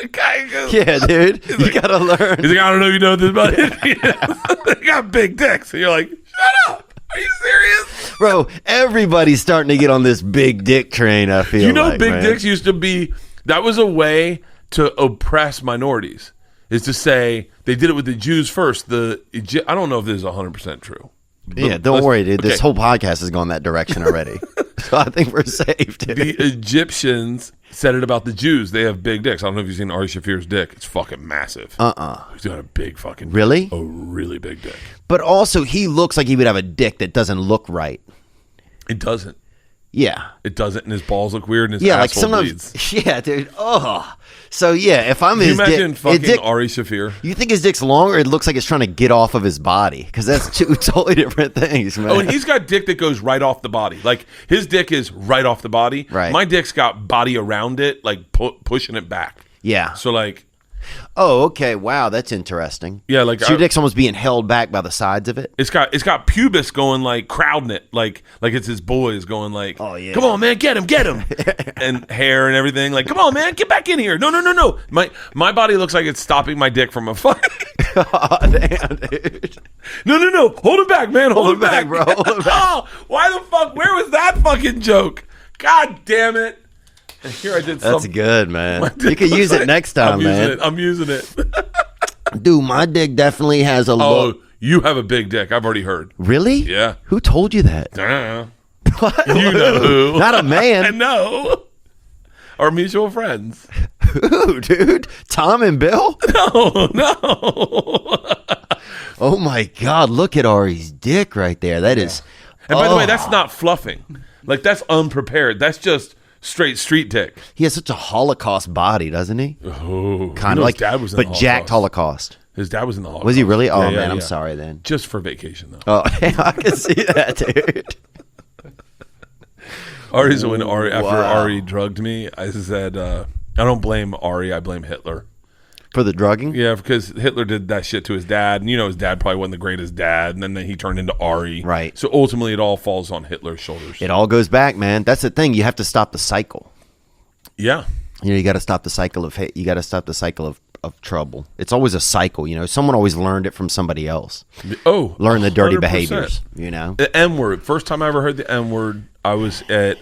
The guy goes, Yeah, dude. You got to learn. He's like, I don't know if you know this about Indians. They got big dicks. And you're like, shut up. Are you serious? Bro, everybody's starting to get on this big dick train, I feel like, big man. dicks used to be, that was a way to oppress minorities, is to say, they did it with the Jews first. I don't know if this is 100% true. Yeah, don't worry, dude. This whole podcast has gone that direction already. So I think we're safe, dude. The Egyptians said it about the Jews. They have big dicks. I don't know if you've seen Ari Shafir's dick. It's fucking massive. He's got a big fucking Really? dick. A really big dick. But also, he looks like he would have a dick that doesn't look right. It doesn't. Yeah. It doesn't, and his balls look weird, and his asshole bleeds. Yeah, dude. Oh. So, yeah, if I'm Can you his imagine dick... fucking Ari Shafir? You think his dick's long, or it looks like it's trying to get off of his body? Because that's two totally different things, man. Oh, and he's got dick that goes right off the body. Like, his dick is right off the body. Right. My dick's got body around it, like pushing it back. Yeah. So, like... Oh, okay. Wow, that's interesting. Yeah, like... So your dick's almost being held back by the sides of it? It's got pubis going, like, crowding it. Like it's his boys going, like... Oh, yeah. Come on, man, get him. And hair and everything. Like, come on, man, get back in here. No. My body looks like it's stopping my dick from a fight. Oh, damn, dude. No. Hold it back, man. Hold it back, bro. Hold it back. Oh, why the fuck? Where was that fucking joke? God damn it. And here I did That's something. good, man. You could use it next time, man. I'm using it. Dude, my dick definitely has a look. Oh, you have a big dick. I've already heard. Really? Yeah. Who told you that? What? You know who. Not a man. I know. Our mutual friends. Who, dude? Tom and Bill? No. Oh, my God. Look at Ari's dick right there. That is... And by the way, that's not fluffing. Like, that's unprepared. That's just straight street dick. He has such a Holocaust body, doesn't he? Oh. Kind of like... His dad was in but the jacked Holocaust. His dad was in the Holocaust. Was he really? Oh, Yeah, man, yeah. I'm sorry then. Just for vacation, though. Oh, I can see that, dude. After Wow. Ari drugged me, I said, I don't blame Ari, I blame Hitler. For the drugging? Yeah, because Hitler did that shit to his dad, and his dad probably wasn't the greatest dad, and then he turned into Ari. Right. So ultimately, it all falls on Hitler's shoulders. It all goes back, man. That's the thing. You have to stop the cycle. Yeah. You got to stop the cycle of hate. You got to stop the cycle of trouble. It's always a cycle, Someone always learned it from somebody else. Oh, Learn the dirty 100%. behaviors, The N word. First time I ever heard the N word, I was in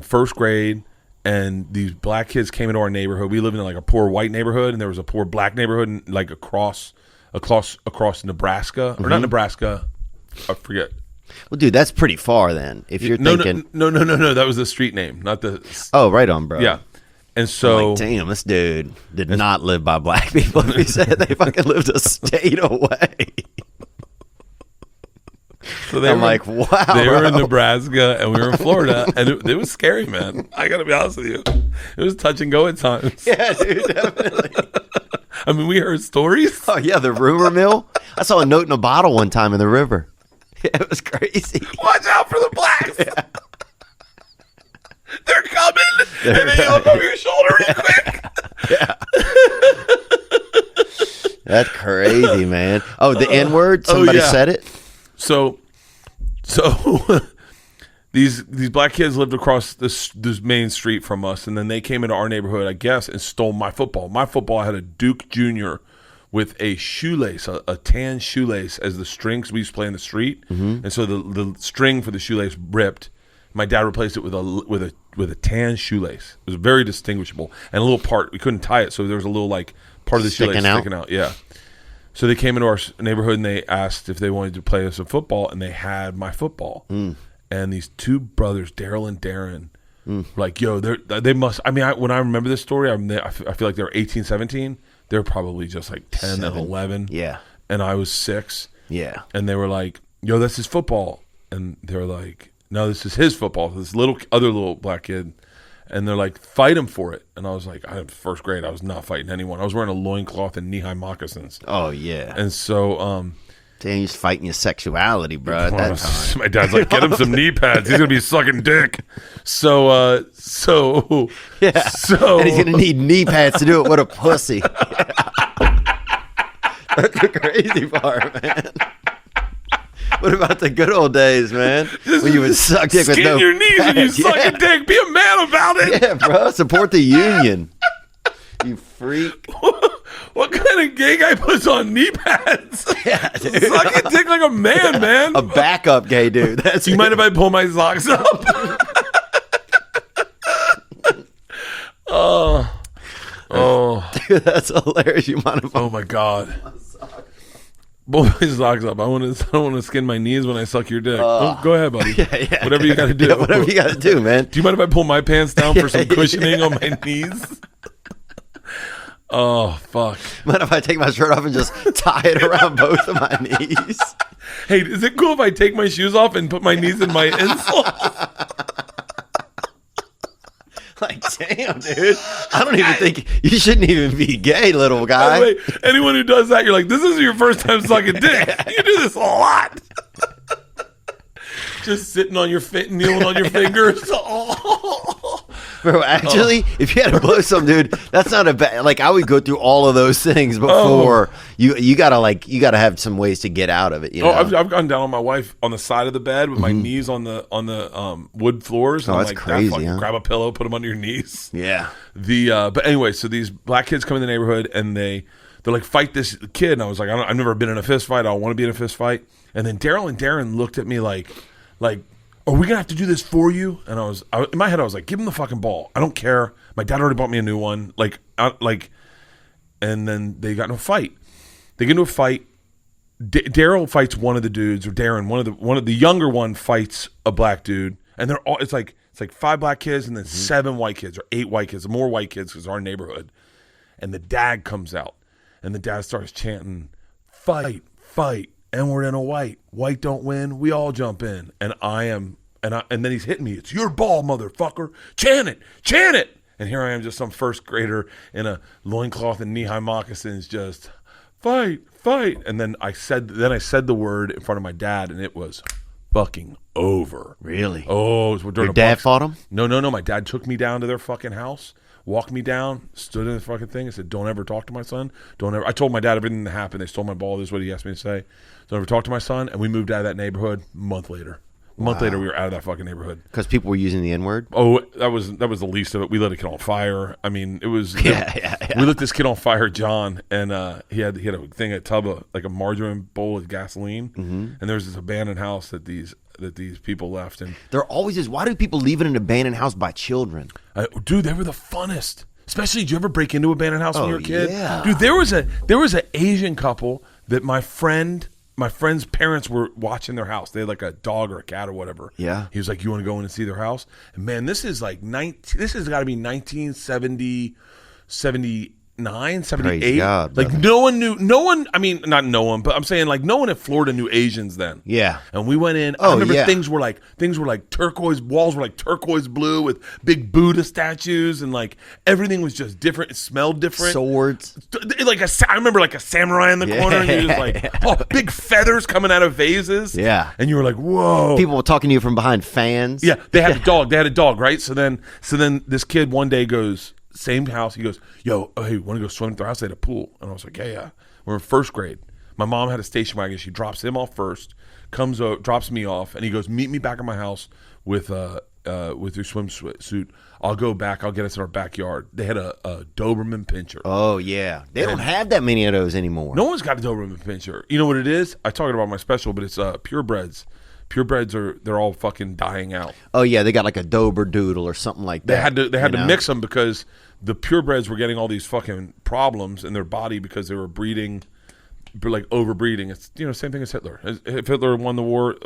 first grade, and these black kids came into our neighborhood. We lived in like a poor white neighborhood, and there was a poor black neighborhood, and like across Nebraska, or not Nebraska, I forget. Well, dude, that's pretty far then. If you're thinking, No, that was the street name, not the. Oh, right on, bro. Yeah, and I'm so like, damn, this dude did not live by black people. He said they fucking lived a state away. So I'm like, wow. They were in bro. Nebraska and we were in Florida, and it was scary, man. I gotta be honest with you, it was touch and go at times. Yeah, dude, definitely. I mean, we heard stories. Oh yeah, the rumor mill. I saw a note in a bottle one time in the river. Yeah, it was crazy. Watch out for the blacks. Yeah. They're coming, and then you look over your shoulder real quick. Yeah. That's crazy, man. Oh, the N word. Somebody said it. So these black kids lived across this main street from us, and then they came into our neighborhood, I guess, and stole my football. My football had a Duke Jr. with a shoelace, a tan shoelace, as the strings we used to play in the street, and so the string for the shoelace ripped. My dad replaced it with a tan shoelace. It was very distinguishable, and a little part we couldn't tie it, so there was a little like part of the shoelace sticking out. Yeah. So they came into our neighborhood and they asked if they wanted to play us some football, and they had my football. And these two brothers, Daryl and Darren, were like, yo, they must. I mean, when I remember this story, I feel like they were 18, 17. They're probably just like 10 and 11. Yeah. And I was 6. Yeah. And they were like, yo, that's his football. And they were like, no, this is his football. This other little black kid. And they're like, fight him for it. And I was like, I'm first grade. I was not fighting anyone. I was wearing a loincloth and knee-high moccasins. Oh, yeah. And so... Damn, he's fighting your sexuality, bro, at that time. My dad's like, get him some knee pads. He's going to be sucking dick. Yeah. So... And he's going to need knee pads to do it with a pussy. That's the crazy part, man. What about the good old days, man? When you would suck dick with no your knees and you pads. suck a dick. Be a man about it. Yeah, bro. Support the union. You freak. What kind of gay guy puts on knee pads? Yeah, dude. Suck it dick like a man, man. A backup gay dude. That's Do you mind if I pull my socks up? Dude, that's hilarious. You mind if Oh my god. Pull my socks up. I don't want to skin my knees when I suck your dick. Go ahead, buddy. Yeah. Whatever you got to do. Yeah, whatever you got to do, man. Do you mind if I pull my pants down for some cushioning on my knees? Oh, fuck. Mind if I take my shirt off and just tie it around both of my knees? Hey, is it cool if I take my shoes off and put my knees in my insole? Like, damn, dude. I don't even think you shouldn't even be gay, little guy. By the way, anyone who does that, you're like, this isn't your first time sucking dick. You do this a lot. Just sitting on your feet, kneeling on your fingers. Bro, actually, if you had to blow some dude, that's not a bad. Like, I would go through all of those things before you gotta have some ways to get out of it. You know? I've gone down on my wife on the side of the bed with my knees on the wood floors. And that's I'm like, crazy. Huh? Grab a pillow, put them under your knees. Yeah. But anyway, so these black kids come in the neighborhood and they're like, fight this kid. And I was like, I've never been in a fist fight. I don't want to be in a fist fight. And then Daryl and Darren looked at me like, are we gonna have to do this for you? And in my head, I was like, give him the fucking ball. I don't care. My dad already bought me a new one. And then they got into a fight. They get into a fight. Daryl fights one of the dudes, or Darren, one of the younger one fights a black dude, and they're all. It's like 5 black kids and then 7 white kids, or 8 white kids, more white kids because our neighborhood. And the dad comes out, and the dad starts chanting, "Fight, fight." And we're in a white. White don't win. We all jump in. And then he's hitting me. It's your ball, motherfucker. Chant it. Chant it. And here I am, just some first grader in a loincloth and knee-high moccasins, just fight, fight. And then I said the word in front of my dad, and it was fucking over. Really? Oh, your dad fought him? No. My dad took me down to their fucking house. Walked me down, stood in the fucking thing, and said, don't ever talk to my son. Don't ever. I told my dad everything that happened. They stole my ball. This is what he asked me to say. Don't ever talk to my son. And we moved out of that neighborhood a month later. A month later, we were out of that fucking neighborhood. Because people were using the N-word? Oh, that was the least of it. We lit a kid on fire. I mean, it was... Yeah. We lit this kid on fire, John, and he had a thing, a tub of, like a margarine bowl of gasoline. Mm-hmm. And there was this abandoned house that these people left. And there always is. Why do people leave in an abandoned house by children? Dude, they were the funnest. Especially, did you ever break into an abandoned house when you were a kid? Yeah. Dude, there was an Asian couple that my friend's parents were watching their house. They had like a dog or a cat or whatever. Yeah. He was like, you want to go in and see their house? And man, this has got to be 1970, 79, 78. Praise God, like I mean, not no one, but I'm saying like no one in Florida knew Asians then. Yeah. And we went in. I remember things were like turquoise, walls were like turquoise blue with big Buddha statues, and like everything was just different. It smelled different. Swords. I remember like a samurai in the corner, and he was like, big feathers coming out of vases. Yeah. And you were like, whoa. People were talking to you from behind fans. Yeah. They had a dog. They had a dog, right? So then this kid one day goes, same house. He goes, yo, hey, want to go swim at their house? They had a pool. And I was like, yeah. We're in first grade. My mom had a station wagon. She drops him off first, comes out, drops me off, and he goes, meet me back at my house with your swimsuit. I'll go back. I'll get us in our backyard. They had a Doberman Pinscher. Oh, yeah. They don't have that many of those anymore. No one's got a Doberman Pinscher. You know what it is? I talked about my special, but it's purebreds. Purebreds they're all fucking dying out. Oh yeah, they got like a Dober Doodle or something like that. They had to mix them because the purebreds were getting all these fucking problems in their body because they were breeding, like overbreeding. It's same thing as Hitler. If Hitler won the war,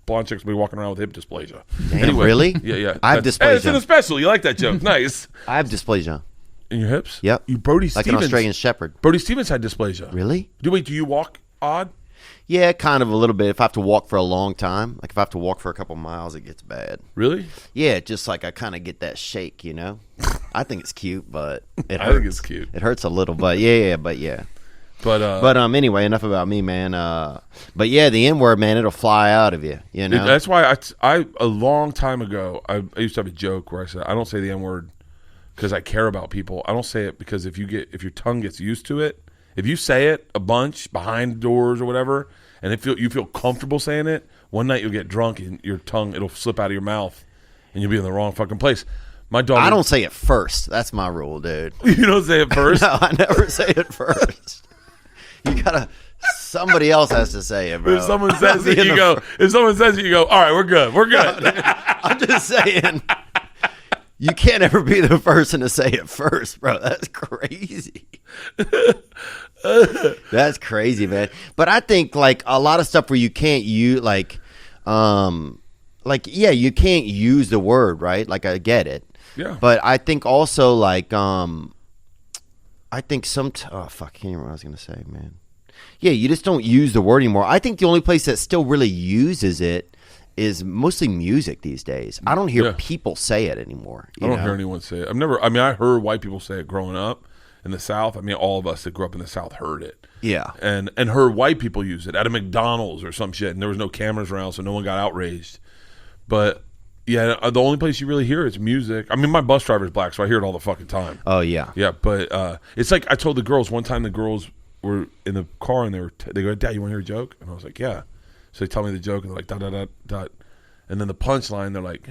blonde chicks would be walking around with hip dysplasia. Damn, anyway, really? Yeah. I have dysplasia. It's in a special. You like that joke? Nice. I have dysplasia. In your hips? Yep. Brody like Stevens, an Australian Shepherd. Brody Stevens had dysplasia. Really? Do you walk odd? Yeah, kind of a little bit. If I have to walk for a long time, like if I have to walk for a couple miles, it gets bad. Really? Yeah, just like I kind of get that shake, I think it's cute, but it hurts. I think it's cute. It hurts a little, but yeah. But anyway, enough about me, man. But yeah, the N-word, man, it'll fly out of you, That's why I a long time ago, I used to have a joke where I said, I don't say the N-word because I care about people. I don't say it because if your tongue gets used to it, if you say it a bunch behind doors or whatever, and you feel comfortable saying it, one night you'll get drunk and your tongue, it'll slip out of your mouth and you'll be in the wrong fucking place. My daughter. I don't say it first. That's my rule, dude. You don't say it first? No, I never say it first. You gotta. Somebody else has to say it, bro. If someone says it, you go. If someone says it, you go. All right, we're good. We're good. No, I'm just saying. You can't ever be the person to say it first, bro. That's crazy. That's crazy, man. But I think like a lot of stuff where you can't use yeah, you can't use the word, right? Like I get it. Yeah. But I think also like I think oh fuck, I can't remember what I was gonna say, man. Yeah, you just don't use the word anymore. I think the only place that still really uses it is mostly music these days. I don't hear people say it anymore. I don't hear anyone say it. I heard white people say it growing up in the South. I mean, all of us that grew up in the South heard it. Yeah. And heard white people use it at a McDonald's or some shit, and there was no cameras around, so no one got outraged. But yeah, the only place you really hear it's music. I mean, my bus driver's black, so I hear it all the fucking time. Oh yeah. Yeah, but it's like I told the girls one time. The girls were in the car and they go, "Dad, you want to hear a joke?" And I was like, "Yeah." So they tell me the joke and they're like, "Dot dot dot dot," and then the punchline, they're like,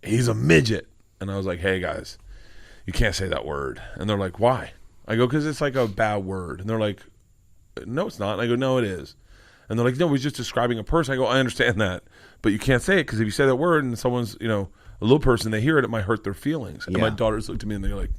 "He's a midget," and I was like, "Hey guys, you can't say that word." And they're like, "Why?" I go, "Because it's like a bad word." And they're like, "No, it's not." And I go, "No, it is." And they're like, "No, we're just describing a person." I go, "I understand that, but you can't say it because if you say that word and someone's, a little person, they hear it, it might hurt their feelings." And my daughters looked at me and they're like,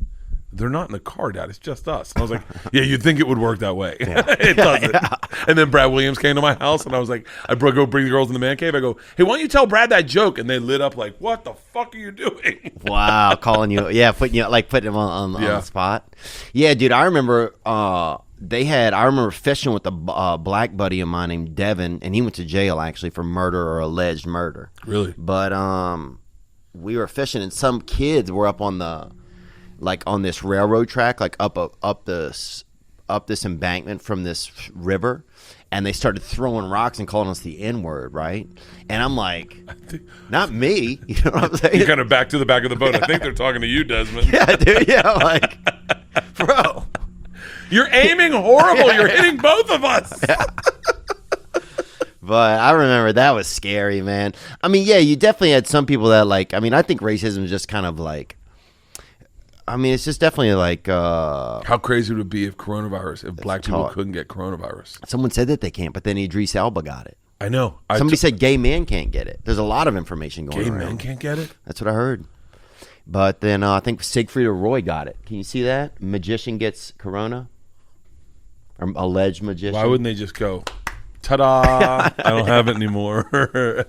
"They're not in the car, Dad. It's just us." And I was like, "Yeah, you'd think it would work that way. It doesn't." Yeah. And then Brad Williams came to my house, and I was like, go bring the girls in the man cave. I go, "Hey, why don't you tell Brad that joke?" And they lit up like, "What the fuck are you doing?" Wow, calling you, putting him on the spot. Yeah, dude, I remember I remember fishing with a black buddy of mine named Devin, and he went to jail actually for murder or alleged murder. Really? But we were fishing, and some kids were up on this railroad track, like up this embankment from this river, and they started throwing rocks and calling us the N-word, right? And I'm like, not me. You know what I'm saying? You're kind of back to the back of the boat. I think they're talking to you, Desmond. Yeah, dude. Yeah, like, bro. You're aiming horrible. You're hitting both of us. Yeah. But I remember that was scary, man. I mean, yeah, you definitely had some people that I think racism is just kind of like, it's just definitely like... how crazy would it be if black people couldn't get coronavirus? Someone said that they can't, but then Idris Elba got it. I know. Somebody said gay men can't get it. There's a lot of information going around. Gay men can't get it? That's what I heard. But then I think Siegfried Roy got it. Can you see that? Magician gets corona? Or alleged magician? Why wouldn't they just go, ta-da, I don't have it anymore. Siegfried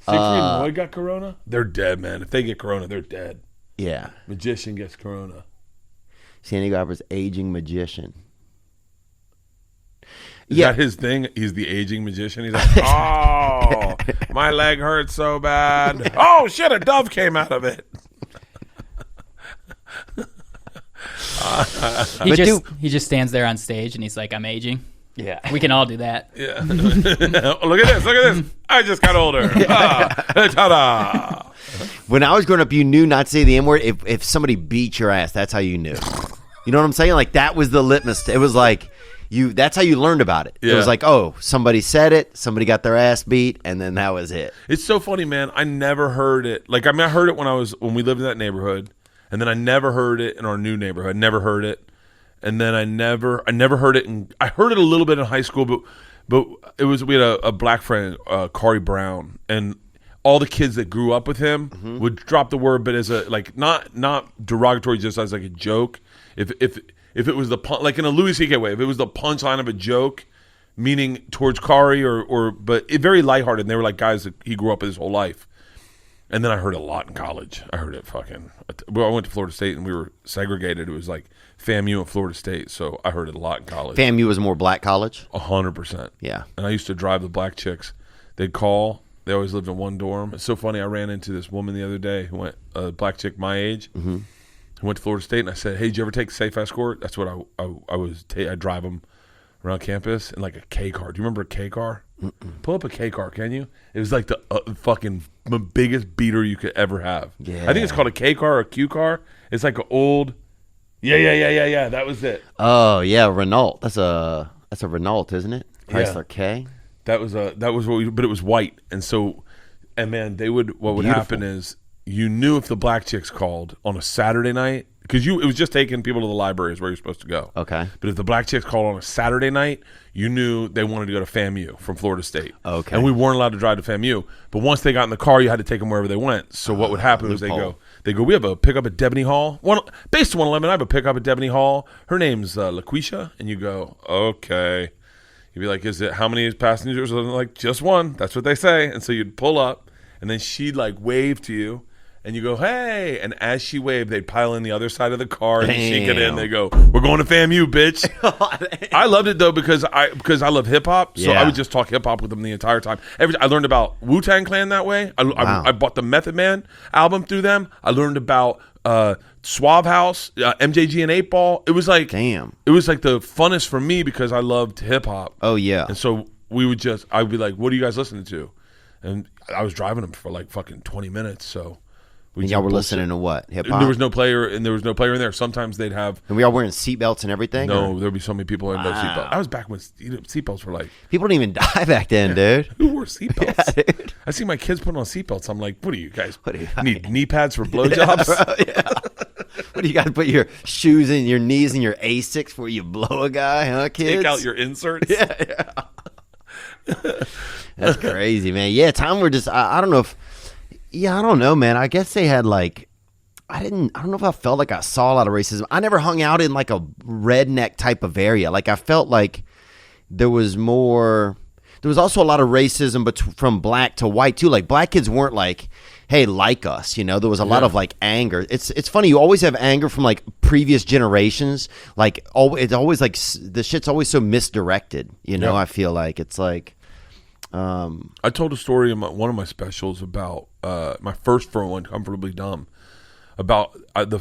Roy got corona? They're dead, man. If they get corona, they're dead. Yeah. Magician gets corona. Sandy Garber's aging magician. Is that his thing? He's the aging magician. He's like, "Oh, my leg hurts so bad. Oh, shit, a dove came out of it." He just stands there on stage and he's like, "I'm aging." Yeah. We can all do that. Yeah. Look at this. I just got older. Ta-da. When I was growing up, you knew not to say the N-word. If somebody beat your ass, that's how you knew. You know what I'm saying? Like, that was the litmus. It was like, that's how you learned about it. Yeah. It was like, oh, somebody said it, somebody got their ass beat, and then that was it. It's so funny, man. I never heard it. Like, I heard it when we lived in that neighborhood, and then I never heard it in our new neighborhood. Never heard it. And then I never heard it. I heard it a little bit in high school, but we had a black friend, Corey Brown, and all the kids that grew up with him would drop the word, but as a not derogatory, just as like a joke. If it was like in a Louis C.K. way, if it was the punchline of a joke, meaning towards Corey but very lighthearted. And they were like guys that he grew up with his whole life. And then I heard it a lot in college. I heard it I went to Florida State and we were segregated. It was like FAMU and Florida State, so I heard it a lot in college. FAMU was more black college? 100%. Yeah. And I used to drive the black chicks. They'd call. They always lived in one dorm. It's so funny. I ran into this woman the other day who went, a black chick my age, who went to Florida State, and I said, "Hey, did you ever take Safe Escort?" That's what I drive them around campus in like a K car. Do you remember a K car? Pull up a K car, can you? It was like the fucking biggest beater you could ever have. Yeah. I think it's called a K car or a Q car. It's like an old. Yeah. That was it. Oh yeah, Renault. That's a Renault, isn't it? Chrysler K. That was what but it was white, and man, what would happen is you knew if the black chicks called on a Saturday night, because it was just taking people to the libraries where you're supposed to go. Okay. But if the black chicks called on a Saturday night, you knew they wanted to go to FAMU from Florida State. Okay. And we weren't allowed to drive to FAMU. But once they got in the car, you had to take them wherever they went. So what would happen was loophole. they go, we have a pickup at Debony Hall. Based to 111, I have a pickup at Debony Hall. Her name's LaQuisha. And you go, okay. You'd be like, how many passengers? And they're like, just one. That's what they say. And so you'd pull up, and then she'd like wave to you. And you go, hey. And as she waved, they'd pile in the other side of the car and shake it in. They go, we're going to FAMU, bitch. I loved it, though, because I love hip-hop. So I would just talk hip-hop with them the entire time. I learned about Wu-Tang Clan that way. I bought the Method Man album through them. I learned about Suave House, MJG and 8 Ball. It was like, damn. It was like the funnest for me because I loved hip-hop. Oh, yeah. And so I'd be like, what are you guys listening to? And I was driving them for like fucking 20 minutes, so... And y'all were listening to what? Hip hop? There was no player in there. Sometimes they'd have. And we all wearing seatbelts and everything? No, there'd be so many people in no seatbelt. I was back when seatbelts were like. People didn't even die back then, dude. Who wore seatbelts? Yeah, dude. I see my kids putting on seatbelts. I'm like, what are you guys? What do you need knee pads for blowjobs? What do you got to put your shoes in your knees and your Asics before you blow a guy, huh, kids? Take out your inserts. Yeah. That's crazy, man. Yeah, time were just. I don't know if. Yeah, I don't know, man. I guess they had like, I don't know if I felt like I saw a lot of racism. I never hung out in like a redneck type of area. Like I felt like there was also a lot of racism from black to white too. Like black kids weren't like, hey, like us, you know. There was a lot of like anger. It's funny. You always have anger from like previous generations. Like it's always like the shit's always so misdirected. You know, I feel like it's like. I told a story in one of my specials about my first For Uncomfortably Dumb, about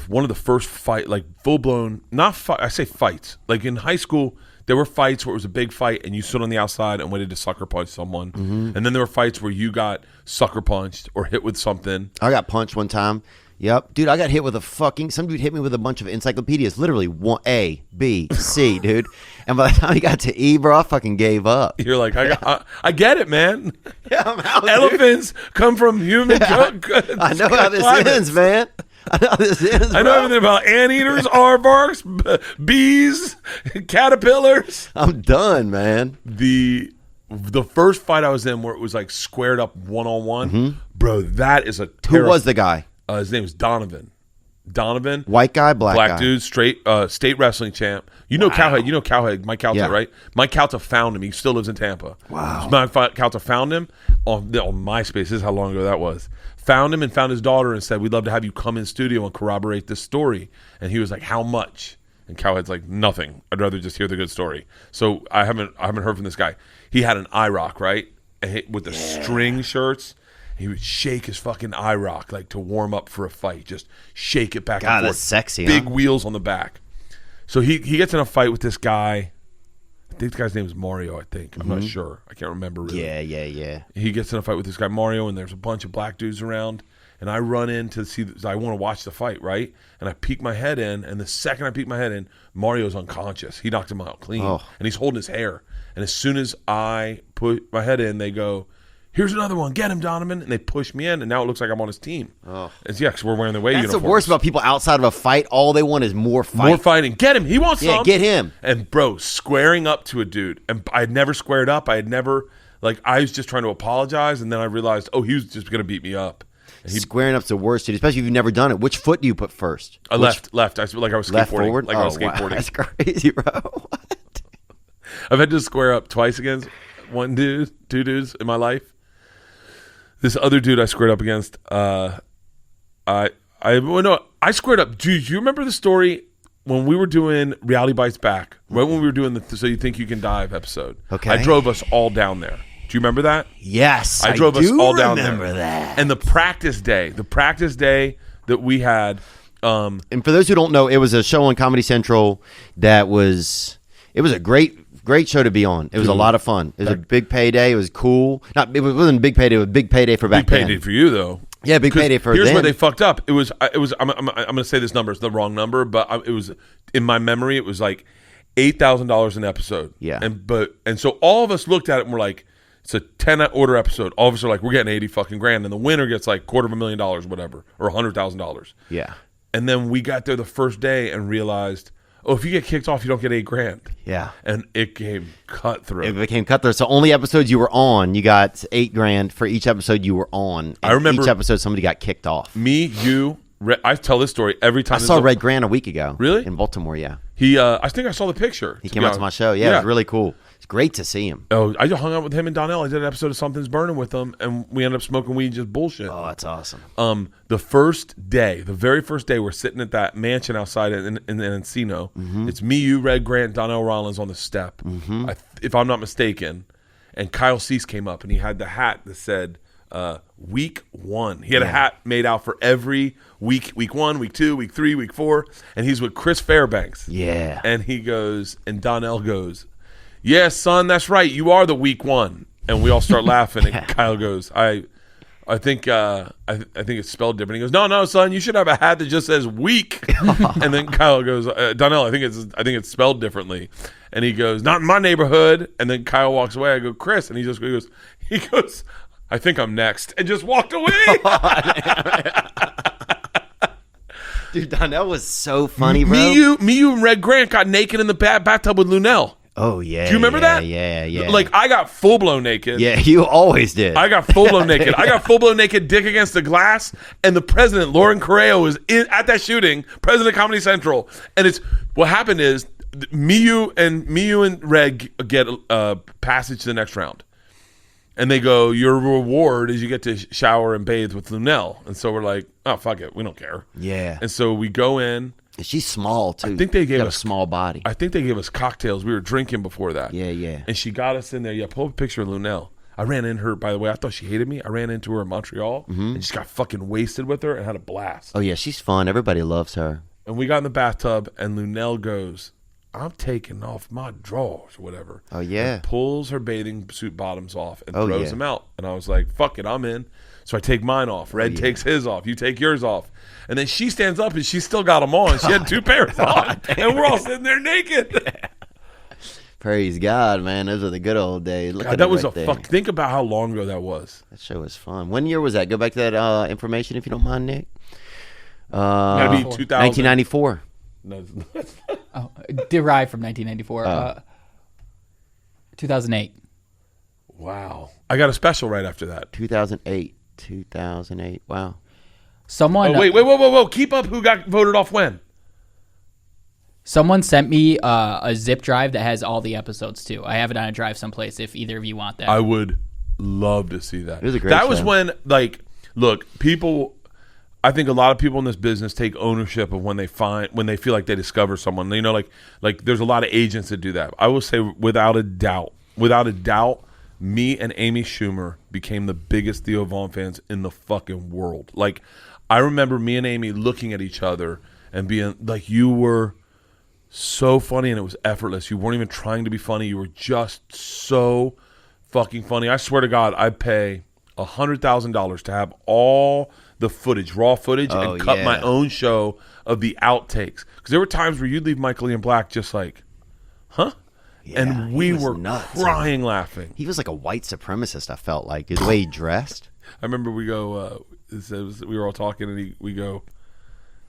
one of the first fight, like full blown, not fight. I say fights. Like in high school, there were fights where it was a big fight and you stood on the outside and waited to sucker punch someone, and then there were fights where you got sucker punched or hit with something. I got punched one time. Yep. Dude, I got hit with some dude hit me with a bunch of encyclopedias, literally A, B, C, dude. And by the time he got to E, bro, I fucking gave up. You're like, I get it, man. Yeah, I'm out, Elephants come from human. I know how this ends, man. I know how this ends, I know everything about anteaters, aardvarks, bees, caterpillars. I'm done, man. The first fight I was in where it was like squared up one-on-one, bro, that is a Who was the guy? His name was Donovan. White guy, black guy? Dude, straight state wrestling champ. You know Cowhead. You know Cowhead. Mike Calta, right? Mike Calta found him. He still lives in Tampa. Wow. Mike Calta found him on MySpace. This is how long ago that was. Found him and found his daughter and said, we'd love to have you come in studio and corroborate this story. And he was like, how much? And Cowhead's like, nothing. I'd rather just hear the good story. So I haven't heard from this guy. He had an IROC, right? With the string shirts. He would shake his fucking IROC like to warm up for a fight. Just shake it back and forth. That's sexy, Big wheels on the back. So he gets in a fight with this guy. I think the guy's name is Mario, I think. I'm not sure. I can't remember really. Yeah. He gets in a fight with this guy, Mario, and there's a bunch of black dudes around. And I run in to see, I want to watch the fight, right? And I peek my head in, and the second I peek my head in, Mario's unconscious. He knocked him out clean. Oh. And he's holding his hair. And as soon as I put my head in, they go, here's another one. Get him, Donovan. And they push me in, and now it looks like I'm on his team. Oh. It's, yeah, because we're wearing the away uniforms. That's the worst about people outside of a fight. All they want is more fight. More fighting. Get him. He wants some. Yeah, get him. And, bro, squaring up to a dude. And I had never squared up. I was just trying to apologize, and then I realized, he was just going to beat me up. Squaring up's the worst, dude, especially if you've never done it. Which foot do you put first? Left. I was skateboarding. Left forward? I was skateboarding. Wow, that's crazy, bro. What? I've had to square up twice against two dudes in my life. This other dude I squared up against, I squared up. Dude, you remember the story when we were doing Reality Bites Back? Right when we were doing the So You Think You Can Dive episode. Okay. I drove us all down there. Do you remember that? Yes, I drove us all down there. I remember that. And the practice day that we had. And for those who don't know, it was a show on Comedy Central it was a great show to be on. It was a lot of fun. It was a big payday. It was cool. It wasn't a big payday. It was a big payday for back then. Big payday for you, though. Yeah, big payday for Here's then. where they fucked up. It was. I'm going to say this number. It's the wrong number, but it was in my memory. It was like $8,000 an episode. Yeah. And so all of us looked at it and we're like, It's a 10-order episode. All of us are like, we're getting 80 fucking grand, and the winner gets like $250,000, whatever, or $100,000. Yeah. And then we got there the first day and realized, oh, if you get kicked off, you don't get $8,000. Yeah. And it came cutthroat. It became cutthroat. So only episodes you were on, you got $8,000 for each episode you were on. And I remember each episode somebody got kicked off. Me, you, I tell this story every time. I saw Red Grant a week ago. Really? In Baltimore, yeah. He, I think I saw the picture. He came out to my show. Yeah, it was really cool. It's great to see him. Oh, I just hung out with him and Donnell. I did an episode of Something's Burning with them, and we ended up smoking weed and just bullshit. Oh, that's awesome. The very first day, we're sitting at that mansion outside in Encino. Mm-hmm. It's me, you, Red Grant, Donnell Rollins on the step, if I'm not mistaken. And Kyle Cease came up, and he had the hat that said week 1. He had a hat made out for every week 1, week 2, week 3, week 4, and he's with Chris Fairbanks. Yeah. And he goes, and Donnell goes, yeah, son, that's right. You are the week 1. And we all start laughing. And Kyle goes, I think it's spelled different. He goes, no, son, you should have a hat that just says week. And then Kyle goes, Donnell, I think it's spelled differently. And he goes, not in my neighborhood. And then Kyle walks away. I go, Chris, and he goes, I think I'm next, and just walked away. Dude, Donnell was so funny, bro. Me, you, and Red Grant got naked in the bathtub with Lunel. Oh, yeah. Do you remember that? Yeah. Like, I got full-blown naked. Yeah, you always did. I got full-blown naked. I got full-blown naked, dick against the glass, and the president, Lauren Correa, was at that shooting, president of Comedy Central. And what happened is, me, you, and Red get passage to the next round. And they go, your reward is you get to shower and bathe with Lunel. And so we're like, oh, fuck it. We don't care. Yeah. And so we go in. And she's small, too. I think they gave us a small body. I think they gave us cocktails. We were drinking before that. Yeah. And she got us in there. Yeah, pull up a picture of Lunel. I ran into her, by the way. I thought she hated me. I ran into her in Montreal and just got fucking wasted with her and had a blast. Oh, yeah, she's fun. Everybody loves her. And we got in the bathtub, and Lunel goes, I'm taking off my drawers or whatever. Oh, yeah. And pulls her bathing suit bottoms off and throws them out. And I was like, fuck it, I'm in. So I take mine off. Red takes his off. You take yours off. And then she stands up, and she's still got them on. She had 2 pairs on. And we're all sitting there naked. Praise God, man. Those are the good old days. Look God, at that it was right there. Think about how long ago that was. That show was fun. When year was that? Go back to that information if you don't mind, Nick. Gotta be 2000. 1994. No, Derived from 1994. 2008. wow. I got a special right after that. 2008. Wow. Someone. Oh, wait, whoa. Keep up who got voted off when. Someone sent me a zip drive that has all the episodes too. I have it on a drive someplace. If either of you want that, I would love to see that. It was a great That was show. when, like, look, people. I think a lot of people in this business take ownership of when they feel like they discover someone. You know, like there's a lot of agents that do that. I will say, without a doubt, me and Amy Schumer became the biggest Theo Vaughn fans in the fucking world. Like, I remember me and Amy looking at each other and being like, you were so funny and it was effortless. You weren't even trying to be funny. You were just so fucking funny. I swear to God, I'd pay $100,000 to have all the footage, raw footage, and cut my own show of the outtakes. Because there were times where you'd leave Michael Ian Black just like, huh? Yeah, and we were nuts, crying, laughing. He was like a white supremacist, I felt like. The way he dressed. I remember we go, we were all talking, and we go,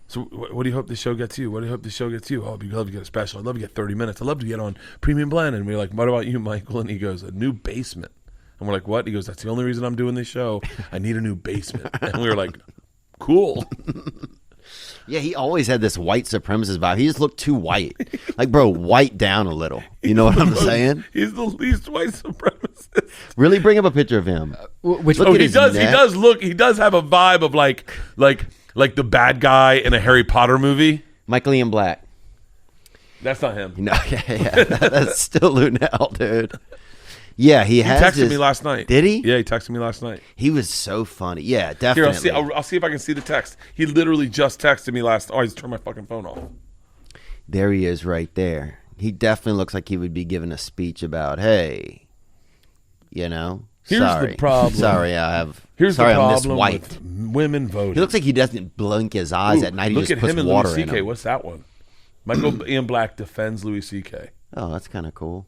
so what do you hope this show gets you? What do you hope this show gets you? Oh, I'd love to get a special. I'd love to get 30 minutes. I'd love to get on Premium Blend. And we're like, what about you, Michael? And he goes, a new basement. And we're like, what? He goes, that's the only reason I'm doing this show. I need a new basement. And we were like, cool. Yeah, he always had this white supremacist vibe. He just looked too white. Like, bro, white down a little. You know what I'm saying? He's the least white supremacist. Really bring up a picture of him. Which Look at his neck. He does have a vibe of like the bad guy in a Harry Potter movie. Michael Ian Black. That's not him. No, yeah. That's still Lunel, dude. Yeah, he texted me last night. Did he? Yeah, he texted me last night. He was so funny. Yeah, Here, definitely. I'll see if I can see the text. He literally just texted me last. Oh, I just turned my fucking phone off. There he is right there. He definitely looks like he would be giving a speech about, hey, you know, Here's the problem. Sorry, I have. Here's sorry, the I'm this problem white. with women voting. He looks like he doesn't blink his eyes at night. He look just at puts him and water Louis in C.K. him. What's that one? Michael Ian Black defends Louis C.K. Oh, that's kind of cool.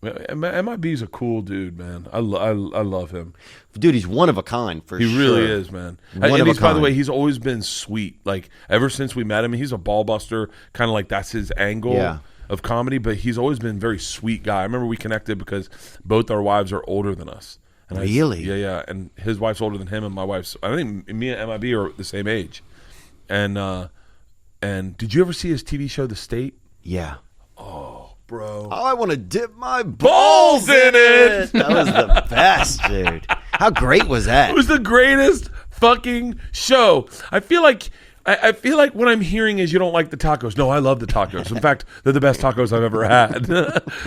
MIB's a cool dude, man. I love him. Dude, he's one of a kind for sure. He really is, man. And he's, by the way, he's always been sweet. Like, ever since we met him, he's a ball buster, kind of like that's his angle of comedy, but he's always been a very sweet guy. I remember we connected because both our wives are older than us. And really? Yeah. And his wife's older than him, and my wife's, I think me and MIB are the same age. And did you ever see his TV show, The State? Yeah. Oh, bro. I want to dip my balls in it. That was the best, dude. How great was that? It was the greatest fucking show. I feel like what I'm hearing is you don't like the tacos. No, I love the tacos. In fact, they're the best tacos I've ever had.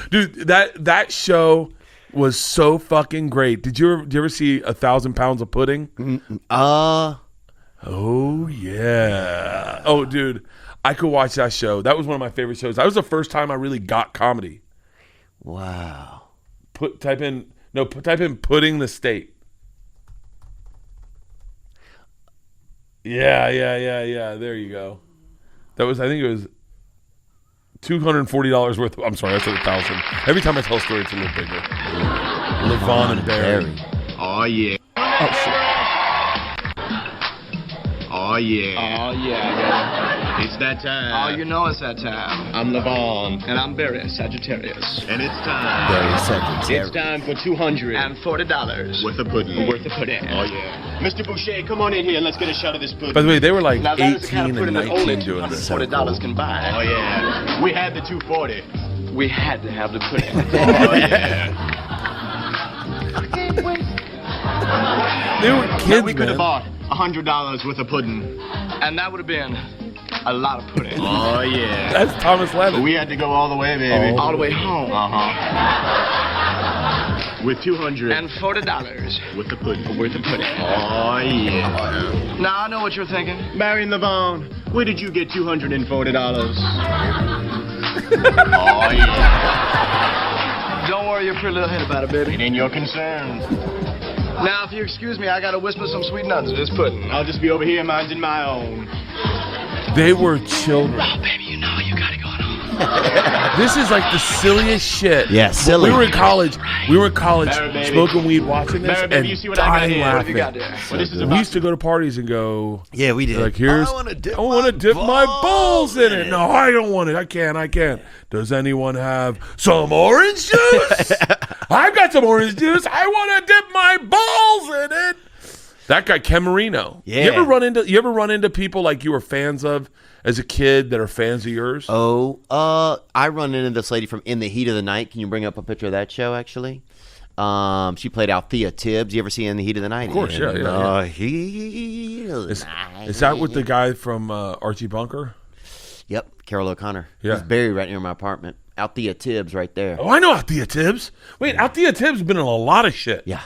Dude, that show was so fucking great. Did you ever see 1,000 Pounds of Pudding? Oh, yeah. Oh, dude, I could watch that show. That was one of my favorite shows. That was the first time I really got comedy. Wow. Type in Pudding the State. Yeah. There you go. I think it was $240 worth. I'm sorry, I said 1,000. Every time I tell a story, it's a little bigger. Levon and Barry. Oh, yeah. Oh, shit. Oh, yeah. Oh, yeah. It's that time. Oh, you know it's that time. I'm Levon. And I'm Barry, Sagittarius. And it's time. Very second. It's time for $200. And $40. Worth of pudding. Worth of pudding. Oh, yeah. Mr. Boucher, come on in here and let's get a shot of this pudding. By the way, they were like Now, that is the kind 18 of pudding and that only 19 doing this. $240 can buy. Oh, yeah. We had the 240. We had to have the pudding. Oh, yeah. They were kids, We could have man. bought $100 worth of pudding. And that would have been a lot of pudding. Oh, yeah. That's Thomas But Levin. we had to go all the way, baby. All the way home. With $200. And $40. With the pudding. Worth of pudding. Oh, yeah. Now, I know what you're thinking. Barry and Levon, where did you get $240? Oh, yeah. Don't worry your pretty little head about it, baby. It ain't your concern. Now, if you excuse me, I gotta whisper some sweet nuts in this pudding. I'll just be over here minding my own. They were children. Oh, baby, you know you got it going on. This is like the silliest shit. Yeah, silly. We were in college. Barry, baby. Smoking weed, watching this, Barry, baby, you and see what I got dying here? What What have you laughing. got there? Well, this is We about used to go to parties and go, Yeah, we did. like, here's, I want to dip, my balls in it. No, I don't want it. I can't. Does anyone have some orange juice? I've got some orange juice. I want to dip my balls in it. That guy, Ken Marino. Yeah. You ever run into people like you were fans of as a kid that are fans of yours? I run into this lady from In the Heat of the Night. Can you bring up a picture of that show, actually? She played Althea Tibbs. You ever see In the Heat of the Night? Of course, yeah. Heat of the Night. Is that with the guy from Archie Bunker? Yep, Carol O'Connor. Yeah. He's buried right near my apartment. Althea Tibbs right there. Oh, I know Althea Tibbs. Wait, Althea Tibbs has been in a lot of shit. Yeah.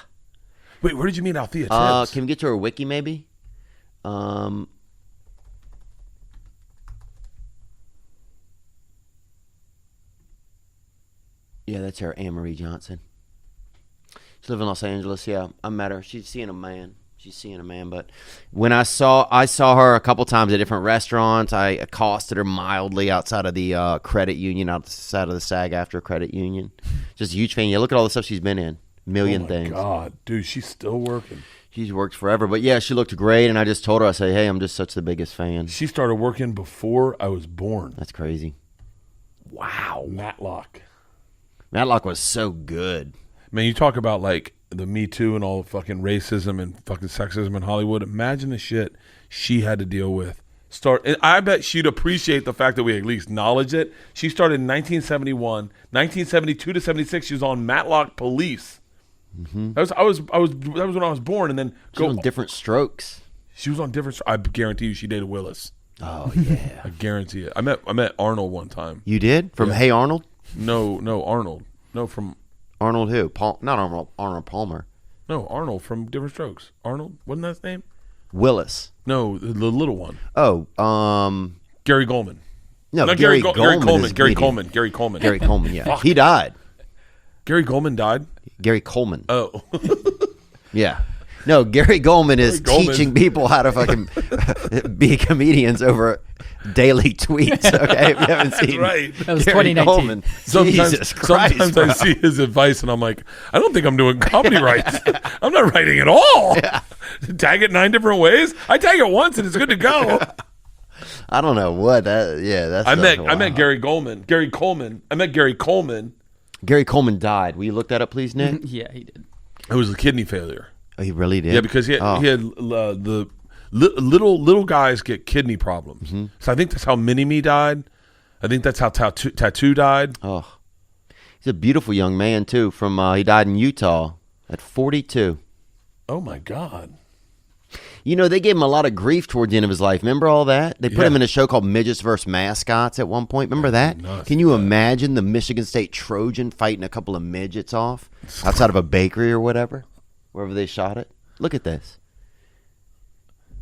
Wait, where did you meet Althea Tibbs? Can we get to her wiki, maybe? Yeah, that's her, Anne Marie Johnson. She lives in Los Angeles. Yeah, I met her. She's seeing a man. But when I saw her a couple times at different restaurants, I accosted her mildly outside of the credit union, outside of the SAG-AFTRA credit union. Just a huge fan. Yeah, look at all the stuff she's been in. Million things. God, dude, she's still working. She's worked forever. But yeah, she looked great, and I just told her, I said, hey, I'm just such the biggest fan. She started working before I was born. That's crazy. Wow. Matlock. Matlock was so good. Man, you talk about like the Me Too and all the fucking racism and fucking sexism in Hollywood. Imagine the shit she had to deal with. And I bet she'd appreciate the fact that we at least acknowledge it. She started in 1971, 1972 to 76. She was on Matlock Police. Mm-hmm. That was when I was born, and then She was on Different Strokes. She was on different. I guarantee you, she dated Willis. Oh yeah, I guarantee it. I met Arnold one time. you did from Hey Arnold. No, Arnold. No, from Arnold who? Not Arnold. Arnold Palmer. no Arnold from Different Strokes. Arnold, wasn't that his name? Willis. No, the little one. Oh, Gary Goldman. no, Not Gary Coleman. Coleman. Gary Coleman. Gary Coleman. Yeah, Fuck. he died. Gary Goldman died. Gary Coleman. Oh, Yeah. No, Gary Goldman is Gary Goldman. teaching people how to fucking be comedians over daily tweets. Okay, if you haven't seen right. That was Gary 2019. Coleman. Jesus Christ, sometimes bro. I see his advice and I'm like, I don't think I'm doing comedy right. I'm not writing at all. Tag it 9 different ways. I tag it once and it's good to go. I don't know what that. Yeah, that's. I met Gary Coleman. I met Gary Coleman. Gary Coleman died. Will you look that up, please, Nick? Yeah, he did. It was a kidney failure. Oh, he really did. Yeah, because he had the little guys get kidney problems. So I think that's how Mini-Me died. I think that's how Tattoo died. Oh, he's a beautiful young man too. He died in Utah at 42. Oh my God. You know, they gave him a lot of grief toward the end of his life. Remember all that? They put him in a show called Midgets vs. Mascots at one point. Remember that? Can you imagine the Michigan State Trojan fighting a couple of midgets off outside of a bakery or whatever, wherever they shot it? Look at this.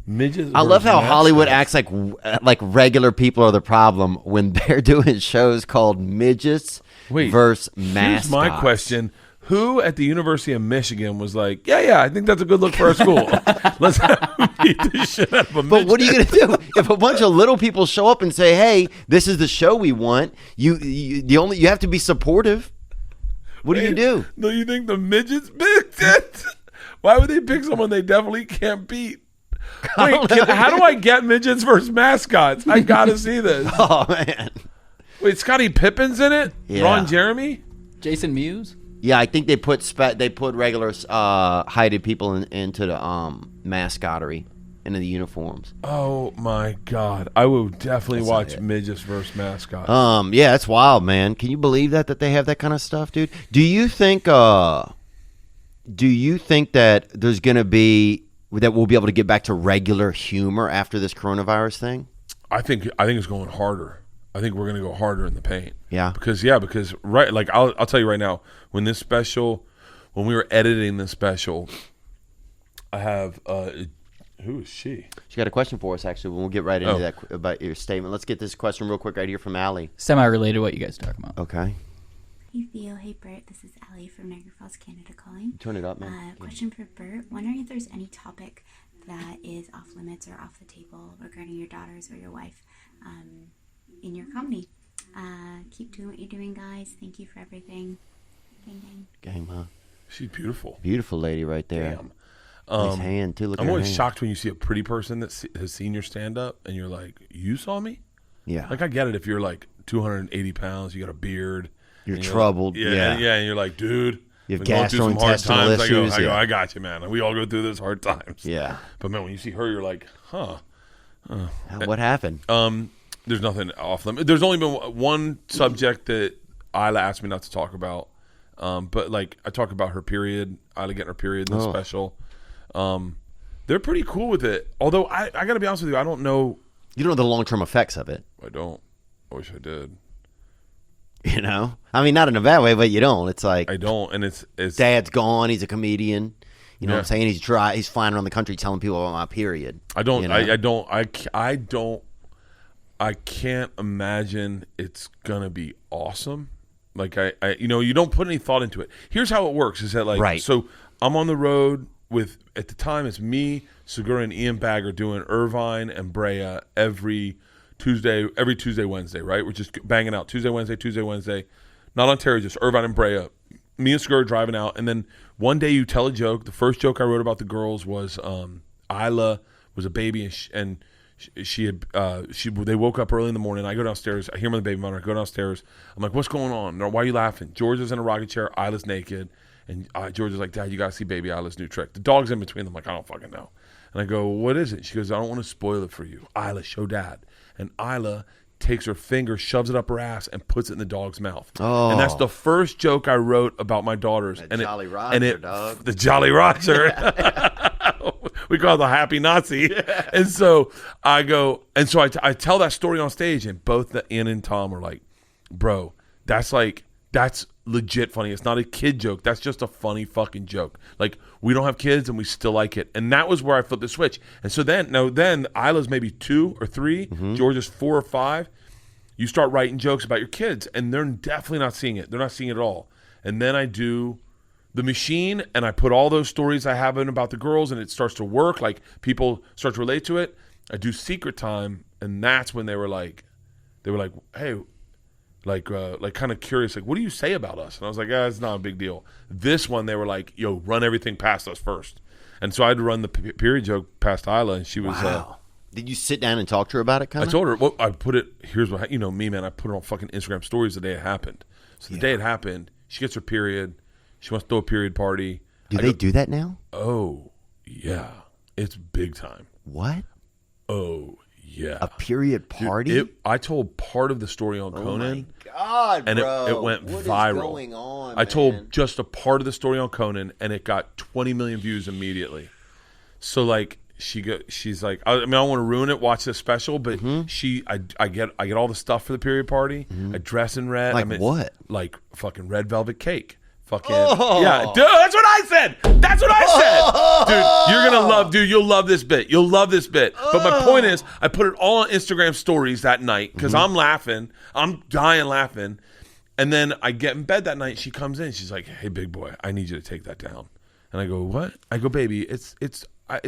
Midgets I love how versus Hollywood mascots. acts like regular people are the problem when they're doing shows called Midgets versus Mascots. Here's my question. Who at the University of Michigan was like, yeah, I think that's a good look for our school. Let's have him beat the shit out of a midget. But what are you going to do if a bunch of little people show up and say, "Hey, this is the show we want"? You have to be supportive. What do you do? No, you think the midgets picked it? Why would they pick someone they definitely can't beat? Wait, how do I get midgets versus mascots? I gotta see this. Oh man! Wait, Scottie Pippen's in it? Yeah. Ron Jeremy? Jason Mewes? Yeah, I think they put regular hided people into the mascottery into the uniforms. Oh my God! I will definitely watch midgets versus mascots. Yeah, it's wild, man. Can you believe that they have that kind of stuff, dude? Do you think that there's gonna be that we'll be able to get back to regular humor after this coronavirus thing? I think it's going harder. I think we're going to go harder in the paint. Yeah. Because right, like I'll tell you right now, when we were editing this special, I have who is she? She got a question for us actually. We'll get right into that about your statement. Let's get this question real quick right here from Allie. Semi-related to what you guys are talking about. Okay. Hey Theo, hey Bert, this is Allie from Niagara Falls, Canada calling. Turn it up, man. Question for Bert. Wondering if there's any topic that is off limits or off the table regarding your daughters or your wife in your comedy. Keep doing what you're doing, guys. Thank you for everything. Gang, gang. Game, huh? She's beautiful. Beautiful lady right there. Damn. Nice hand too. Look at I'm her always hand. shocked when you see a pretty person that has seen your stand up and you're like, you saw me? Yeah. Like I get it if you're like 280 pounds, you got a beard. You're and troubled. Like, yeah, and you're like, dude, You have been going through some hard gastrointestinal times. issues. I go, I got you, man. We all go through those hard times. Yeah. But man, when you see her, you're like, huh. What happened? There's nothing off limit. There's only been one subject that Isla asked me not to talk about. But like I talk about her period, Isla getting her period in the special. They're pretty cool with it. Although I got to be honest with you, I don't know. You don't know the long-term effects of it. I don't. I wish I did. You know? I mean, not in a bad way, but you don't. It's like I don't, and it's Dad's gone. He's a comedian. You know what I'm Yeah. saying? He's dry. He's flying around the country telling people about my period. I don't. You know? I don't. I can't imagine it's gonna be awesome. Like I you don't put any thought into it. Here's how it works: is that like Right. So I'm on the road with at the time it's me, Segura, and Ian Bagger doing Irvine and Brea every Tuesday, Wednesday. Right? We're just banging out Tuesday, Wednesday. Not Ontario, just Irvine and Brea. Me and Segura driving out, and then one day you tell a joke. The first joke I wrote about the girls was Isla was a baby and they woke up early in the morning. I go downstairs. I hear them on the baby monitor. I go downstairs. I'm like, what's going on? Why are you laughing? George is in a rocking chair. Isla's naked. And George is like, Dad, you got to see baby Isla's new trick. The dog's in between them. I'm like, I don't fucking know. And I go, what is it? She goes, I don't want to spoil it for you. Isla, show Dad. And Isla takes her finger, shoves it up her ass, and puts it in the dog's mouth. Oh. And that's the first joke I wrote about my daughters. That and Jolly Roger, dog. The Jolly Roger. We call it the Happy Nazi. Yeah. And so I go, and so I tell that story on stage, and both Ian and Tom are like, bro, that's legit funny. It's not a kid joke. That's just a funny fucking joke. Like, we don't have kids and we still like it. And that was where I flipped the switch. And so then Isla's maybe 2 or 3, George is 4 or 5. You start writing jokes about your kids, and they're definitely not seeing it. They're not seeing it at all. And then I do The Machine, and I put all those stories I have in about the girls, and it starts to work. Like, people start to relate to it. I do Secret Time, and that's when they were like, hey, like kind of curious, like, what do you say about us? And I was like, it's not a big deal. This one, they were like, yo, run everything past us first. And so I had to run the period joke past Isla, and she was. Wow. Did you sit down and talk to her about it? I told her, well, I put it. Here's what me, man. I put it on fucking Instagram stories the day it happened. So the day it happened, she gets her period. She wants to throw a period party. Do they do that now? Oh yeah, it's big time. What? Oh yeah, a period party. Dude, I told part of the story on Conan. Oh my God, and bro. it went what viral. Is going on, I told just a part of the story on Conan, and it got 20 million views immediately. So like she's like, I mean, I don't want to ruin it. Watch this special, but I get all the stuff for the period party. I dress in red. Like what? Like fucking red velvet cake. Fucking yeah, dude. That's what I said. That's what I said, dude. You're gonna love, dude. You'll love this bit. You'll love this bit. But my point is, I put it all on Instagram stories that night because I'm laughing. I'm dying laughing. And then I get in bed that night. She comes in. She's like, "Hey, big boy, I need you to take that down." And I go, "What?" I go, "Baby, it's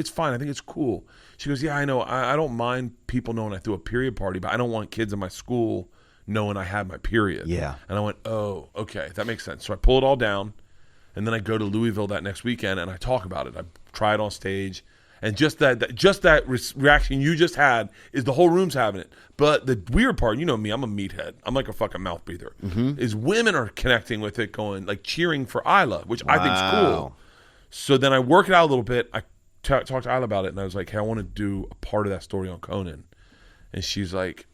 fine. I think it's cool." She goes, "Yeah, I know. I don't mind people knowing I threw a period party, but I don't want kids in my school knowing I had my period." Yeah. And I went, "Oh, okay, that makes sense." So I pull it all down, and then I go to Louisville that next weekend and I talk about it. I try it on stage, and just that reaction you just had is the whole room's having it. But the weird part, you know me, I'm a meathead. I'm like a fucking mouth breather. Is women are connecting with it, going like cheering for Isla, which I think is cool. So then I work it out a little bit. I talked to Isla about it, and I was like, "Hey, I want to do a part of that story on Conan." And she's like,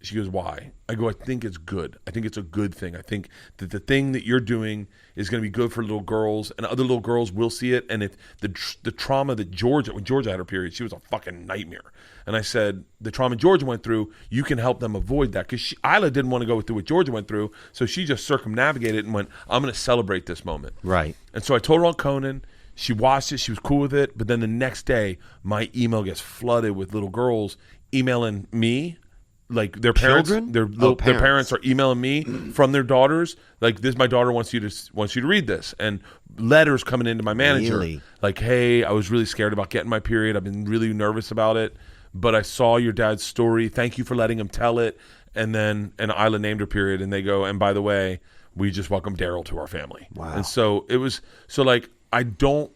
she goes, "Why?" I go, "I think it's good. I think it's a good thing. I think that the thing that you're doing is going to be good for little girls, and other little girls will see it. And if the trauma that when Georgia had her period, she was a fucking nightmare." And I said, the trauma Georgia went through, you can help them avoid that. Because Isla didn't want to go through what Georgia went through, so she just circumnavigated and went, "I'm going to celebrate this moment." Right. And so I told her on Conan. She watched it. She was cool with it. But then the next day, my email gets flooded with little girls emailing me. Like their parents, Children? their parents are emailing me from their daughters. Like, this, my daughter wants you to read this, and letters coming into my manager. Really? Like, "Hey, I was really scared about getting my period. I've been really nervous about it, but I saw your dad's story. Thank you for letting him tell it." And Isla named her period, and they go, "And by the way, we just welcomed Daryl to our family." Wow. And so it was like I don't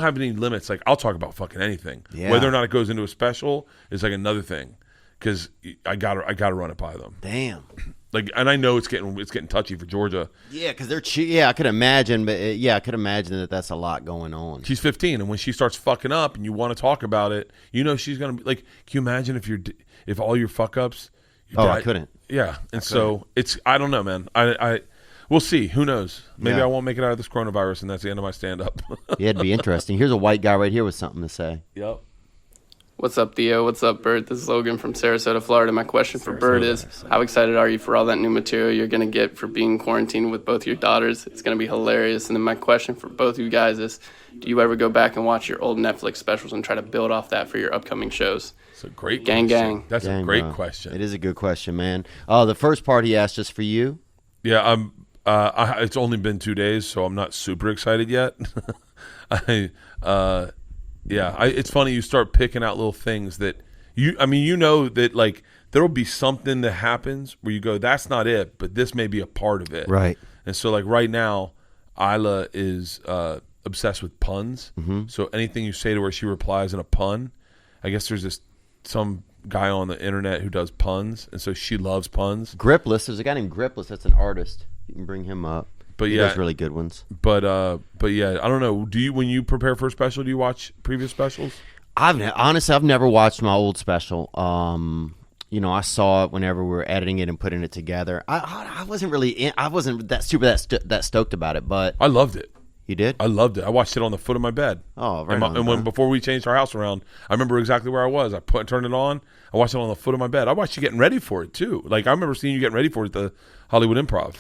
have any limits. Like, I'll talk about fucking anything. Yeah. Whether or not it goes into a special is like another thing. Because I gotta run it by them. Damn. Like, and I know it's getting touchy for Georgia. Yeah, because they're I could imagine, but I could imagine that that's a lot going on. She's 15, and when she starts fucking up, and you want to talk about it, you know she's gonna be like. Can you imagine if all your fuck ups? I couldn't. Yeah, and so it's, I don't know, man. I we'll see. Who knows? Maybe I won't make it out of this coronavirus, and that's the end of my stand up. Yeah, it'd be interesting. Here's a white guy right here with something to say. Yep. What's up, Theo? What's up, Bert? This is Logan from Sarasota, Florida. My question for Bert is, how excited are you for all that new material you're going to get for being quarantined with both your daughters? It's going to be hilarious. And then my question for both of you guys is, do you ever go back and watch your old Netflix specials and try to build off that for your upcoming shows? It's a great gang, question. gang. That's Gang, a great bro. question. It is a good question, man. Oh, the first part he asked just for you. Yeah, it's only been 2 days, so I'm not super excited yet. It's funny, you start picking out little things that you know that like there will be something that happens where you go, that's not it, but this may be a part of it. Right. And so like right now, Isla is obsessed with puns. So anything you say to her, she replies in a pun. I guess there's some guy on the internet who does puns, and so she loves puns. Gripless. There's a guy named Gripless that's an artist. You can bring him up. But He yeah, does really good ones. But yeah, I don't know. When you prepare for a special, do you watch previous specials? Honestly, I've never watched my old special. I saw it whenever we were editing it and putting it together. I wasn't really I wasn't that stoked about it, but I loved it. You did? I loved it. I watched it on the foot of my bed. Oh, right on, and when before we changed our house around, I remember exactly where I was. I turned it on. I watched it on the foot of my bed. I watched you getting ready for it too. Like, I remember seeing you getting ready for it at the Hollywood Improv.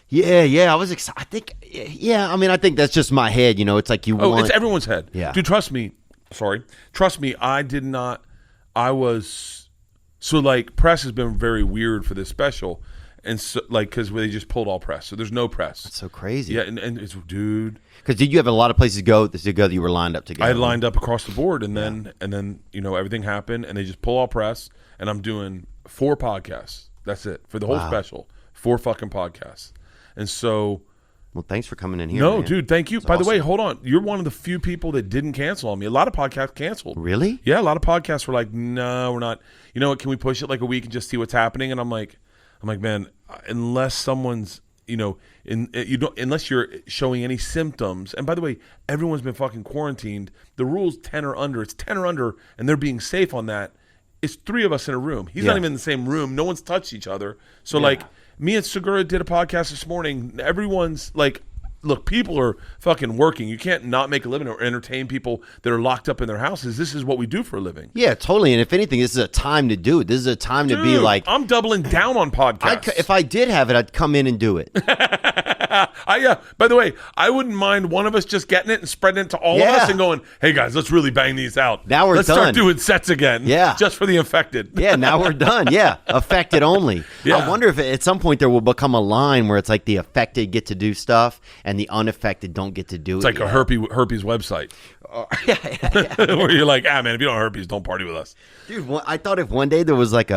Yeah, I was excited. I think that's just my head. It's like it's everyone's head. Yeah. Dude, trust me. I did not. I was so like, press has been very weird for this special, and so like because they just pulled all press, so there's no press. That's so crazy. Yeah, and it's dude. Because did you have a lot of places to go that you were lined up to go? I had lined up across the board, and then everything happened, and they just pull all press, and I'm doing 4 podcasts. That's it for the whole special. 4 fucking podcasts, and so. Well, thanks for coming in here. No, man. dude, thank you. That's By the way, awesome. hold on. You're one of the few people that didn't cancel on me. A lot of podcasts canceled. Really? Yeah, a lot of podcasts were like, no, we're not. You know what? Can we push it like a week and just see what's happening? And I'm like, man, unless someone's, unless you're showing any symptoms. And by the way, everyone's been fucking quarantined. The rule's 10 or under. It's 10 or under, and they're being safe on that. It's 3 of us in a room. He's not even in the same room. No one's touched each other. So like, me and Segura did a podcast this morning. Everyone's like. Look, people are fucking working. You can't not make a living or entertain people that are locked up in their houses. This is what we do for a living. Yeah, totally. And if anything, this is a time to do it. This is a time to be like. I'm doubling down on podcasts. If I did have it, I'd come in and do it. By the way, I wouldn't mind one of us just getting it and spreading it to all of us and going, hey guys, let's really bang these out. Now let's done. start doing sets again. Yeah. Just for the infected. Yeah, now we're done. Yeah, affected only. Yeah. I wonder if at some point there will become a line where it's like the affected get to do stuff and the unaffected don't get to do it. It's like yet. a herpes website. Where you're like, man, if you don't have herpes, don't party with us. Dude, I thought if one day there was like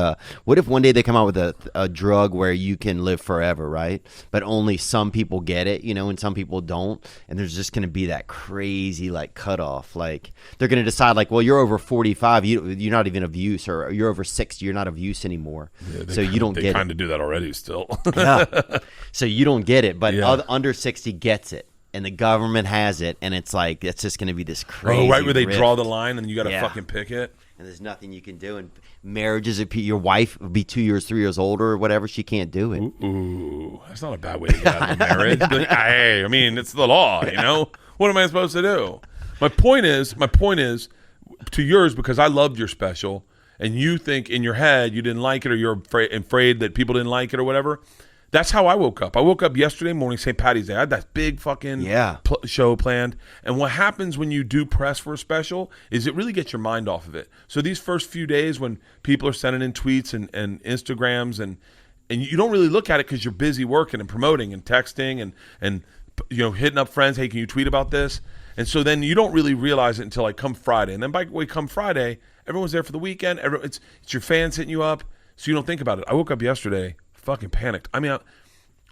what if one day they come out with a drug where you can live forever, right? But only some people get it, and some people don't. And there's just going to be that crazy like cutoff. Like they're going to decide like, well, you're over 45, you're not even of use, or you're over 60, you're not of use anymore. Yeah, so you don't get it. They kind of do that already still. Yeah. So you don't get it, but Yeah. under 60 gets it. And the government has it, and it's like it's just going to be this crazy. Oh, right where they rift. draw the line and you got to Yeah. fucking pick it. And there's nothing you can do. And marriages, your wife would be 2 years, 3 years older or whatever. She can't do it. Ooh, that's not a bad way to get out of a marriage. Like, hey, I mean, it's the law, What am I supposed to do? My point is to yours, because I loved your special, and you think in your head you didn't like it, or you're afraid that people didn't like it or whatever. That's how I woke up. I woke up yesterday morning, St. Patty's Day. I had that big fucking show planned. And what happens when you do press for a special is it really gets your mind off of it. So these first few days when people are sending in tweets and Instagrams and you don't really look at it because you're busy working and promoting and texting and hitting up friends, hey, can you tweet about this? And so then you don't really realize it until like come Friday. And then by the way, come Friday, everyone's there for the weekend. It's your fans hitting you up, so you don't think about it. I woke up yesterday fucking panicked. I mean,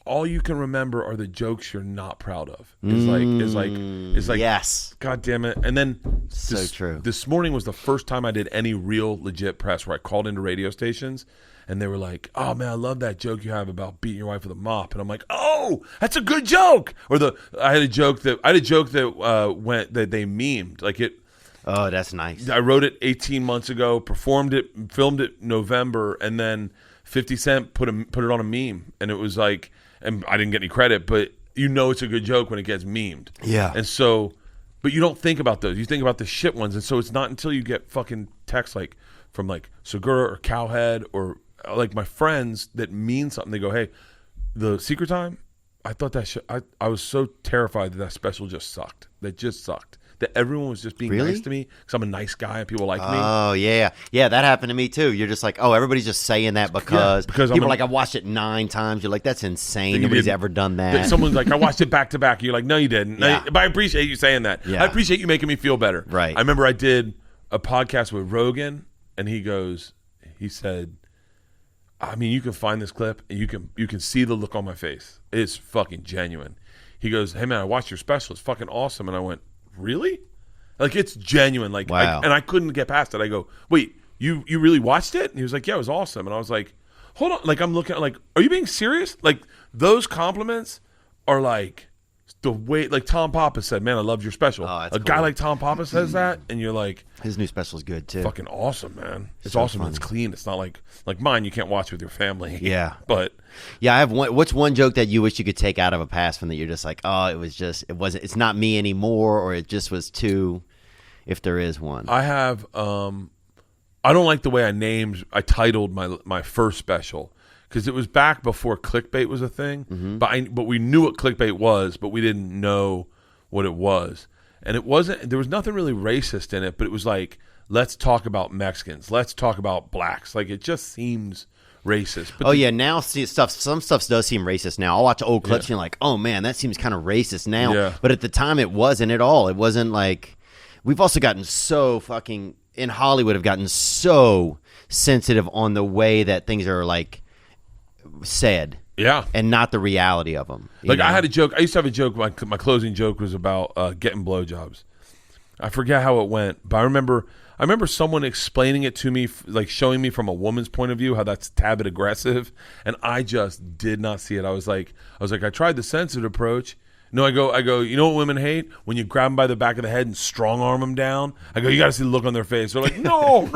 all you can remember are the jokes you're not proud of. Is like yes, God damn it. And then true. This morning was the first time I did any real legit press where I called into radio stations and they were like, "Oh man, I love that joke you have about beating your wife with a mop." And I'm like, "Oh, that's a good joke." Or I had a joke that went that they memed like it. Oh, that's nice. I wrote it 18 months ago, performed it, filmed it November, and then 50 Cent put it on a meme, and it was like, and I didn't get any credit, but it's a good joke when it gets memed. Yeah. And so, but you don't think about those. You think about the shit ones, and so it's not until you get fucking texts like from like Segura or Cowhead or like my friends that mean something. They go, "Hey, the Secret Time, I thought that shit. I was so terrified that special just sucked. That just sucked. That everyone was just being nice to me because I'm a nice guy and people like me." Oh, yeah. Yeah, that happened to me, too. You're just like, oh, everybody's just saying that because people are like, I watched it 9 times. You're like, that's insane. Nobody's ever done that. Someone's like, I watched it back to back. You're like, no, you didn't. Yeah. But I appreciate you saying that. Yeah. I appreciate you making me feel better. Right. I remember I did a podcast with Rogan, and he said, I mean, you can find this clip, and you can see the look on my face. It's fucking genuine. He goes, "Hey, man, I watched your special. It's fucking awesome." And I went, "Really?" Like, it's genuine. Like, wow. And I couldn't get past it. I go, "Wait, you really watched it?" And he was like, "Yeah, it was awesome." And I was like, "Hold on." Like, I'm looking at, like, are you being serious? Like, those compliments are like the way, like Tom Papa said, "Man, I loved your special." Oh, a guy like Tom Papa says that, and you're like, his new special is good, too. fucking awesome, man. It's So awesome. funny. It's clean. It's not like mine. You can't watch with your family. Yeah. But Yeah, I have one. What's one joke that you wish you could take out of a past one that you're just like, oh, it's not me anymore, or it just was too, if there is one. I have, I don't like the way I titled my first special, because it was back before clickbait was a thing. Mm-hmm. But we knew what clickbait was, but we didn't know what it was. And there was nothing really racist in it, but it was like, let's talk about Mexicans. Let's talk about blacks. Like, it just seems racist. But Oh yeah, now some stuff does seem racist now. I'll watch old clips and you're like, oh man, that seems kind of racist now. Yeah. But at the time, it wasn't at all. It wasn't like we've also gotten so fucking in Hollywood have gotten so sensitive on the way that things are like said. Yeah. And not the reality of them. Like I had a joke. I used to have a joke. My closing joke was about getting blowjobs. I forget how it went, but I remember someone explaining it to me, like showing me from a woman's point of view how that's a tad bit aggressive, and I just did not see it. I was like, I tried the sensitive approach. No, I go. You know what women hate? When you grab them by the back of the head and strong arm them down. I go, you got to see the look on their face. They're like, no.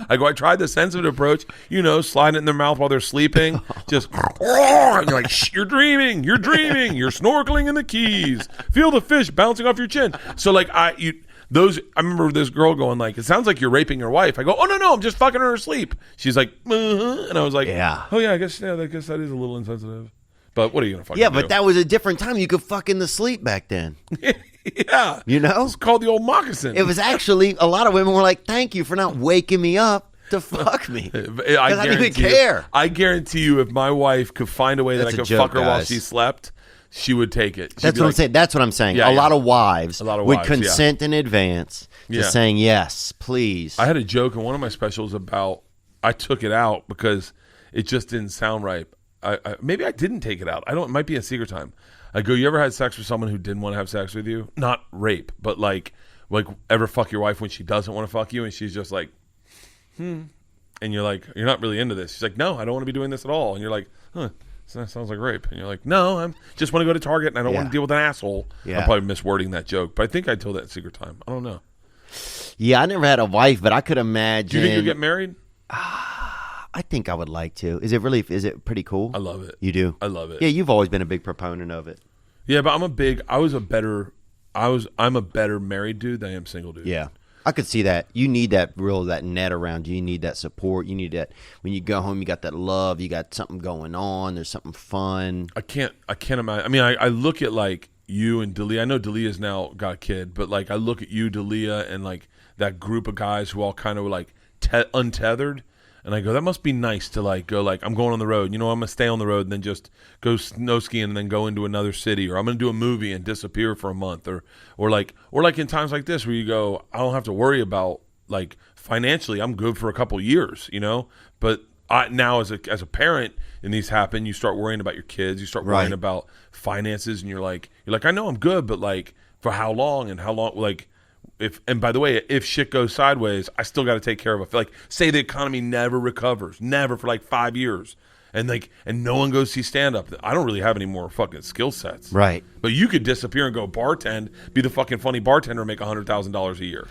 I go, I tried the sensitive approach. Sliding it in their mouth while they're sleeping. Just, and you're like, shh, you're dreaming. You're snorkeling in the Keys. Feel the fish bouncing off your chin. So like I remember this girl going like, it sounds like you're raping your wife. I go, oh no, I'm just fucking her asleep. She's like, and I was like, yeah. Oh yeah, I guess that is a little insensitive. But what are you gonna fucking do? Yeah, but that was a different time. You could fuck in the sleep back then. Yeah. It's called the old moccasin. It was actually, a lot of women were like, thank you for not waking me up to fuck me. Because I didn't even care. I guarantee you, if my wife could find a way that I could fuck her while she slept, she would take it. That's what I'm saying. That's what I'm saying. Yeah, a lot of wives would consent in advance to saying, yes, please. I had a joke in one of my specials about, I took it out because it just didn't sound right. Maybe I didn't take it out. It might be a secret time. I go, you ever had sex with someone who didn't want to have sex with you? Not rape, but like ever fuck your wife when she doesn't want to fuck you and she's just like, and you're like, you're not really into this. She's like, no, I don't want to be doing this at all. And you're like, that sounds like rape. And you're like, no, I just want to go to Target and I don't want to deal with an asshole. Yeah. I'm probably miswording that joke, but I think I told that secret time. I don't know. Yeah, I never had a wife, but I could imagine. Do you think you'll get married? I think I would like to. Is it pretty cool? I love it. You do? I love it. Yeah, you've always been a big proponent of it. Yeah, but I'm a better married dude than I am single dude. Yeah. I could see that. You need that net around you. You need that support. You need that when you go home, you got that love, you got something going on, there's something fun. I can't imagine. I mean, I look at like you and Dalia. I know Dalia's now got a kid, but like I look at you, Dalia, and like that group of guys who all kind of were like untethered. And I go, that must be nice to like go like, I'm going on the road. I'm going to stay on the road and then just go snow skiing and then go into another city. Or I'm going to do a movie and disappear for a month. Or like in times like this where you go, I don't have to worry about like financially, I'm good for a couple years, But now as a parent and these happen, you start worrying about your kids. You start worrying about finances and you're like, I know I'm good, but like for how long like, and by the way, if shit goes sideways, I still got to take care of it. Like, say the economy never recovers, never for like 5 years, and no one goes see stand up. I don't really have any more fucking skill sets, right? But you could disappear and go bartend, be the fucking funny bartender, and make $100,000 a year.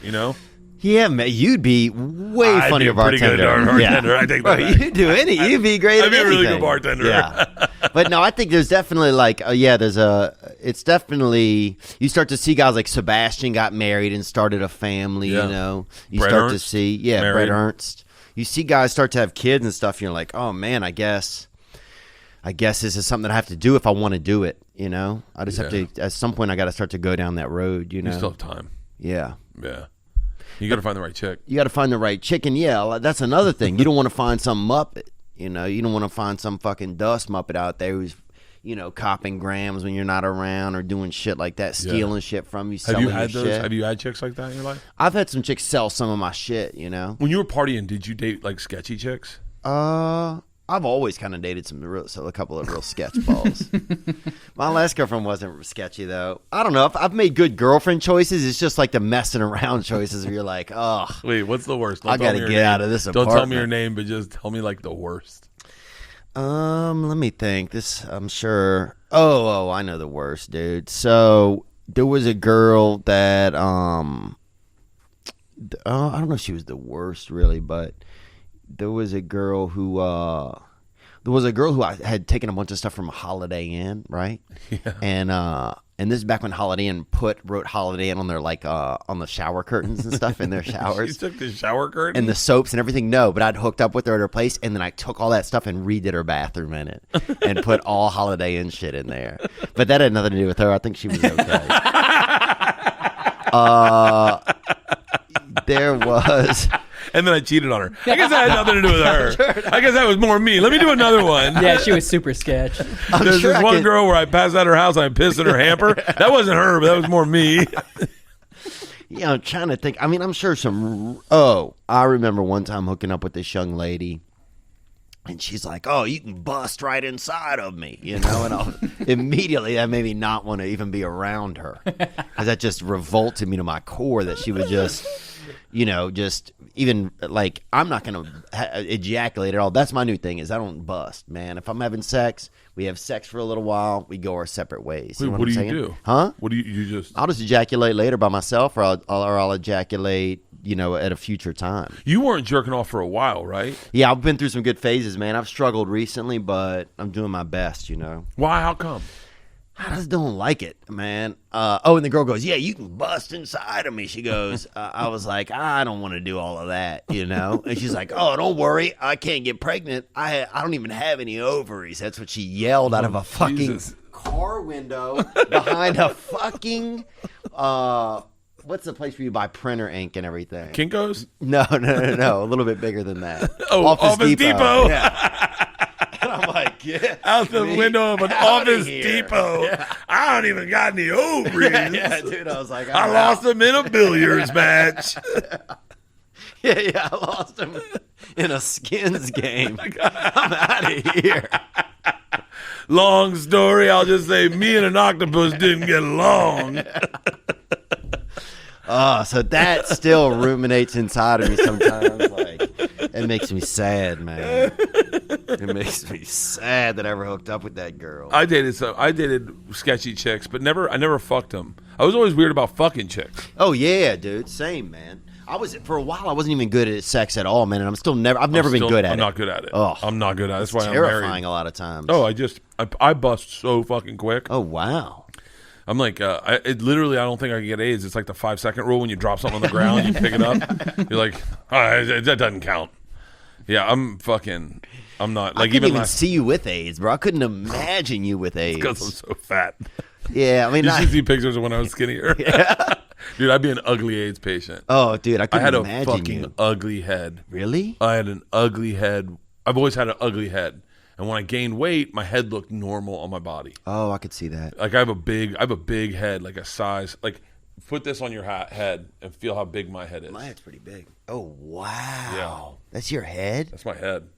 Yeah, man, you'd be way funnier bartender. Bartender. I think you'd do you'd be great. I'd be a really anything. good bartender. Yeah, but no, I think there's definitely like, it's definitely, you start to see guys like Sebastian got married and started a family. You Brett start Ernst, to see, married. Brett Ernst. You see guys start to have kids and stuff. And you're like, oh man, I guess this is something that I have to do if I want to do it. I just have to. At some point, I got to start to go down that road. You still have time. Yeah. Yeah. You got to find the right chick. You got to find the right chick, and that's another thing. You don't want to find some Muppet. You don't want to find some fucking dust Muppet out there who's, copping grams when you're not around or doing shit like that, stealing shit from you. Selling your shit. Have you had chicks like that in your life? I've had some chicks sell some of my shit. When you were partying, did you date like sketchy chicks? I've always kind of dated a couple of real sketch balls. My last girlfriend wasn't sketchy though. I don't know. I've made good girlfriend choices. It's just like the messing around choices where you're like, oh. Wait, what's the worst? I got to get out of this apartment. Don't tell me your name, but just tell me like the worst. Let me think. I'm sure. Oh, I know the worst, dude. So there was a girl that, I don't know if she was the worst really, but there was a girl who I had taken a bunch of stuff from Holiday Inn, right? Yeah. And this is back when Holiday Inn wrote Holiday Inn on their on the shower curtains and stuff in their showers. You took the shower curtain and the soaps and everything. No, but I'd hooked up with her at her place, and then I took all that stuff and redid her bathroom in it, and put all Holiday Inn shit in there. But that had nothing to do with her. I think she was okay. There was. And then I cheated on her. I guess that had nothing to do with her. I guess that was more me. Let me do another one. Yeah, she was super sketch. There's sure this I one could- girl where I passed out her house and I pissed in her hamper. That wasn't her, but that was more me. Yeah, I'm trying to think. I mean, I'm sure I remember one time hooking up with this young lady, and she's like, "Oh, you can bust right inside of me," and immediately that made me not want to even be around her, because that just revolted me to my core that she would just, just even like, I'm not gonna ejaculate at all. That's my new thing, is I don't bust, man. If I'm having sex, we have sex for a little while, we go our separate ways. Wait, know what I'm do saying? you do? Huh? What do you just? I'll just ejaculate later by myself, or I'll ejaculate, at a future time. You weren't jerking off for a while, right? Yeah, I've been through some good phases, man. I've struggled recently, but I'm doing my best, Why? How come? I just don't like it, man. And the girl goes, "Yeah, you can bust inside of me." She goes, I was like, I don't want to do all of that, And she's like, "Oh, don't worry. I can't get pregnant. I don't even have any ovaries." That's what she yelled out of a fucking Jesus. car window behind a fucking, what's the place where you buy printer ink and everything? Kinko's? No. A little bit bigger than that. Oh, Office Depot. Yeah. And I'm like, yeah. Out the window of an Office here. Depot. Yeah. I don't even got any ovaries. Yeah, dude. I was like, I lost them in a billiards match. Yeah, I lost him in a skins game. I'm out of here. Long story, I'll just say me and an octopus didn't get along. So that still ruminates inside of me sometimes. Like, it makes me sad, man. It makes me sad that I ever hooked up with that girl. I dated sketchy chicks, but I never fucked them. I was always weird about fucking chicks. Oh yeah, dude. Same, man. For a while I wasn't even good at sex at all, man, and I've never been good at it. I'm not good at it. Oh, I'm not good at it. That's why I'm terrifying married. a lot of times. Oh, I bust so fucking quick. Oh wow. I'm like, I don't think I can get AIDS. It's like the 5-second rule. When you drop something on the ground, you pick it up. You're like, that doesn't count. Yeah, I'm not. Like, I couldn't even last, see you with AIDS, bro. I couldn't imagine you with AIDS. because I'm so fat. Yeah, I mean, You should see pictures of when I was skinnier. Yeah. Dude, I'd be an ugly AIDS patient. Oh, dude, I I couldn't had a imagine fucking you. ugly head. Really? I had an ugly head. I've always had an ugly head. And when I gained weight, my head looked normal on my body. Oh, I could see that. Like I have a big head, like a size. Like put this on your head and feel how big my head is. My head's pretty big. Oh, wow. Yeah. That's your head? That's my head.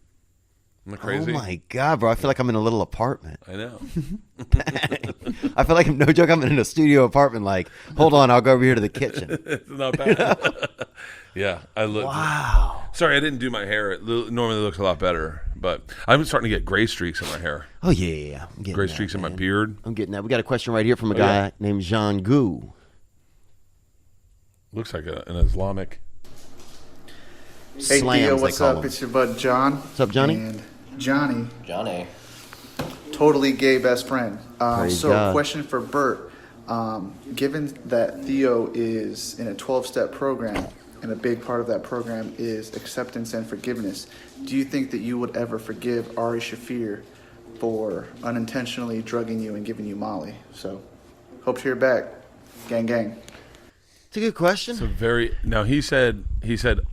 Am I crazy? Oh, my God, bro. I feel like I'm in a little apartment. I know. I feel like, no joke, I'm in a studio apartment. Like, hold on, I'll go over here to the kitchen. It's not bad. Yeah, I look. Wow. Sorry, I didn't do my hair. It normally looks a lot better, but I'm starting to get gray streaks in my hair. Oh, yeah. I'm getting Gray that, streaks in my man. beard. I'm getting that. We got a question right here from a Oh, guy yeah. named Jean Gu. Looks like an Islamic. Hey Slams, Theo, they what's call up? him. It's your bud John. What's up, Johnny? And Johnny, Johnny. totally gay best friend. Praise So, God. question for Bert. Given that Theo is in a 12-step program, and a big part of that program is acceptance and forgiveness, do you think that you would ever forgive Ari Shafir for unintentionally drugging you and giving you Molly? So, hope to hear back. Gang, gang. It's a good question. Now he said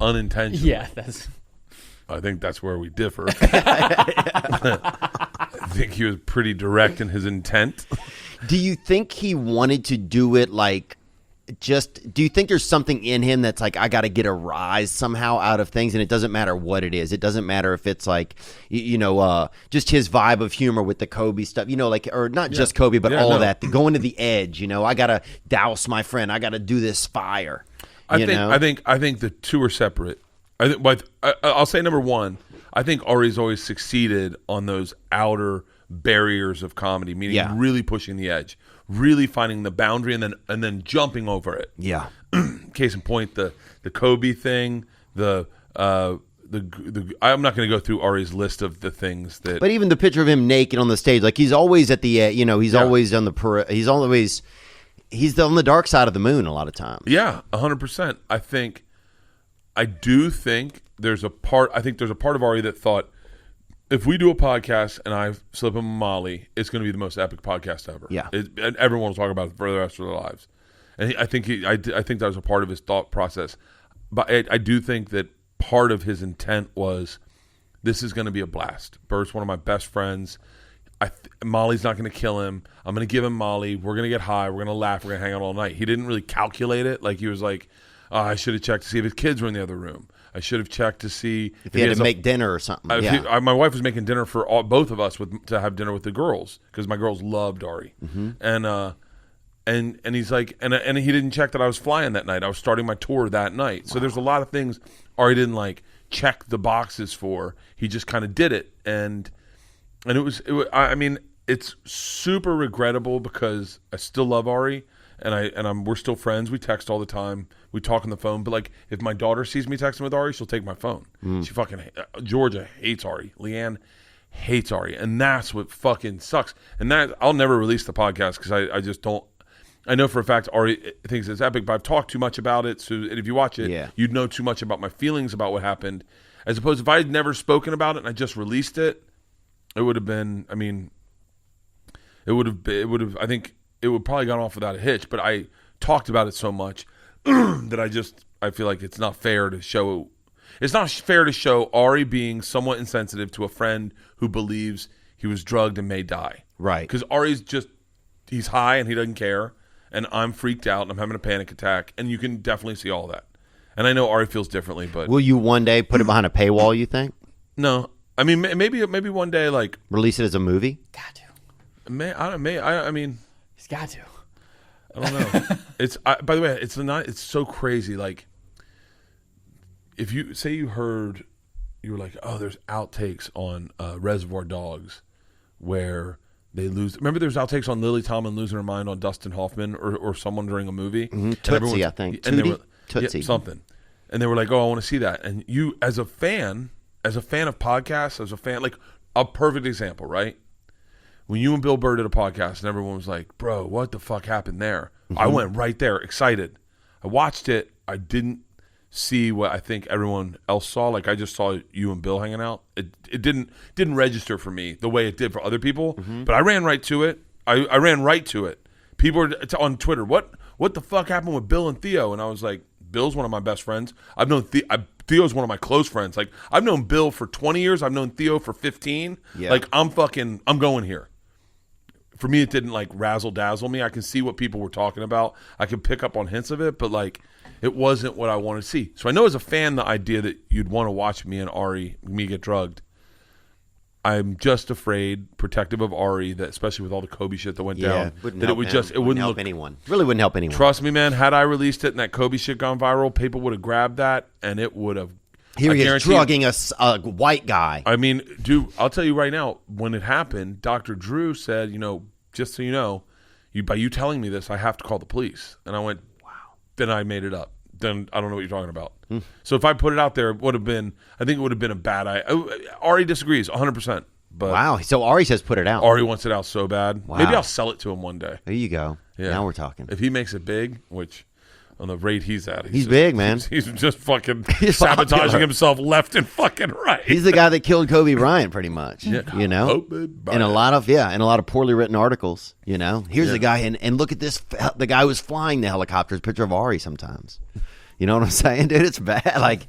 unintentional. Yeah, that's. I think that's where we differ. I think he was pretty direct in his intent. Do you think he wanted to do it like do you think there's something in him that's like, I got to get a rise somehow out of things, and it doesn't matter what it is? It doesn't matter if it's like, just his vibe of humor with the Kobe stuff, or not just Kobe, but all of that, going to the edge, I got to douse my friend. I got to do this fire. I think the two are separate. I'll say number one, I think Ari's always succeeded on those outer barriers of comedy, meaning really pushing the edge, really finding the boundary, and then jumping over it. Yeah. Case in point, the Kobe thing, I'm not going to go through Ari's list of the things that. But even the picture of him naked on the stage, like he's always at the, he's always on the, he's on the dark side of the moon a lot of times. Yeah, 100%. I do think there's a part of Ari that thought, if we do a podcast and I slip him a Molly, it's going to be the most epic podcast ever. Yeah. And everyone will talk about it for the rest of their lives. And I think that was a part of his thought process. But I do think that part of his intent was, this is going to be a blast. Bert's one of my best friends. Molly's not going to kill him. I'm going to give him Molly. We're going to get high. We're going to laugh. We're going to hang out all night. He didn't really calculate it. Like, he was like, I should have checked to see if his kids were in the other room. I should have checked to see if he had to make dinner or something. My wife was making dinner for both of us to have dinner with the girls, because my girls loved Ari. And he's like, and he didn't check that I was flying that night. I was starting my tour that night. So there's a lot of things Ari didn't like check the boxes for. He just kind of did it, and it was. I mean, it's super regrettable because I still love Ari, and we're still friends. We text all the time. We talk on the phone. But like, if my daughter sees me texting with Ari, she'll take my phone. She fucking Georgia hates Ari. Leanne hates Ari, and that's what fucking sucks. And that I'll never release the podcast because I just don't. I know for a fact Ari thinks it's epic, but I've talked too much about it. So if you watch it, you'd know too much about my feelings about what happened. As opposed, if I had never spoken about it and I just released it, it would have been. I mean, it would have. I think it would probably gone off without a hitch. But I talked about it so much that I feel like it's not fair to show. It's not fair to show Ari being somewhat insensitive to a friend who believes he was drugged and may die. Right. Because Ari's he's high and he doesn't care. And I'm freaked out and I'm having a panic attack. And you can definitely see all that. And I know Ari feels differently, but will you one day put it behind a paywall, you think? No. I mean, maybe one day, like, release it as a movie? Got to. I mean, he's got to. I don't know. By the way, it's so crazy. Like, if you say you were like, oh, there's outtakes on Reservoir Dogs where they lose. Remember, there's outtakes on Lily Tomlin losing her mind on Dustin Hoffman or someone during a movie. Tootsie, I think. Tootsie. Something. And they were like, oh, I want to see that. And you, as a fan of podcasts, like, a perfect example, right? When you and Bill Burr did a podcast and everyone was like, bro, what the fuck happened there? I went right there, excited. I watched it. I didn't see what I think everyone else saw. Like, I just saw you and Bill hanging out. It didn't register for me the way it did for other people. But I ran right to it. I ran right to it. People were on Twitter, what the fuck happened with Bill and Theo? And I was like, Bill's one of my best friends. I've known Theo's one of my close friends. Like, I've known Bill for 20 years. I've known Theo for 15. Yeah. Like, I'm going here. For me, it didn't, like, razzle-dazzle me. I can see what people were talking about. I can pick up on hints of it, but, like, it wasn't what I wanted to see. So I know as a fan, the idea that you'd want to watch me and Ari, me get drugged, I'm just afraid, protective of Ari, that especially with all the Kobe shit that went down, that it wouldn't help anyone. Really wouldn't help anyone. Trust me, man. Had I released it and that Kobe shit gone viral, people would have grabbed that and it would have. Here he is drugging a white guy. I mean, dude, I'll tell you right now, when it happened, Dr. Drew said, just so you know, by you telling me this, I have to call the police. And I went, wow. Then I made it up. Then I don't know what you're talking about. So if I put it out there, it would have been, I think it would have been a bad idea. Ari disagrees 100%. But wow. So Ari says put it out. Ari wants it out so bad. Wow. Maybe I'll sell it to him one day. There you go. Yeah. Now we're talking. If he makes it big, which on the rate he's at, he's big, man. He's just fucking sabotaging himself left and fucking right. He's the guy that killed Kobe Bryant, pretty much. Yeah. In a lot of poorly written articles. Here's the guy, and look at this. The guy who's flying the helicopter is a picture of Ari sometimes. You know what I'm saying, dude? It's bad. Like,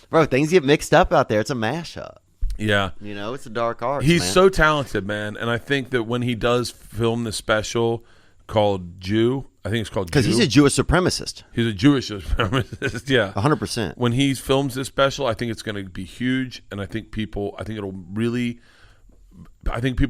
bro, things get mixed up out there. It's a mashup. Yeah. It's a dark art. He's so talented, man. And I think that when he does film the special called Jew, I think it's called Jew. Because he's a Jewish supremacist. He's a Jewish supremacist, yeah. 100%. When he films this special, I think it's going to be huge. And I think people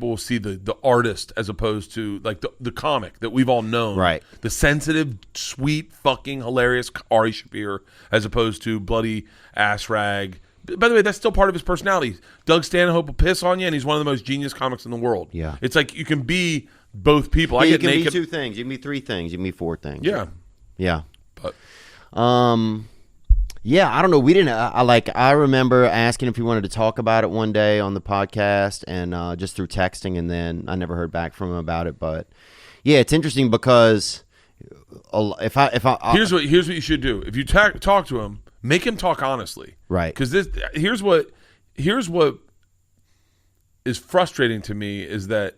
will see the artist as opposed to like the comic that we've all known. Right. The sensitive, sweet, fucking hilarious Ari Shaffir as opposed to bloody ass rag. By the way, that's still part of his personality. Doug Stanhope will piss on you, and he's one of the most genius comics in the world. Yeah. It's like you can be both people. Yeah, I get you can naked. be 2 things. You can be 3 things. You can be 4 things. Yeah. Yeah. But yeah, I don't know. We didn't. I remember asking if he wanted to talk about it one day on the podcast, and just through texting, and then I never heard back from him about it. But yeah, it's interesting because if I here's what you should do. If you talk to him, make him talk honestly, right? Because here's what is frustrating to me is that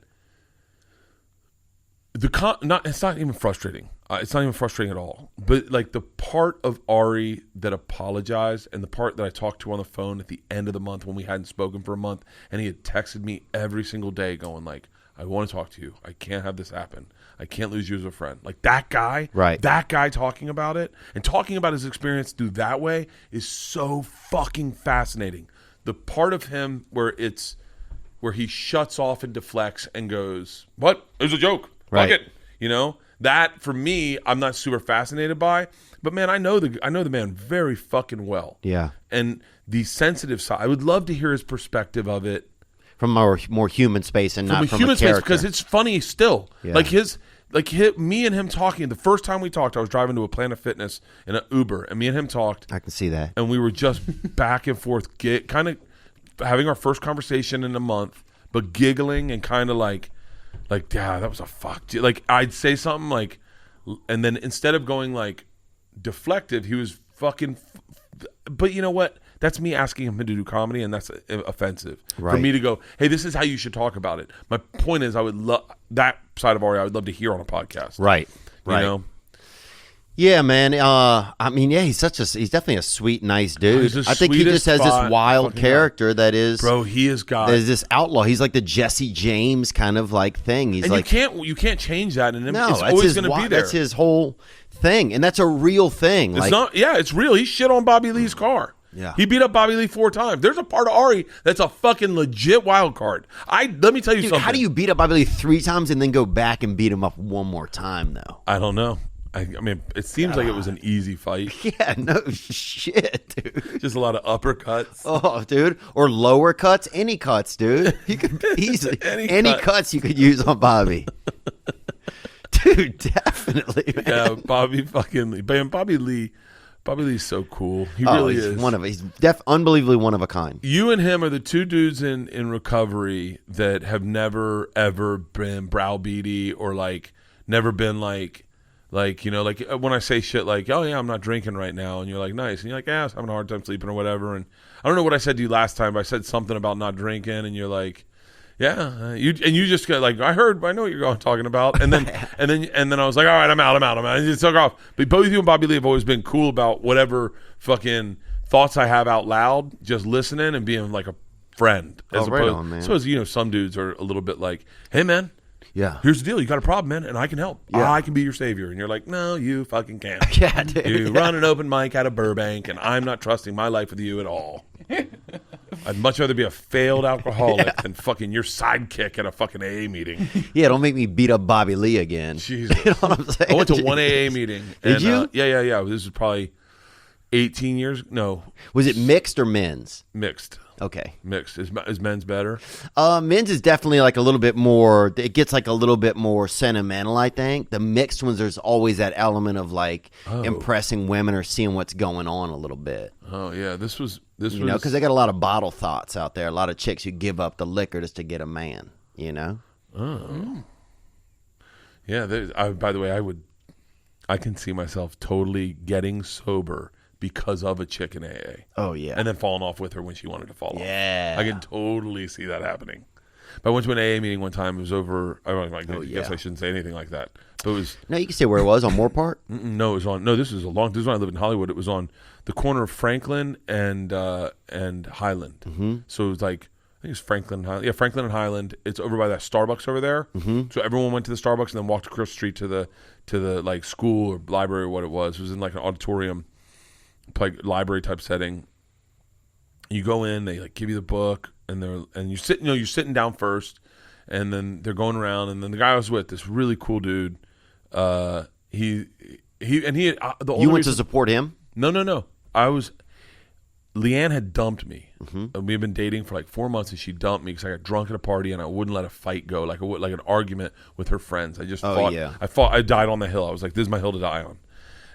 it's not even frustrating. It's not even frustrating at all. But like the part of Ari that apologized and the part that I talked to on the phone at the end of the month when we hadn't spoken for a month, and he had texted me every single day going like, I want to talk to you. I can't have this happen. I can't lose you as a friend. Like that guy, right? That guy talking about it and talking about his experience through that way is so fucking fascinating. The part of him where he shuts off and deflects and goes, "What? It was a joke. Right. Fuck it." You know? That for me, I'm not super fascinated by, but man, I know the man very fucking well. Yeah. And the sensitive side, I would love to hear his perspective of it from more human space and not from human a character. space, because it's funny still. Yeah. Me and him talking. The first time we talked, I was driving to a Planet Fitness in an Uber, and me and him talked. I can see that. And we were just back and forth, kind of having our first conversation in a month, but giggling and kind of like, yeah, that was a fuck. Like I'd say something like, and then instead of going like deflective, he was fucking. But you know what? That's me asking him to do comedy, and that's offensive for me to go, hey, this is how you should talk about it. My point is, I would love that side of Ari. I would love to hear on a podcast. Right. You know? Yeah, man. I mean, yeah, he's definitely a sweet, nice dude. I think he just has this wild character that is, bro. He is God. That is this outlaw. He's like the Jesse James kind of like thing. He's and like, you can't change that in him. No, it's always going to be there. That's his whole thing, and that's a real thing. It's not. Yeah, it's real. He shit on Bobby Lee's car. Yeah. He beat up Bobby Lee 4 times. There's a part of Ari that's a fucking legit wild card. Let me tell you something. How do you beat up Bobby Lee 3 times and then go back and beat him up one more time, though? I don't know. I mean, it seems like it was an easy fight. Yeah, no shit, dude. Just a lot of uppercuts. Oh, dude. Or lower cuts. Any cuts, dude. You could easily. any cuts you could use on Bobby. Dude, definitely, man. Yeah, Bobby Lee's so cool. He really is. He's unbelievably one of a kind. You and him are the two dudes in recovery that have never ever been browbeaty or like never been like you know, like when I say shit like, oh yeah, I'm not drinking right now, and you're like, nice, and you're like, yeah, I'm having a hard time sleeping or whatever, and I don't know what I said to you last time, but I said something about not drinking, and you're like, yeah, you just got like, I know what you're talking about, and then and then I was like, all right, I'm out, and just took off. But both you and Bobby Lee have always been cool about whatever fucking thoughts I have out loud, just listening and being like a friend. Right on, man. So as you know, some dudes are a little bit like, hey man, yeah, here's the deal, you got a problem, man, and I can help. Yeah. I can be your savior. And you're like, no, you fucking can't. Yeah, dude. You run an open mic out of Burbank, and I'm not trusting my life with you at all. I'd much rather be a failed alcoholic than fucking your sidekick at a fucking AA meeting. Yeah, don't make me beat up Bobby Lee again. Jesus. You know what I'm saying? I went to one AA meeting. Did you? Yeah. This was probably 18 years. No. Was it mixed or men's? Mixed. Okay. Mixed. Is men's better? Men's is definitely like a little bit more, it gets like a little bit more sentimental, I think. The mixed ones, there's always that element of like impressing women or seeing what's going on a little bit. Oh, yeah. This was. You know, because they got a lot of bottle thoughts out there. A lot of chicks who give up the liquor just to get a man, you know? Oh. Yeah. By the way, I can see myself totally getting sober because of a chick in AA. Oh, yeah. And then falling off with her when she wanted to fall off. Yeah. I can totally see that happening. But I went to an AA meeting one time. It was over. I guess I shouldn't say anything like that. But it was. No, you can say where it was, on Moore Park? No, it was on. No, this is when I lived in Hollywood. It was on the corner of Franklin and Highland. Mm-hmm. So it was like, I think it's Franklin and Highland. Yeah, Franklin and Highland. It's over by that Starbucks over there. Mm-hmm. So everyone went to the Starbucks and then walked across the street to the like school or library or what it was. It was in like an auditorium, like library type setting. You go in, they like give you the book, and you're sitting down first, and then they're going around, and then the guy I was with, this really cool dude, the only You went to support him? No. Leanne had dumped me. Mm-hmm. We had been dating for like 4 months, and she dumped me because I got drunk at a party, and I wouldn't let a fight go, like an argument with her friends. I just I died on the hill. I was like, this is my hill to die on.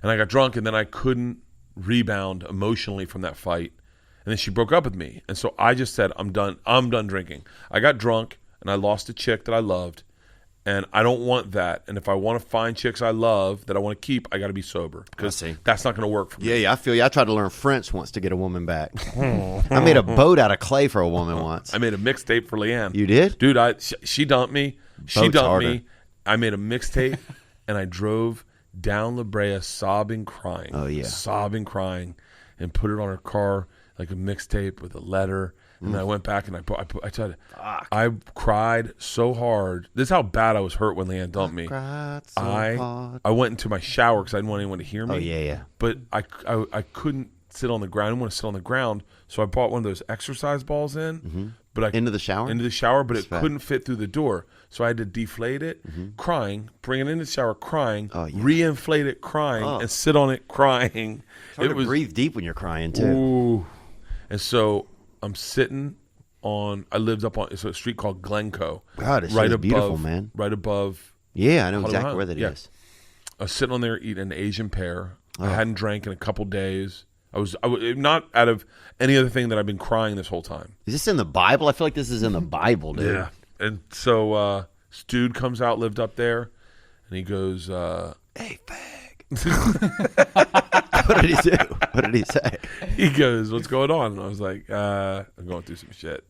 And I got drunk, and then I couldn't rebound emotionally from that fight. And then she broke up with me. And so I just said, I'm done drinking. I got drunk, and I lost a chick that I loved, and I don't want that. And if I want to find chicks I love that I want to keep, I got to be sober, because that's not going to work for me. Yeah, I feel you. I tried to learn French once to get a woman back. I made a boat out of clay for a woman once. I made a mixtape for Leanne. You did? Dude, she dumped me. She dumped me. I made a mixtape, and I drove down La Brea, sobbing, crying. Oh, yeah. Sobbing, crying, and put it on her car like a mixtape with a letter. And I went back and I tell you, I cried so hard. This is how bad I was hurt when Leanne dumped me. Cried so hard. I went into my shower because I didn't want anyone to hear me. Oh, yeah. But I couldn't sit on the ground. I didn't want to sit on the ground. So I bought one of those exercise balls in. But Into the shower? Into the shower, but Respect. it couldn't fit through the door. So I had to deflate it, crying, bring it into the shower, crying, re-inflate it, crying, and sit on it, crying. Hard to breathe deep when you're crying, too. Ooh. And so I'm sitting on, I lived up on, it's a street called Glencoe. God, it's right above, beautiful, man. Right above. Yeah, I know exactly where that is. I was sitting on there eating an Asian pear. I hadn't drank in a couple days. I was not out of any other thing that I've been crying this whole time. Is this in the Bible? I feel like this is in the Bible, dude. Yeah. And so this dude comes out, lived up there, and he goes, Hey, fag. What did he do? What did he say? He goes, what's going on? And I was like, I'm going through some shit.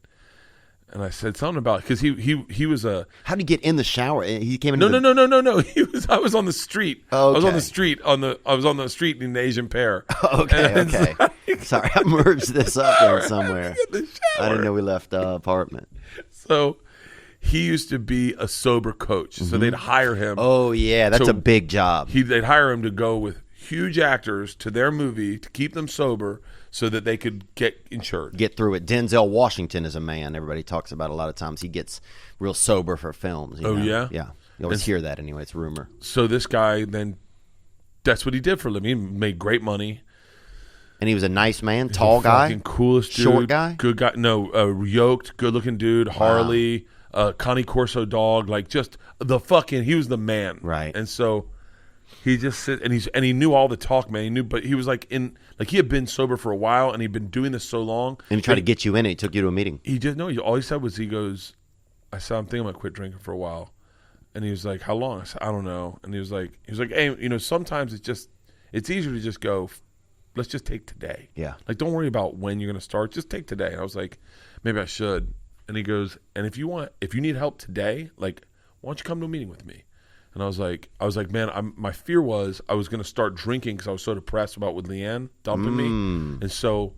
And I said something about, because he was a. How did he get in the shower? He came in. No. I was on the street. Oh, okay. I was on the street I was on the street in the Asian pear. Okay. Sorry, I merged this up there somewhere. I didn't know we left the apartment. So he used to be a sober coach. So they'd hire him. Oh yeah, that's a big job. They'd hire him to go with huge actors to their movie to keep them sober so that they could get insured. Get through it. Denzel Washington is a man everybody talks about a lot of times. He gets real sober for films. You know? Yeah? Yeah. You always hear that anyway. It's rumor. So this guy then, that's what he did for a living. He made great money. And he was a nice man, tall guy, fucking coolest dude, short guy, good guy. No, yoked, good looking dude. Harley, Connie Corso dog, like just the fucking. He was the man, right? And so he just sit and he knew all the talk, man. He knew, but he was like he had been sober for a while and he'd been doing this so long. And he tried to get you in. He took you to a meeting. He just all he said was he goes, I said I'm thinking I'm gonna quit drinking for a while, and he was like, how long? I said I don't know, and he was like, hey, sometimes it's easier to just go. Let's just take today. Yeah. Like, don't worry about when you're going to start. Just take today. And I was like, maybe I should. And he goes, and if you need help today, like, why don't you come to a meeting with me? And I was like, man, my fear was I was going to start drinking because I was so depressed about with Leanne dumping me. And so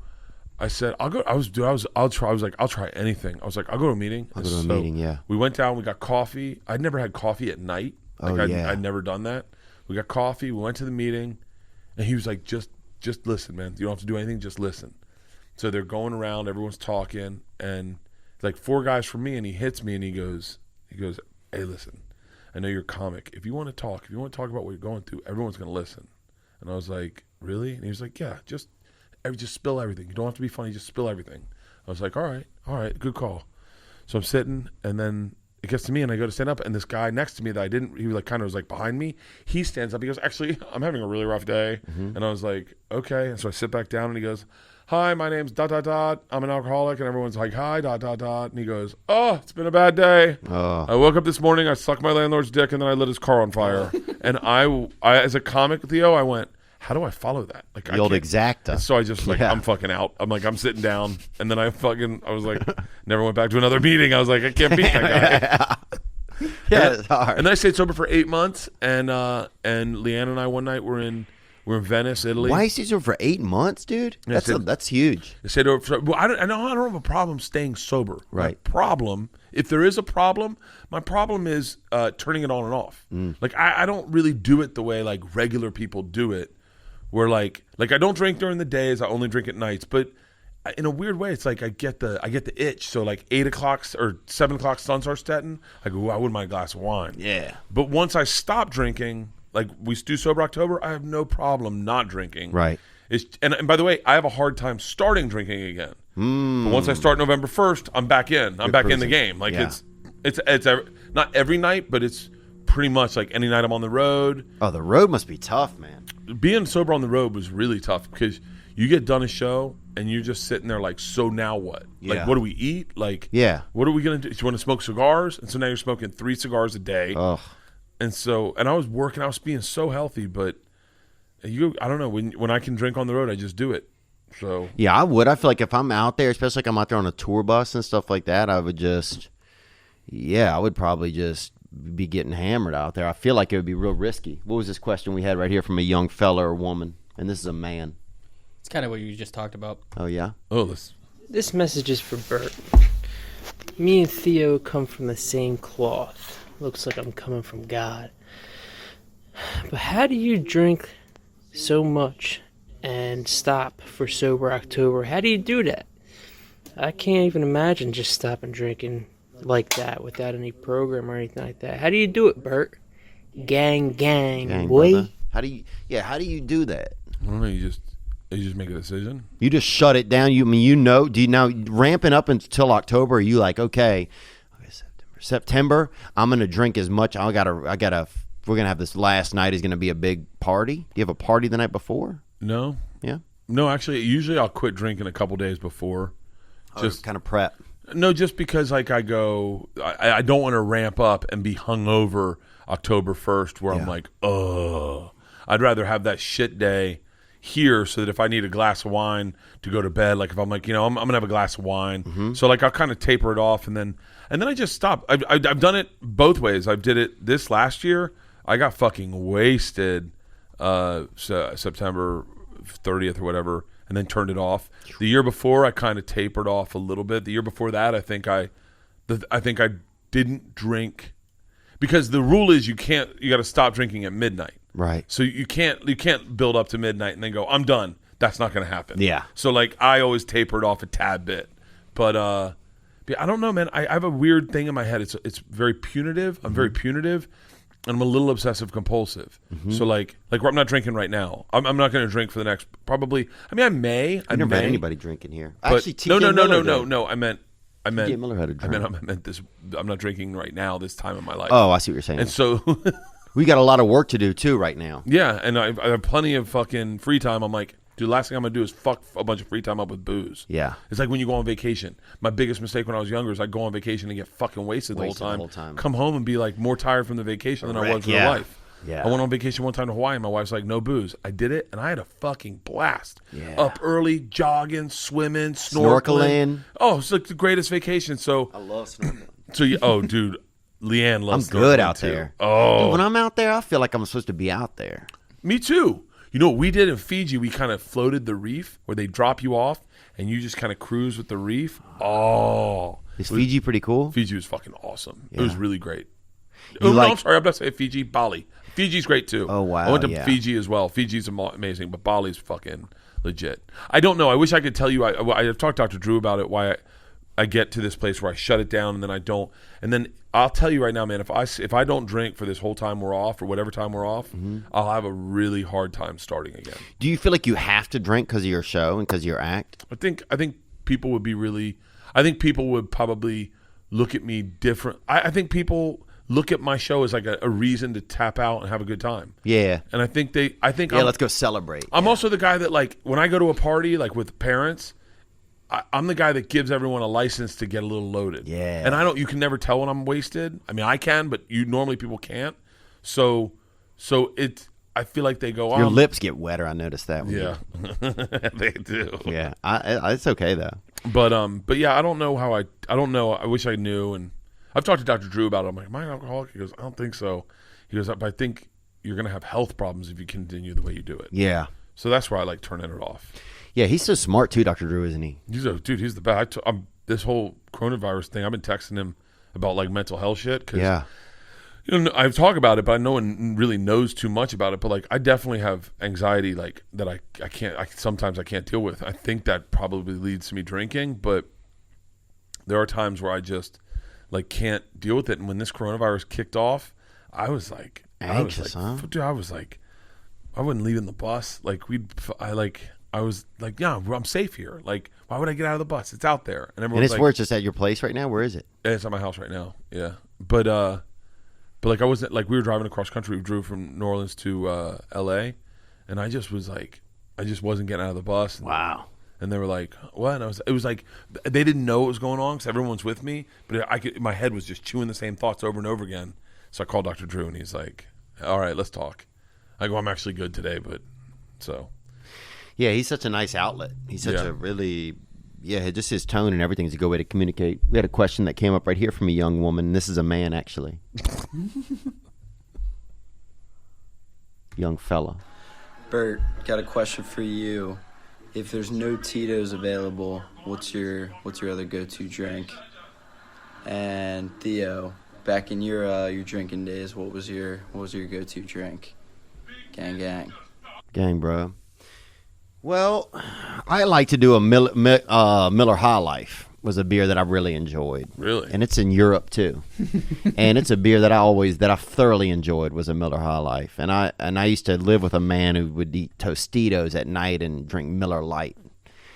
I said, I'll go. I'll try anything. I was like, I'll go to a meeting. I'll go to a meeting, yeah. We went down. We got coffee. I'd never had coffee at night. I'd never done that. We got coffee. We went to the meeting. And he was like, just listen, man. You don't have to do anything. Just listen. So they're going around. Everyone's talking. And like 4 guys from me. And he hits me and he goes, hey, listen, I know you're a comic. If you want to talk about what you're going through, everyone's going to listen. And I was like, really? And he was like, yeah, just spill everything. You don't have to be funny. Just spill everything. I was like, all right, good call. So I'm sitting, and then it gets to me, and I go to stand up, and this guy next to me that he was like kind of was like behind me. He stands up. He goes, actually, I'm having a really rough day. And I was like, okay. And so I sit back down, and he goes, hi, my name's ... I'm an alcoholic. And everyone's like, hi, ... And he goes, oh, it's been a bad day. I woke up this morning, I sucked my landlord's dick, and then I lit his car on fire. And I as a comic, Theo, I went, how do I follow that? Like the old exacta. So I just I'm fucking out. I'm sitting down, and then I was like, never went back to another meeting. I was like, I can't beat that guy. It's hard. And then I stayed sober for 8 months, and Leanne and I one night were in Venice, Italy. Why stayed sober for 8 months, dude? Yeah, that's huge. I stayed over. Well, I don't have a problem staying sober. Right. My problem, if there is a problem, my problem is turning it on and off. Like I don't really do it the way like regular people do it. Where like I don't drink during the days, I only drink at nights. But in a weird way, it's like I get the itch. So like 8 o'clock or 7 o'clock sun starts setting, I go, I wouldn't mind a glass of wine. Yeah. But once I stop drinking, like we do Sober October, I have no problem not drinking. Right. And by the way, I have a hard time starting drinking again. But once I start November 1st, I'm back in. I'm back in the game. Like it's not every night, but it's pretty much like any night I'm on the road. Oh, the road must be tough, man. Being sober on the road was really tough because you get done a show and you're just sitting there like, so now what? Yeah. Like, what do we eat? Like, what are we going to do? Do you want to smoke cigars? And so now you're smoking 3 cigars a day. Ugh. And I was working, I was being so healthy, but I don't know, when I can drink on the road, I just do it. So yeah, I would. I feel like if I'm out there, especially like I'm out there on a tour bus and stuff like that, I would probably just be getting hammered out there. I feel like it would be real risky. What was this question we had right here from a young fella or woman? And this is a man. It's kind of what you just talked about. Oh, yeah? Oh, This message is for Bert. Me and Theo come from the same cloth. Looks like I'm coming from God. But how do you drink so much and stop for Sober October? How do you do that? I can't even imagine just stopping drinking like that without any program or anything like that. How do you do it, Bert? Gang, boy. Brother. How do you do that? I don't know. You just make a decision. You just shut it down. Do you now ramping up until October? Are you like, okay, September, I'm gonna drink as much. We're gonna have this last night is gonna be a big party. Do you have a party the night before? No. Yeah. No, actually, usually I'll quit drinking a couple days before. Just kind of prep. No, just because like I don't want to ramp up and be hungover October 1st where I'm like, I'd rather have that shit day here so that if I need a glass of wine to go to bed, like if I'm like, I'm gonna have a glass of wine, so like I'll kind of taper it off and then I just stop. I've done it both ways. I did it this last year. I got fucking wasted September 30th or whatever, and then turned it off. The year before, I kind of tapered off a little bit. The year before that, I think I didn't drink because the rule is you got to stop drinking at midnight. Right. So you can't build up to midnight and then go, I'm done. That's not going to happen. Yeah. So like I always tapered off a tad bit, but I don't know, man. I have a weird thing in my head. It's very punitive. I'm very punitive. And I'm a little obsessive compulsive. So like I'm not drinking right now. I'm not going to drink for the next probably. I mean, I may. I never had anybody drinking here. But Actually, TJ no. I meant. TJ Miller had a drink. I meant this. I'm not drinking right now. This time in my life. Oh, I see what you're saying. And so we got a lot of work to do too right now. Yeah, and I have plenty of fucking free time. I'm like, dude, the last thing I'm gonna do is fuck a bunch of free time up with booze. Yeah. It's like when you go on vacation. My biggest mistake when I was younger is I'd go on vacation and get fucking wasted the whole time. Come home and be like more tired from the vacation than I was in life. Yeah. I went on vacation one time to Hawaii and my wife's like, no booze. I did it and I had a fucking blast. Yeah. Up early, jogging, swimming, snorkeling. Oh, it's like the greatest vacation. So I love snorkeling. So dude, Leanne loves I'm good snorkeling out too. there. Oh. Dude, when I'm out there, I feel like I'm supposed to be out there. Me too. You know what we did in Fiji? We kind of floated the reef where they drop you off and you just kind of cruise with the reef. Oh. Is Fiji pretty cool? Fiji was fucking awesome. Yeah. It was really great. No, I'm sorry. I'm not saying Fiji. Bali. Fiji's great too. Oh, wow. I went to Fiji as well. Fiji's amazing, but Bali's fucking legit. I don't know. I wish I could tell you. I've talked to Dr. Drew about it, why I get to this place where I shut it down and then I don't. And then I'll tell you right now, man, if I don't drink for this whole time we're off or whatever time we're off, I'll have a really hard time starting again. Do you feel like you have to drink because of your show and because of your act? I think people would be really. I think people would probably look at me different. I think people look at my show as like a reason to tap out and have a good time. Yeah. And I think let's go celebrate. I'm also the guy that like when I go to a party like with parents, I'm the guy that gives everyone a license to get a little loaded. Yeah. And you can never tell when I'm wasted. I mean, I can, but normally people can't. So I feel like they go on. Your lips get wetter. I noticed that. Yeah. They do. Yeah. It's okay though. But yeah, I don't know. I wish I knew. And I've talked to Dr. Drew about it. I'm like, am I an alcoholic? He goes, I don't think so. He goes, but I think you're going to have health problems if you continue the way you do it. Yeah. So that's why I like turning it off. Yeah, he's so smart too, Dr. Drew, isn't he? He's the best. This whole coronavirus thing, I've been texting him about like mental health shit. Cause, yeah. I talk about it, but no one really knows too much about it. But like, I definitely have anxiety, like that. I sometimes I can't deal with. I think that probably leads to me drinking. But there are times where I just like can't deal with it. And when this coronavirus kicked off, I was like anxious, Dude, I was like, I wasn't leaving the bus. Like I was like, yeah, I'm safe here. Like, why would I get out of the bus? It's out there. And everyone's it's where it's just at your place right now. Where is it? It's at my house right now. Yeah, but like I wasn't like we were driving across country. We drove from New Orleans to L.A. and I just was like, I just wasn't getting out of the bus. Wow. And they were like, what? And it was like they didn't know what was going on because everyone's with me, but my head was just chewing the same thoughts over and over again. So I called Dr. Drew and he's like, all right, let's talk. I go, I'm actually good today, but so. Yeah, he's such a nice outlet. He's such a really Yeah, just his tone and everything is a good way to communicate. We had a question that came up right here from a young woman. This is a man, actually. Young fella. Bert, got a question for you. If there's no Tito's available, what's your other go-to drink? And Theo, back in your drinking days, what was your go-to drink? Gang. Gang, bro. Well, I like to do a Miller High Life. Was a beer that I really enjoyed. Really? And it's in Europe too. And it's a beer that I thoroughly enjoyed was a Miller High Life. And I used to live with a man who would eat Tostitos at night and drink Miller Lite.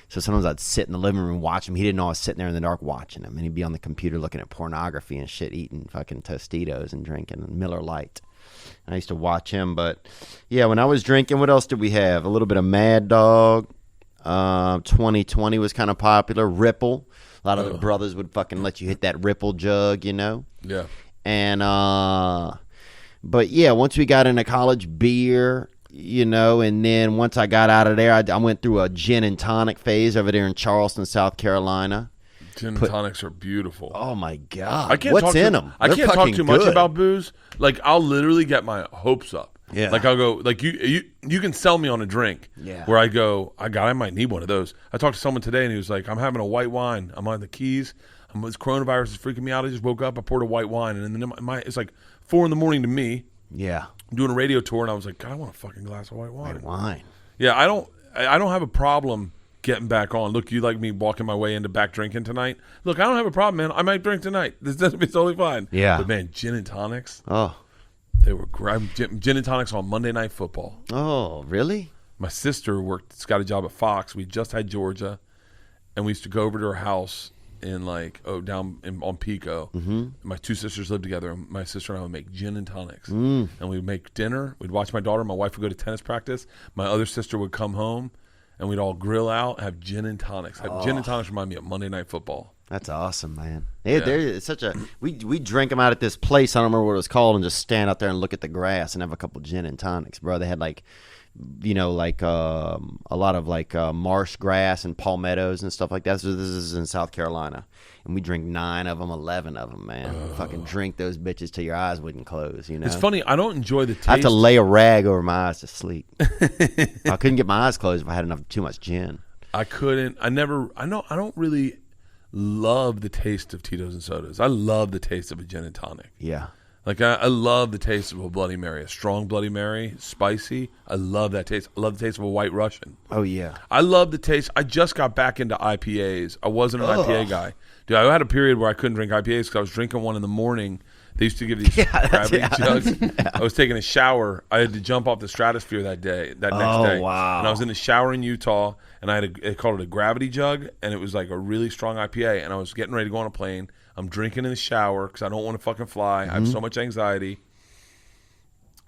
So sometimes I'd sit in the living room and watch him. He didn't know I was sitting there in the dark watching him. And he'd be on the computer looking at pornography and shit, eating fucking Tostitos and drinking Miller Lite. And I used to watch him. But yeah, when I was drinking, what else did we have? A little bit of Mad Dog. 2020 was kind of popular. Ripple. A lot of the brothers would fucking let you hit that Ripple jug, you know? Yeah. And, but yeah, once we got into college, beer, you know, and then once I got out of there, I went through a gin and tonic phase over there in Charleston, South Carolina. Gin and tonics are beautiful. Oh, my God. I can't What's talk in too, them? I They're can't talk too much good. about booze. Like, I'll literally get my hopes up. Yeah. Like, I'll go, like, you can sell me on a drink. Yeah. Where I go, I might need one of those. I talked to someone today, and he was like, I'm having a white wine. I'm on the Keys. This coronavirus is freaking me out. I just woke up. I poured a white wine. And then it's like 4 a.m. to me. Yeah. I'm doing a radio tour, and I was like, God, I want a fucking glass of white wine. White wine. Yeah, I don't have a problem getting back on. Look, you like me walking my way into back drinking tonight? Look, I don't have a problem, man. I might drink tonight. This doesn't be totally fine. Yeah. But, man, gin and tonics. Oh. They were gin and tonics on Monday Night Football. Oh, really? My sister got a job at Fox. We just had Georgia, and we used to go over to her house on Pico. Mm-hmm. My two sisters lived together, and my sister and I would make gin and tonics. And we'd make dinner. We'd watch my daughter. My wife would go to tennis practice. My other sister would come home, and we'd all grill out, have gin and tonics. Gin and tonics remind me of Monday Night Football. That's awesome, man. It's such a we drink them out at this place. I don't remember what it was called, and just stand out there and look at the grass and have a couple gin and tonics, bro. They had a lot of marsh grass and palmettos and stuff like that. So this is in South Carolina, and we drink 9 of them, 11 of them, man. Fucking drink those bitches till your eyes wouldn't close. You know, it's funny. I don't enjoy the taste. I have to lay a rag over my eyes to sleep. I couldn't get my eyes closed if I had too much gin. I couldn't. I don't really love the taste of Tito's and sodas. I love the taste of a gin and tonic. Yeah. Like, I love the taste of a Bloody Mary, a strong Bloody Mary, spicy. I love that taste. I love the taste of a White Russian. Oh, yeah. I love the taste. I just got back into IPAs. I wasn't an IPA guy. Dude, I had a period where I couldn't drink IPAs because I was drinking one in the morning. They used to give these gravity jugs. I was taking a shower. I had to jump off the stratosphere that next day. Oh, wow. And I was in the shower in Utah, and they called it a gravity jug, and it was like a really strong IPA, and I was getting ready to go on a plane. I'm drinking in the shower because I don't want to fucking fly. I have so much anxiety.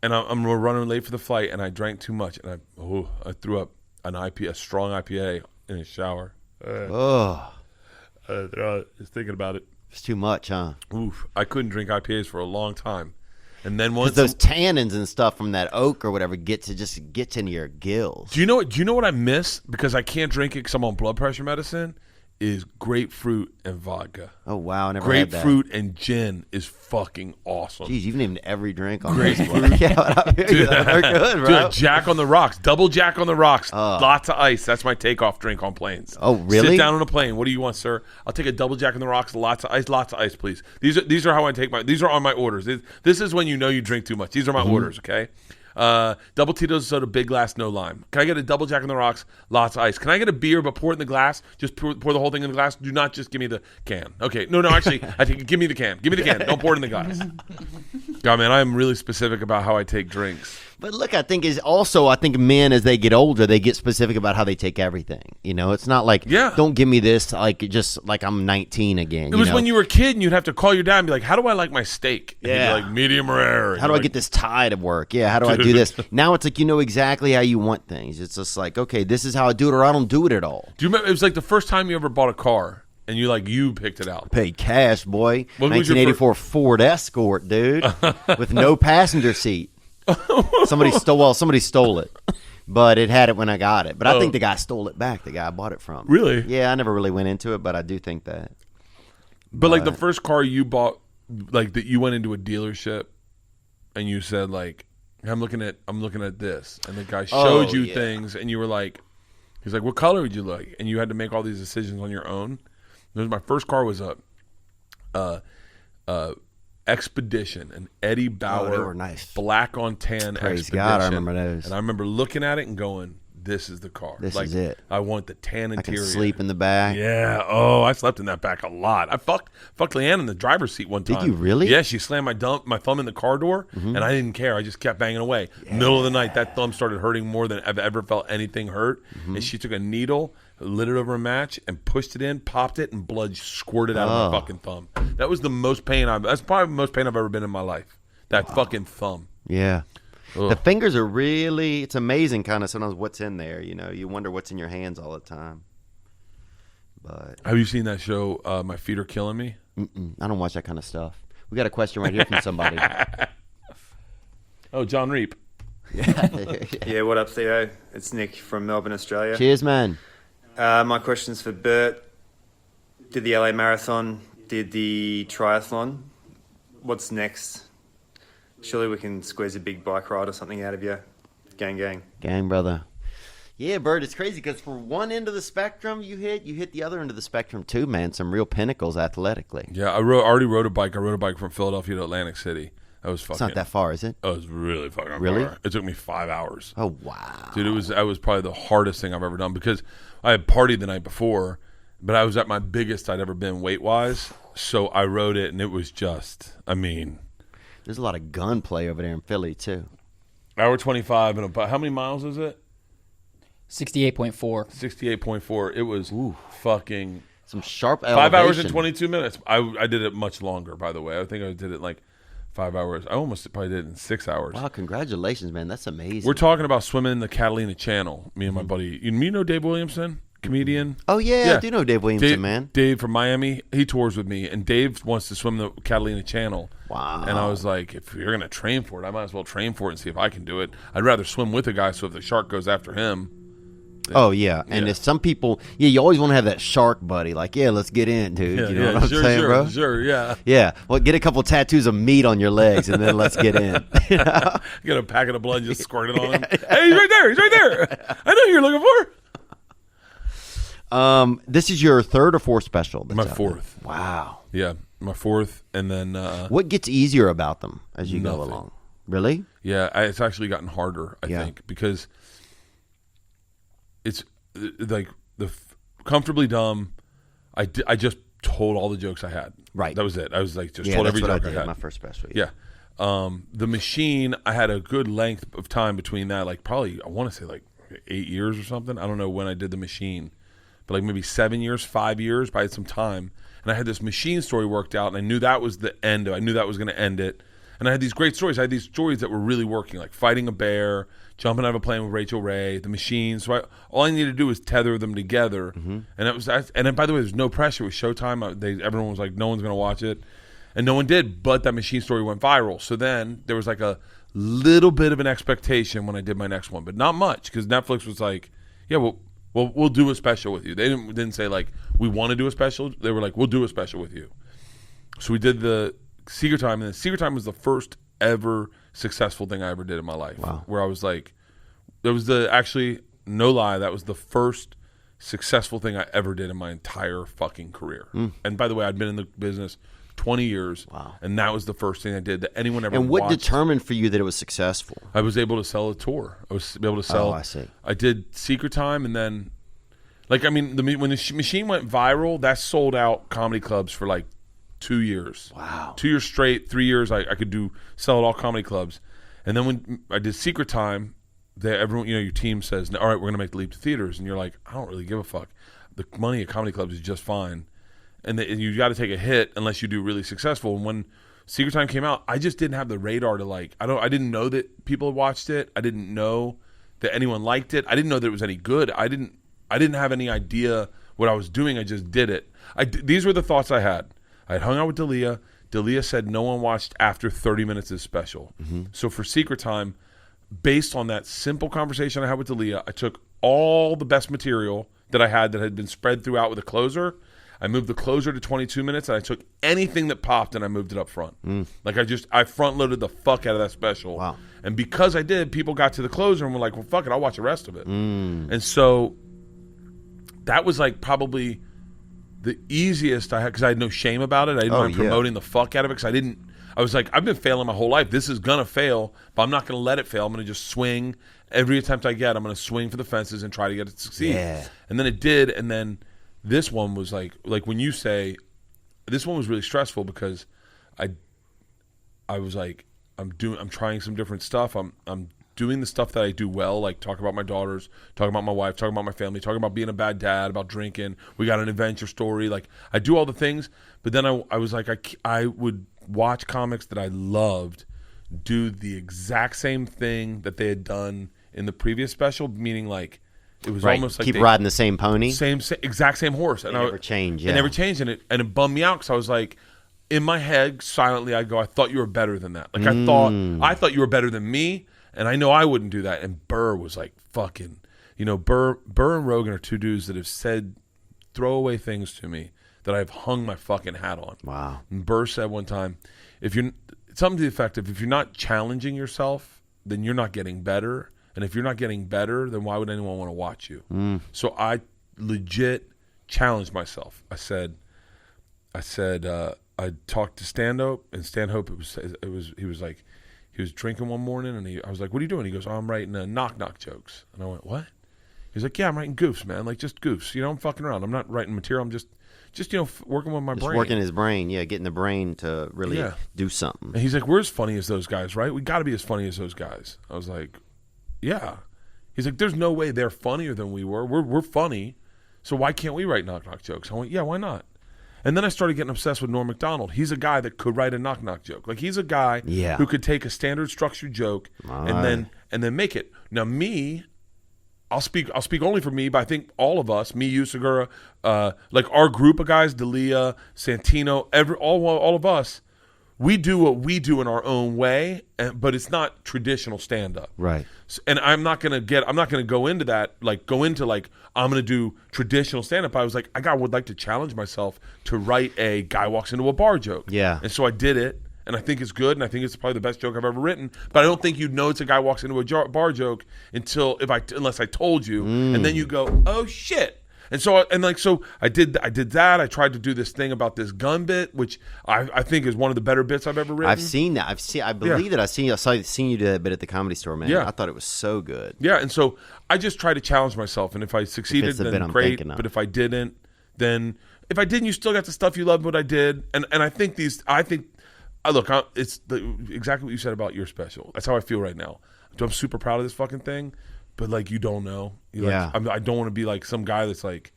And I'm running late for the flight, and I drank too much, and I threw up a strong IPA in the shower. Just thinking about it. It's too much, huh? Oof. I couldn't drink IPAs for a long time. And then once those tannins and stuff from that oak or whatever gets into your gills. Do you know what I miss? Because I can't drink it because I'm on blood pressure medicine. Is grapefruit and vodka. Oh, wow. I never had that. Grapefruit and gin is fucking awesome. Jeez, you've named every drink on grapefruit. Yeah, dude, they're good, bro. Dude, Jack on the Rocks. Double Jack on the Rocks. Lots of ice. That's my takeoff drink on planes. Oh, really? Sit down on a plane. What do you want, sir? I'll take a double Jack on the Rocks. Lots of ice, please. These are how I take these are on my orders. This is when you know you drink too much. These are my orders, okay? Double Tito's soda, big glass, no lime. Can I get a double Jack on the Rocks, lots of ice? Can I get a beer but pour it in the glass? Just pour the whole thing in the glass. Do not just give me the can. Okay, no, actually, give me the can. Give me the can. Don't pour it in the glass. God, man, I am really specific about how I take drinks. But look, I think men as they get older, they get specific about how they take everything. You know, it's not like, don't give me this just like I'm 19 again. It was when you were a kid and you'd have to call your dad and be like, how do I like my steak? And yeah. He'd be like, medium rare. How do I get this tie to work? Yeah, how do I do this? Now it's like you know exactly how you want things. It's just like, okay, this is how I do it or I don't do it at all. Do you remember, it was like the first time you ever bought a car and you picked it out. Paid cash, boy. What 1984 Ford Escort, dude, with no passenger seat. Somebody stole it. but it had it when I got it. But I Oh. think the guy stole it back. The guy I bought it from. Really? Yeah, I never really went into it, but I do think that. But like the first car you bought, like that you went into a dealership and you said like, I'm looking at this, and the guy showed you things, and you were like, he's like, what color would you like? And you had to make all these decisions on your own. My first car was a Expedition, an Eddie Bauer, they were nice. black on tan Praise Expedition. God, I remember those. And I remember looking at it and going, this is the car. This like, is it. I want the tan I interior. can sleep in the back. Yeah. Oh, I slept in that back a lot. I fucked Leanne in the driver's seat one time. Did you really? Yeah, she slammed my thumb in the car door, and I didn't care. I just kept banging away. Middle of the night, that thumb started hurting more than I've ever felt anything hurt. And she took a needle, lit it over a match, and pushed it in, popped it, and blood squirted out of my fucking thumb. That was the most pain that's probably the most pain I've ever been in my life. That fucking thumb. Yeah. Ugh. The fingers are really, it's amazing kind of sometimes what's in there. You know, you wonder what's in your hands all the time. But Have you seen that show, My Feet Are Killing Me? I don't watch that kind of stuff. We got a question right here from somebody. Oh, John Reap. Yeah, what up, Theo? It's Nick from Melbourne, Australia. Cheers, man. My question's for Bert. Did the LA Marathon, did the triathlon. What's next? Surely we can squeeze a big bike ride or something out of you. Gang. Gang, brother. Yeah, Bert, it's crazy because for one end of the spectrum you hit the other end of the spectrum too, man. Some real pinnacles athletically. Yeah, I already rode a bike. I rode a bike from Philadelphia to Atlantic City. That was fucking. It's not that far, is it? Oh, it was really fucking Really? far. It took me 5 hours. Oh, wow. Dude, that was probably the hardest thing I've ever done because I had partied the night before, but I was at my biggest I'd ever been weight-wise, so I rode it, and it was just, There's a lot of gunplay over there in Philly, too. hour 25, and about, how many miles is it? 68.4. 68.4. It was fucking... Some sharp 5 hours and elevation. 22 minutes. I did it much longer, by the way. I think I did it like 5 hours. I almost probably did it in 6 hours. Wow, congratulations, man. That's amazing. We're talking about swimming in the Catalina Channel, me and my buddy. You know Dave Williamson, comedian? Oh, yeah, I do know Dave Williamson, man. Dave from Miami, he tours with me, and Dave wants to swim the Catalina Channel. Wow. And I was like, if you're going to train for it, I might as well train for it and see if I can do it. I'd rather swim with a guy, so if the shark goes after him. Oh, yeah. And if some people, you always want to have that shark buddy. Like, let's get in, dude. You know what I'm saying, bro? Sure, yeah. Yeah. Well, get a couple tattoos of meat on your legs, and then let's get in. You know? Get a packet of blood and just squirt it on him. Hey, he's right there. He's right there. I know who you're looking for. This is your third or fourth special? My fourth. Wow. Yeah, my fourth. And then... what gets easier about them as you Nothing. go along? Really? Yeah, it's actually gotten harder, I think, because it's like Comfortably Dumb. I just told all the jokes I had. Right. That was it. I was like, just told every what joke I did had. My first special. Yeah. The Machine, I had a good length of time between that, like probably, I want to say like 8 years or something. I don't know when I did The Machine, but like maybe 7 years, 5 years, but I had some time. And I had this Machine story worked out, and I kneed that was the end. I knew that was going to end it. And I had these great stories. I had these stories that were really working, like Fighting a Bear, Jumping Out of a Plane with Rachel Ray, The Machine. So all I needed to do was tether them together. And it was. And then, by the way, there's no pressure. It was Showtime. Everyone was like, no one's going to watch it. And no one did, but that Machine story went viral. So then there was like a little bit of an expectation when I did my next one, but not much, because Netflix was like, yeah, well, we'll do a special with you. They didn't say like, we want to do a special. They were like, we'll do a special with you. So we did the Secret Time, and the Secret Time was the first ever successful thing I ever did in my life. Wow. Where I was like, actually, no lie, that was the first successful thing I ever did in my entire fucking career. And by the way, I'd been in the business 20 years. Wow. And that was the first thing I did that anyone ever And what watched. determined for you that it was successful? I was able to sell a tour. I was able to sell. Oh, I see. I did Secret Time, and then, like, I mean, when the Machine went viral, that sold out comedy clubs for like 2 years. Wow. 2 years straight, 3 years, I could sell at all comedy clubs. And then when I did Secret Time, everyone, your team says, all right, we're going to make the leap to theaters. And you're like, I don't really give a fuck. The money at comedy clubs is just fine. And you got to take a hit unless you do really successful. And when Secret Time came out, I just didn't have the radar to I didn't know that people had watched it. I didn't know that anyone liked it. I didn't know that it was any good. I didn't have any idea what I was doing. I just did it. These were the thoughts I had. I had hung out with D'Elia. D'Elia said no one watched after 30 minutes of the special. So for Secret Time, based on that simple conversation I had with Aaliyah, I took all the best material that I had that had been spread throughout with a closer. I moved the closer to 22 minutes, and I took anything that popped and I moved it up front. Like I front loaded the fuck out of that special. Wow. And because I did, people got to the closer and were like, well, fuck it, I'll watch the rest of it. And so that was like probably the easiest I had, because I had no shame about it. I didn't mind promoting the fuck out of it, because I was like, I've been failing my whole life. This is going to fail, but I'm not going to let it fail. I'm going to just swing. Every attempt I get, I'm going to swing for the fences and try to get it to succeed. Yeah. And then it did, and then this one was like when you say, this one was really stressful because I was like, I'm trying some different stuff. I'm doing the stuff that I do well, like talk about my daughters, talking about my wife, talking about my family, talking about being a bad dad, about drinking. We got an adventure story. Like I do all the things, but then I was like, I would watch comics that I loved do the exact same thing that they had done in the previous special, meaning like it was almost like keep riding the same pony, exact same horse, and they never change. Yeah, it never changed, and it bummed me out because I was like, in my head, silently, I go, I thought you were better than that. Like I thought you were better than me, and I know I wouldn't do that. And Burr was like fucking, Burr and Rogan are two dudes that have said throwaway things to me that I've hung my fucking hat on. Wow. And Burr said one time, something to the effect of, if you're not challenging yourself, then you're not getting better. And if you're not getting better, then why would anyone want to watch you? So I legit challenged myself. I said, I talked to Stanhope, and Stanhope, he was drinking one morning, and I was like, what are you doing? He goes, I'm writing knock jokes. And I went, what? He's like, yeah, I'm writing goofs, man. Like just goofs. I'm fucking around. I'm not writing material. I'm just working with my brain. Working his brain, getting the brain to really do something. And he's like, we're as funny as those guys, right? We got to be as funny as those guys. I was like, yeah. He's like, there's no way they're funnier than we were. We're funny, so why can't we write knock jokes? I went, yeah, why not? And then I started getting obsessed with Norm Macdonald. He's a guy that could write a knock joke. Like he's a guy who could take a standard structured joke and then make it. Now me, I'll speak only for me, but I think all of us, me, you, Segura, like our group of guys, D'Elia, Santino, all of us, we do what we do in our own way, but it's not traditional stand-up. Right. And I'm not gonna go into that, I'm gonna do traditional stand-up. I was like, I would like to challenge myself to write a guy walks into a bar joke. Yeah. And so I did it, and I think it's good, and I think it's probably the best joke I've ever written. But I don't think you'd know it's a guy walks into a bar joke unless I told you, and then you go, oh shit. And so I did that. I tried to do this thing about this gun bit, which I think is one of the better bits I've ever written. I've seen that. I believe that I saw you do that bit at the Comedy Store, man. Yeah. I thought it was so good. Yeah, and so I just try to challenge myself, and if I succeeded, then great. But if I didn't, you still got the stuff you loved what I did. And I think it's exactly what you said about your special. That's how I feel right now. I'm super proud of this fucking thing. But like you don't know, I don't want to be like some guy that's like.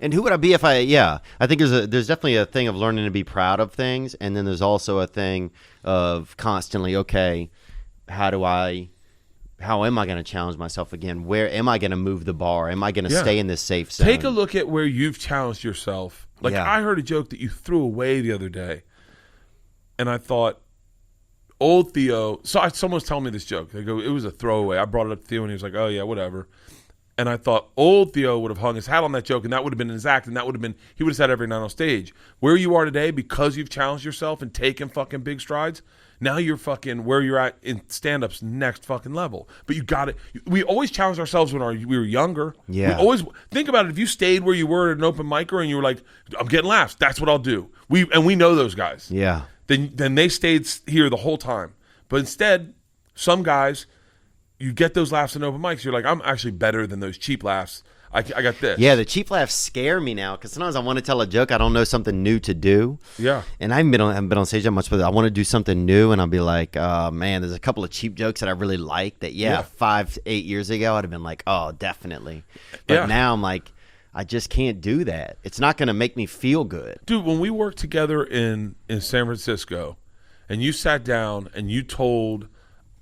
And who would I be if I? Yeah, I think there's definitely a thing of learning to be proud of things, and then there's also a thing of constantly, okay, how am I going to challenge myself again? Where am I going to move the bar? Am I going to stay in this safe zone? Take a look at where you've challenged yourself. Like I heard a joke that you threw away the other day, and I thought. Old Theo, someone was telling me this joke. They go, it was a throwaway. I brought it up to Theo, and he was like, oh, yeah, whatever. And I thought old Theo would have hung his hat on that joke, and that would have been his act, and he would have said every night on stage. Where you are today, because you've challenged yourself and taken fucking big strides, now you're fucking where you're at in stand-up's next fucking level. But you got it. We always challenged ourselves when we were younger. Yeah. We always think about it. If you stayed where you were at an open micer and you were like, I'm getting laughs, that's what I'll do. We know those guys. Yeah. Then they stayed here the whole time. But instead, some guys, you get those laughs in open mics, you're like, I'm actually better than those cheap laughs. I got this. Yeah, the cheap laughs scare me now because sometimes I want to tell a joke. I don't know something new to do. Yeah. And I haven't been on stage that much, but I want to do something new, and I'll be like, man, there's a couple of cheap jokes that I really like that, 5-8 years ago, I'd have been like, oh, definitely. But now I'm like, I just can't do that. It's not going to make me feel good. Dude, when we worked together in San Francisco, and you sat down and you told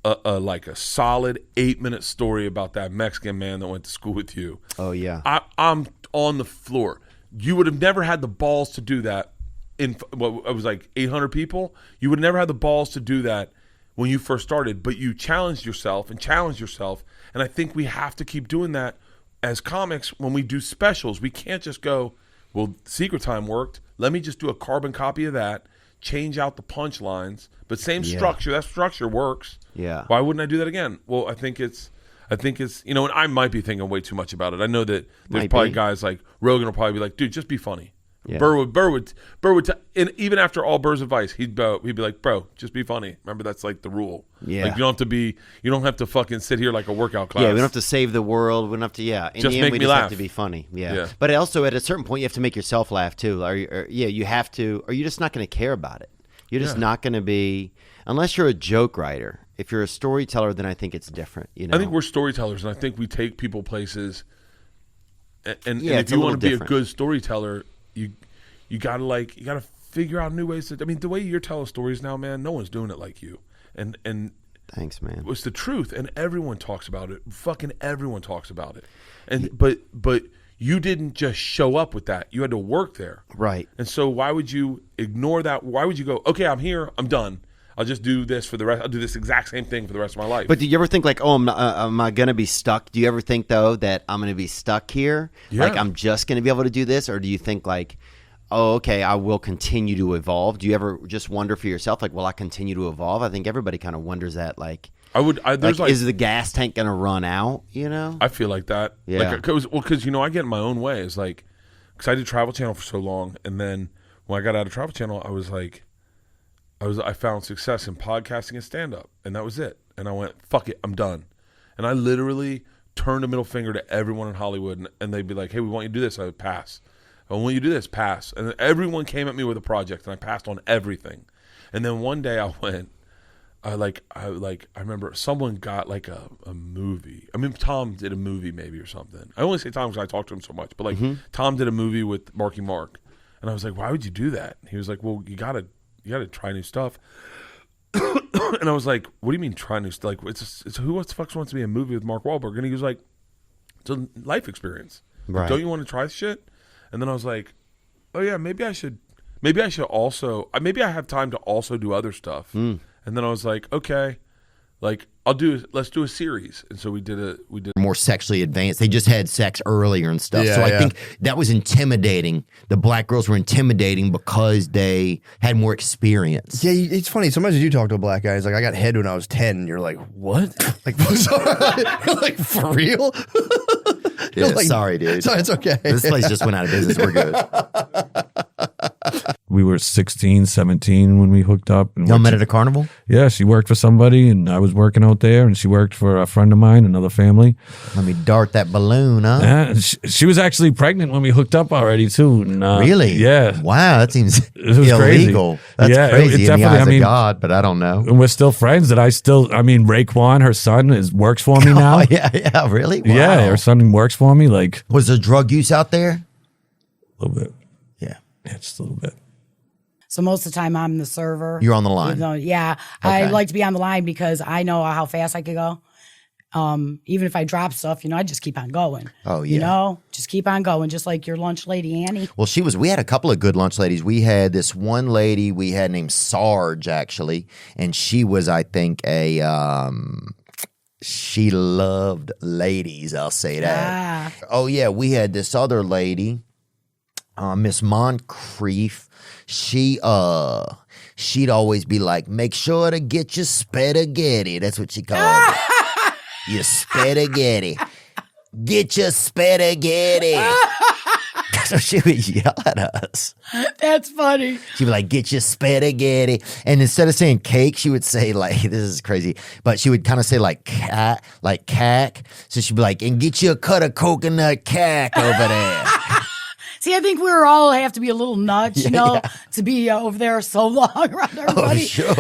a solid 8-minute story about that Mexican man that went to school with you. Oh, yeah. I'm on the floor. You would have never had the balls to do that in what it was like 800 people. You would never have the balls to do that when you first started, but you challenged yourself. And I think we have to keep doing that as comics when we do specials. We can't just go, well, Secret Time worked. Let me just do a carbon copy of that, change out the punchlines, but same structure. That structure works. Yeah. Why wouldn't I do that again? Well, I think it's, and I might be thinking way too much about it. I know that there's probably guys like Rogan will probably be like, dude, just be funny. Yeah. Burr would, and even after all Burr's advice, he'd be like, bro, just be funny. Remember, that's like the rule. Yeah. Like you don't have to fucking sit here like a workout class. Yeah, we don't have to save the world. We don't have to. Yeah, in just the end, make we me just laugh. have to be funny. Yeah. But also at a certain point, you have to make yourself laugh too. You have to, or you're just not going to care about it. You're just not going to be, unless you're a joke writer. If you're a storyteller, then I think it's different. I think we're storytellers, and I think we take people places. And Yeah, if you want to be different. a good storyteller, you gotta figure out new ways to. I mean, the way you're telling stories now, man, no one's doing it like you. And thanks, man. It's the truth, and everyone talks about it. Fucking everyone talks about it. And but you didn't just show up with that. You had to work there, right? And so why would you ignore that? Why would you go? Okay, I'm here. I'm done. I'll just do this for the rest. I'll do this exact same thing for the rest of my life. But do you ever think like, oh, am I going to be stuck? Do you ever think, though, that I'm going to be stuck here? Yeah. Like I'm just going to be able to do this? Or do you think like, oh, okay, I will continue to evolve? Do you ever just wonder for yourself, like, will I continue to evolve? I think everybody kind of wonders that, like, is the gas tank going to run out, I feel like that. Yeah. Because I get in my own way. It's like, because I did Travel Channel for so long. And then when I got out of Travel Channel, I was like, I found success in podcasting and stand-up, and that was it. And I went, fuck it, I'm done. And I literally turned a middle finger to everyone in Hollywood, and they'd be like, hey, we want you to do this. I would pass. I want you to do this, pass. And then everyone came at me with a project, and I passed on everything. And then one day I went, I remember someone got like a movie. I mean, Tom did a movie maybe or something. I only say Tom because I talked to him so much, but like Tom did a movie with Marky Mark. And I was like, why would you do that? He was like, well, you gotta try new stuff. And I was like, what do you mean try new stuff? Like, it's who the fuck wants to be in a movie with Mark Wahlberg? And he was like, it's a life experience. Like, Right. don't you want to try shit? And then I was like, oh yeah, maybe I should also, maybe I have time to also do other stuff. And then I was like, okay, like let's do a series. And so we did more sexually advanced. They just had sex earlier and stuff. So I think that was intimidating. The black girls were intimidating because they had more experience. Yeah, it's funny. Sometimes you talk to a black guy, he's like, I got head when I was 10. And you're like, what? Like, you're like, for real? Yeah, like, sorry, dude. Sorry, it's okay. This place just went out of business. We're good. We were 16, 17 when we hooked up. And Y'all met at a carnival? Yeah, she worked for somebody, and I was working out there, and she worked for a friend of mine, another family. Let me dart that balloon, huh? Yeah, and she was actually pregnant when we hooked up already, too. And, really? Yeah. Wow, that seems it was illegal. Crazy. That's crazy it in the eyes definitely, of God, but I don't know. And we're still friends. Raekwon, her son, works for me now. Oh, yeah, really? Wow. Yeah, her son works for me. Like, was there drug use out there? A little bit. Yeah, just a little bit. So most of the time I'm the server. You're on the line. Yeah. Okay. I like to be on the line because I know how fast I could go. Even if I drop stuff, I just keep on going. Oh, yeah. Just keep on going, just like your lunch lady, Annie. Well, we had a couple of good lunch ladies. We had this one lady we had named Sarge, actually, and she was, I think, she loved ladies, I'll say that. Oh, yeah, we had this other lady, Miss Moncrief. She'd always be like, make sure to get your spaghetti. That's what she called it. Your spaghetti. Get your spaghetti. So she would yell at us. That's funny. She'd be like, get your spaghetti. And instead of saying cake, she would say like, this is crazy, but she would kind of say like cack. So she'd be like, and get you a cut of coconut cack over there. See, I think we all have to be a little nuts, to be over there so long around everybody. Oh, sure.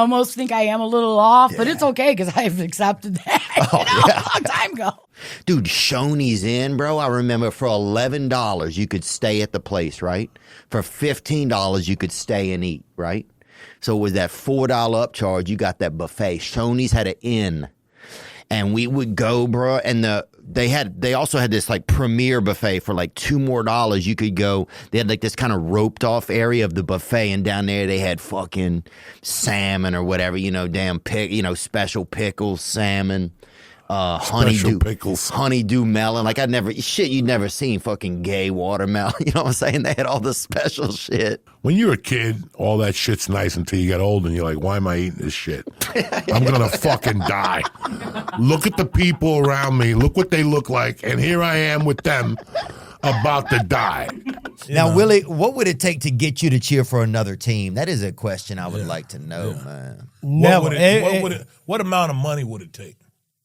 Most think I am a little off, but it's okay because I've accepted that a long time ago. Dude, Shoney's Inn, bro. I remember for $11 you could stay at the place, right? For $15 you could stay and eat, right? So with that $4 upcharge, you got that buffet. Shoney's had an inn. And we would go, bro, and they also had this like premier buffet for like $2 more. You could go. They had like this kind of roped off area of the buffet, and down there they had fucking salmon or whatever, special pickles, salmon, honeydew melon. Like you'd never seen fucking gay watermelon. You know what I'm saying? They had all the special shit. When you're a kid, all that shit's nice until you get old and you're like, why am I eating this shit? I'm going to fucking die. Look at the people around me. Look what they look like. And here I am with them about to die. Now, Willie, what would it take to get you to cheer for another team? That is a question I would like to know, man. What amount of money would it take?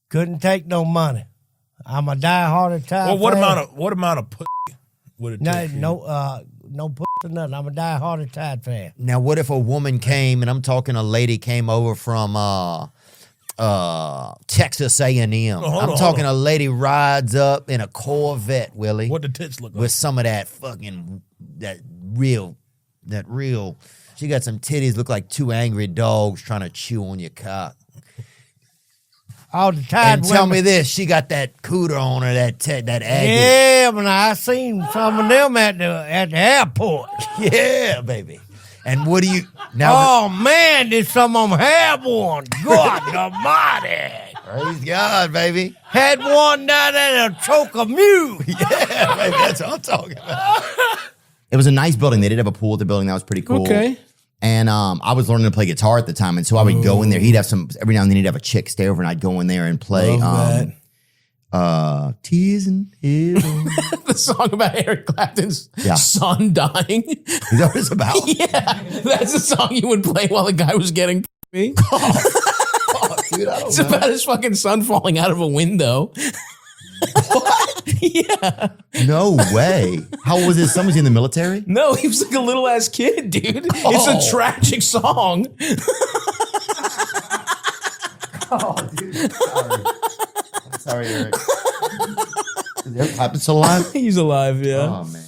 Couldn't take no money. I'm a diehard Tide Well, what fan. amount of pussy would it take? No pussy or nothing. I'm a diehard Tide fan. Now, what if a woman came, and I'm talking a lady came over from Texas A&M. I'm talking a lady rides up in a Corvette, Willie. What the tits look like? With some of that real. She got some titties, look like two angry dogs trying to chew on your cock. All the Tide And tell me this, she got that cooter on her, that aggie. Yeah, man, I seen some of them at the airport. Yeah, baby. And what do you now? Oh man, did some of them have one? God Almighty! Praise God, baby. Had one down there to choke a mule. Yeah, baby, that's what I'm talking about. It was a nice building. They did have a pool at the building. That was pretty cool. Okay. And I was learning to play guitar at the time, and so I would go in there. He'd have every now and then he'd have a chick stay over, and I'd go in there and play Tears in Heaven. The song about Eric Clapton's son dying. Is that what it's about? Yeah, that's the song you would play while the guy was getting me. Dude, It's about his fucking son falling out of a window. Yeah. No way. How old was his son? Was he in the military? No, he was like a little ass kid, dude. It's a tragic song. Oh, dude. I'm sorry, Eric. Is Eric Clapton still alive? He's alive, yeah. Oh, man.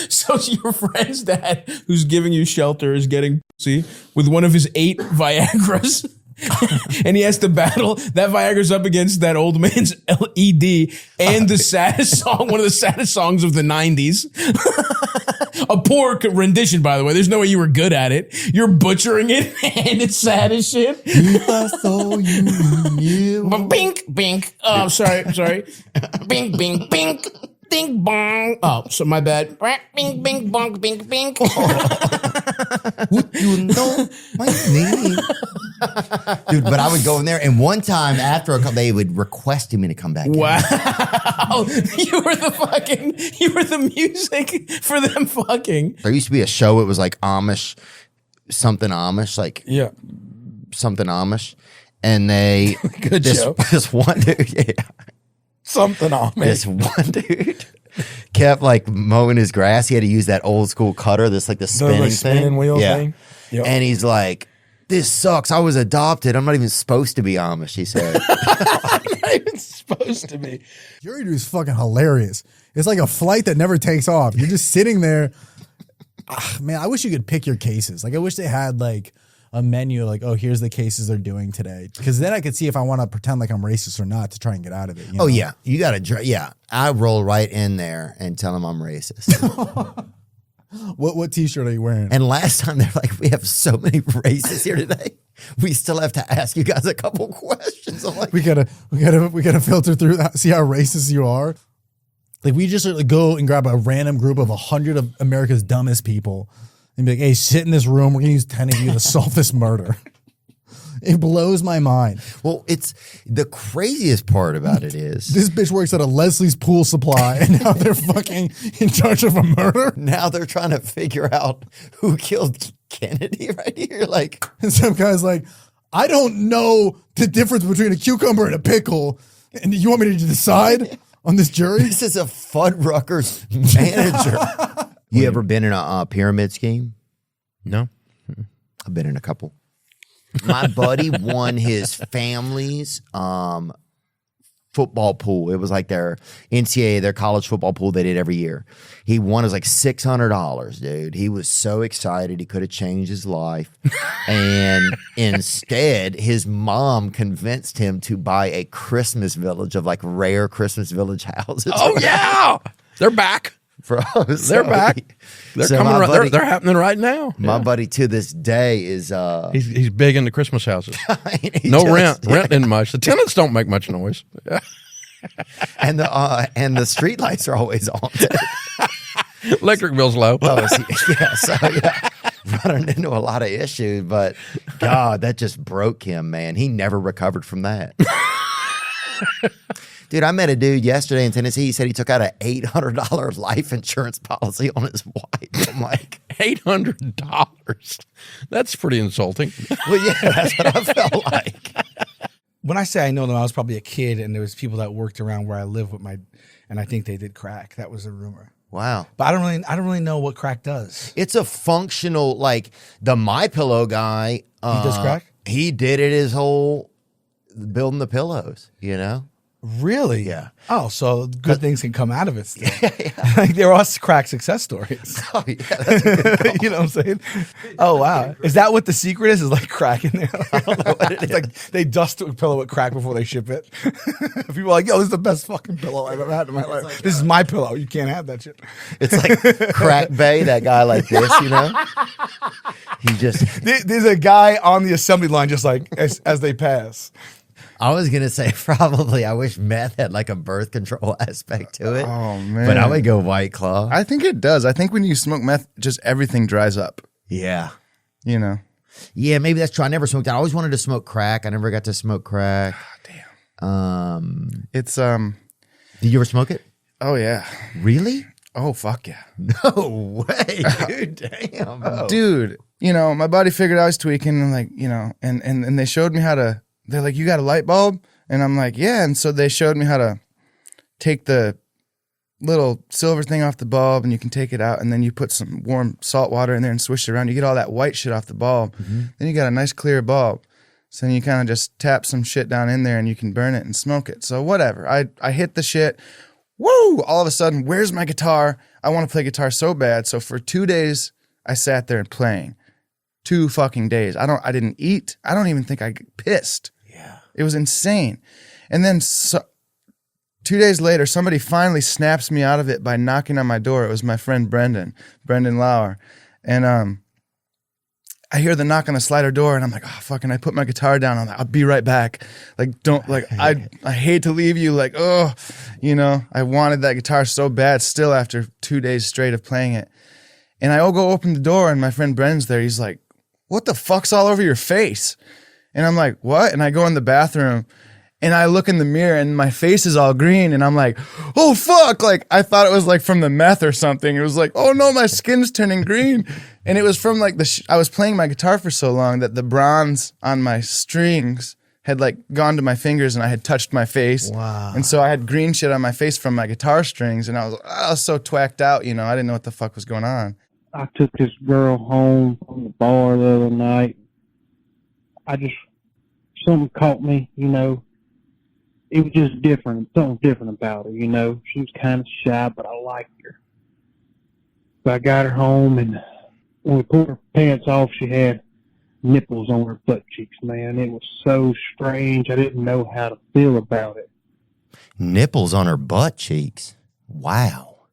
So your friend's dad, who's giving you shelter, is getting pussy with one of his 8 Viagras. And he has to battle. That Viagra's up against that old man's LED and the saddest song, one of the saddest songs of the 90s. A poor rendition, by the way. There's no way you were good at it. You're butchering it, and it's sad as shit. If I saw you, Bink, bink. Oh, sorry. Bink, bink, bink. Ding, bong. Oh, so my bad. Bing, bing, bonk, bink, bink. Would you know my name? Dude, but I would go in there, and one time after a couple, they would request me to come back. Wow. You were the music for them fucking. There used to be a show, it was like Amish, something Amish, like something Amish. And they, Good show. This one dude, yeah. Something Amish. This one dude kept like mowing his grass. He had to use that old school cutter, this spinning wheel thing. Yep. And he's like, this sucks. I was adopted. I'm not even supposed to be Amish, he said. I'm not even supposed to be. Jury duty is fucking hilarious. It's like a flight that never takes off. You're just sitting there. Man, I wish you could pick your cases. Like, I wish they had like a menu like, oh, here's the cases they're doing today. Because then I could see if I want to pretend like I'm racist or not to try and get out of it. You know? Oh, yeah. You got to, I roll right in there and tell them I'm racist. What t-shirt are you wearing? And last time they're like, we have so many racists here today. We still have to ask you guys a couple questions. I'm like, we gotta filter through that, see how racist you are. Like, we just go and grab a random group of 100 of America's dumbest people and be like, hey, sit in this room. We're gonna use 10 of you to solve this murder. It blows my mind. Well, it's the craziest part about it is this bitch works at a Leslie's Pool Supply, and now they're fucking in charge of a murder. Now they're trying to figure out who killed Kennedy right here. Like, and some guy's like, I don't know the difference between a cucumber and a pickle, and you want me to decide on this jury? This is a Fuddruckers manager. You ever been in a pyramid scheme? No. I've been in a couple. My buddy won his family's football pool. It was like their NCAA, their college football pool they did every year. He won us like $600, dude. He was so excited. He could have changed his life. And instead, his mom convinced him to buy a Christmas village of like rare Christmas village houses. Oh, yeah. They're back. Bro, they're back. They're coming. They're happening right now. My buddy to this day is he's big into Christmas houses. No rent. Rent isn't much. The tenants don't make much noise. and the street lights are always on. Electric bill's low. Running into a lot of issues, but God, that just broke him, man. He never recovered from that. Dude, I met a dude yesterday in Tennessee. He said he took out an $800 life insurance policy on his wife. I'm like, $800? That's pretty insulting. Well, yeah, that's what I felt like. When I say I know them, I was probably a kid, and there was people that worked around where I live with and I think they did crack. That was a rumor. Wow. But I don't really know what crack does. It's a functional, like the MyPillow guy. He does crack? He did it his whole building the pillows, you know? Really? Yeah. Oh, so good things can come out of it still. Like there are crack success stories. Oh, yeah. That's a good call. You know what I'm saying? Oh, wow. Is that what the secret is? Is like crack in there? I don't know what it is. It's like they dust a pillow with crack before they ship it. People are like, yo, this is the best fucking pillow I've ever had in my life. Like, this is my pillow. You can't have that shit. It's like Crack Bay, that guy like this, you know? He just... There's a guy on the assembly line just like as they pass. I was going to say probably I wish meth had like a birth control aspect to it. Oh, man. But I would go White Claw. I think it does. I think when you smoke meth, just everything dries up. Yeah. You know? Yeah, maybe that's true. I never smoked that. I always wanted to smoke crack. I never got to smoke crack. Damn. It's Did you ever smoke it? Oh, yeah. Really? Oh, fuck yeah. No way, dude. Damn. Bro. Dude, you know, my buddy figured I was tweaking and like, you know, and they showed me how to, they're like, you got a light bulb? And I'm like, yeah. And so they showed me how to take the little silver thing off the bulb and you can take it out and then you put some warm salt water in there and swish it around. You get all that white shit off the bulb. Mm-hmm. Then you got a nice clear bulb. So then you kind of just tap some shit down in there and you can burn it and smoke it. So whatever. I hit the shit. Woo! All of a sudden, where's my guitar? I want to play guitar so bad. So for 2 days, I sat there and playing. 2 fucking days. I didn't eat. I don't even think I pissed. It was insane. And then 2 days later, somebody finally snaps me out of it by knocking on my door. It was my friend Brendan Lauer. And I hear the knock on the slider door and I'm like, oh, fucking, I put my guitar down. I'm like, I'll be right back. Like, don't, like, I hate to leave you. Like, oh, you know, I wanted that guitar so bad still after 2 days straight of playing it. And I go open the door and my friend Brendan's there. He's like, what the fuck's all over your face? And I'm like, what? And I go in the bathroom and I look in the mirror and my face is all green. And I'm like, oh, fuck. Like, I thought it was like from the meth or something. It was like, oh no, my skin's turning green. And it was from like I was playing my guitar for so long that the bronze on my strings had like gone to my fingers and I had touched my face. Wow. And so I had green shit on my face from my guitar strings. And I was so twacked out, you know, I didn't know what the fuck was going on. I took this girl home from the bar the other night. Something caught me, you know. It was just different, something different about her, you know. She was kind of shy, but I liked her. So I got her home, and when we pulled her pants off, she had nipples on her butt cheeks, man. It was so strange. I didn't know how to feel about it. Nipples on her butt cheeks? Wow.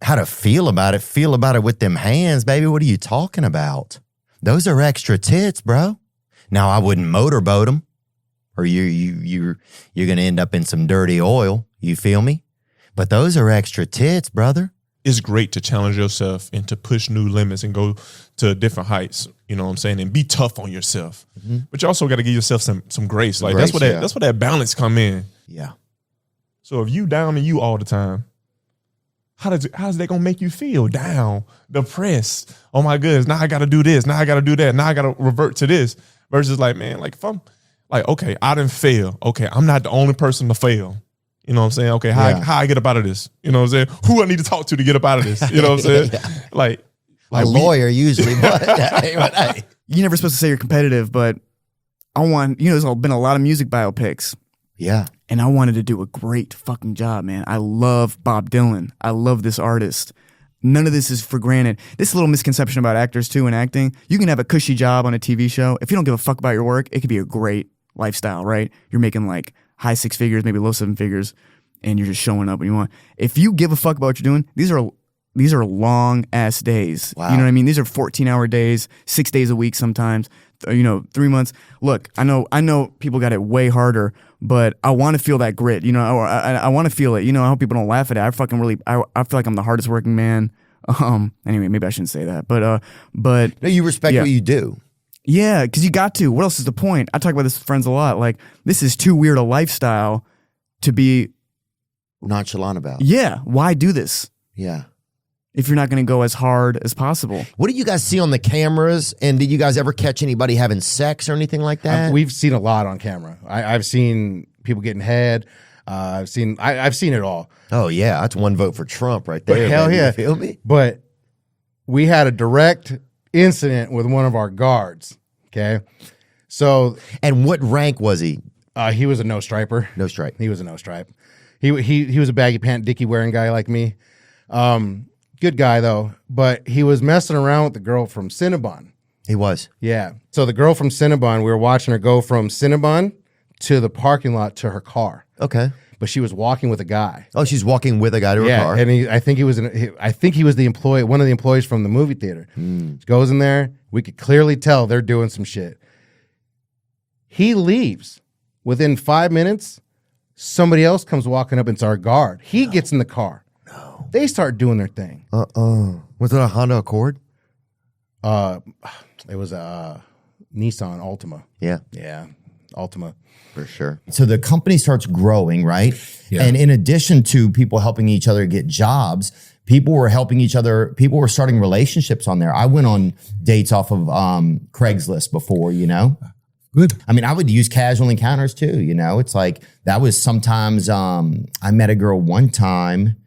How to feel about it? Feel about it with them hands, baby. What are you talking about? Those are extra tits, bro. Now, I wouldn't motorboat them, or you're going to end up in some dirty oil. You feel me? But those are extra tits, brother. It's great to challenge yourself and to push new limits and go to different heights, you know what I'm saying, and be tough on yourself. Mm-hmm. But you also got to give yourself some grace. Like that's where that balance come in. Yeah. So if you down to you all the time, how's that gonna make you feel? Down, depressed. Oh my goodness, now I gotta do this, now I gotta do that, now I gotta revert to this. Versus like, man, like if I'm like, okay, I didn't fail. Okay, I'm not the only person to fail. You know what I'm saying? Okay, how I get up out of this? You know what I'm saying? Who I need to talk to get up out of this? You know what I'm saying? Like a lawyer usually, but hey. You're never supposed to say you're competitive, but there's been a lot of music biopics. Yeah. And I wanted to do a great fucking job, man. I love Bob Dylan. I love this artist. None of this is for granted. This is a little misconception about actors too and acting. You can have a cushy job on a TV show. If you don't give a fuck about your work, it could be a great lifestyle, right? You're making like high 6 figures, maybe low 7 figures, and you're just showing up when you want. If you give a fuck about what you're doing, these are long ass days. Wow. You know what I mean? These are 14-hour days, 6 days a week sometimes. 3 months. Look, I know people got it way harder, but I want to feel that grit. I want to feel it. I hope people don't laugh at it. I feel like I'm the hardest working man. Anyway, maybe I shouldn't say that, but no, you respect what you do. Yeah, because you got to. What else is the point? I talk about this with friends a lot. Like, this is too weird a lifestyle to be nonchalant about. Yeah, why do this? Yeah. If you're not going to go as hard as possible. What did you guys see on the cameras? And did you guys ever catch anybody having sex or anything like that? We've seen a lot on camera. I've seen people getting head. I've seen it all. Oh yeah, that's one vote for Trump right there. But hell baby. yeah, You feel me? But we had a direct incident with one of our guards. Okay, so and what rank was he? He was a no striper. No stripe. He was a no stripe. He was a baggy pant, dicky wearing guy like me. Good guy though, but he was messing around with the girl from Cinnabon. He was. Yeah. So the girl from Cinnabon, we were watching her go from Cinnabon to the parking lot to her car. Okay. But she was walking with a guy. Oh, she's walking with a guy to her car. And I think he was the employee, one of the employees from the movie theater. Goes in there. We could clearly tell they're doing some shit. He leaves. Within 5 minutes, somebody else comes walking up. It's our guard. He gets in the car. No. They start doing their thing. Was it a Honda Accord? It was a Nissan Altima. Yeah. Yeah. Altima. For sure. So the company starts growing, right? Yeah. And in addition to people helping each other get jobs, people were helping each other. People were starting relationships on there. I went on dates off of Craigslist before, Good. I mean, I would use casual encounters too, It's like that was sometimes I met a girl one time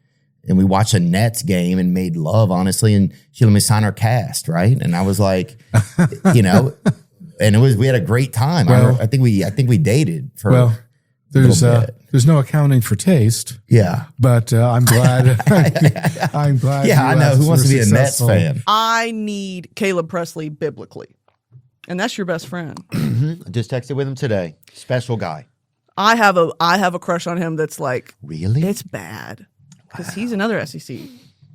and we watched a Nets game and made love, honestly, and she let me sign her cast, right? And I was like, and we had a great time. Well, I think we dated for there's no accounting for taste. Yeah. But I'm glad. I'm glad. Yeah, I know. Who wants to be a Mets fan? I need Caleb Presley biblically. And that's your best friend. I just texted with him today. Special guy. I have a crush on him that's like, really? It's bad. Because he's another SEC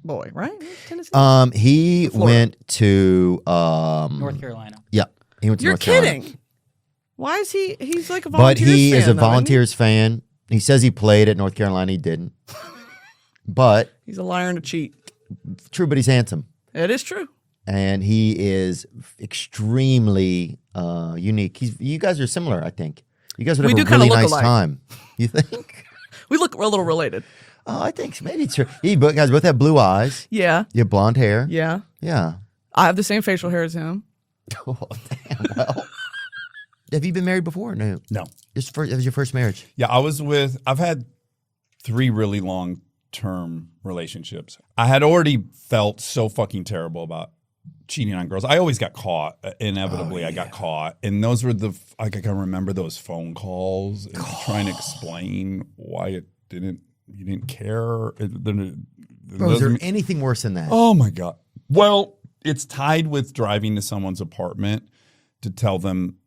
boy, right? Tennessee? He went to North Carolina. Yeah. He went to You're North Carolina. kidding. Why is he's like a Volunteers fan? But he is a though, isn't he? Volunteers fan. He says he played at North Carolina. He didn't. But He's a liar and a cheat. true, but he's handsome. It is true. And he is extremely unique. You guys are similar, I think. You guys would have We a do kinda really look nice alike. time. You think? We look a little related. Oh, I think maybe it's true. You guys both have blue eyes. Yeah. You have blonde hair. Yeah. Yeah. I have the same facial hair as him. Oh, damn. Well, have you been married before? No. No. It was your first marriage. Yeah, I've had 3 really long-term relationships. I had already felt so fucking terrible about cheating on girls. I always got caught. Inevitably, I got caught. And those were I can remember those phone calls and trying to explain why you didn't care. Bro, is there anything worse than that? Oh my God. Well, it's tied with driving to someone's apartment to tell them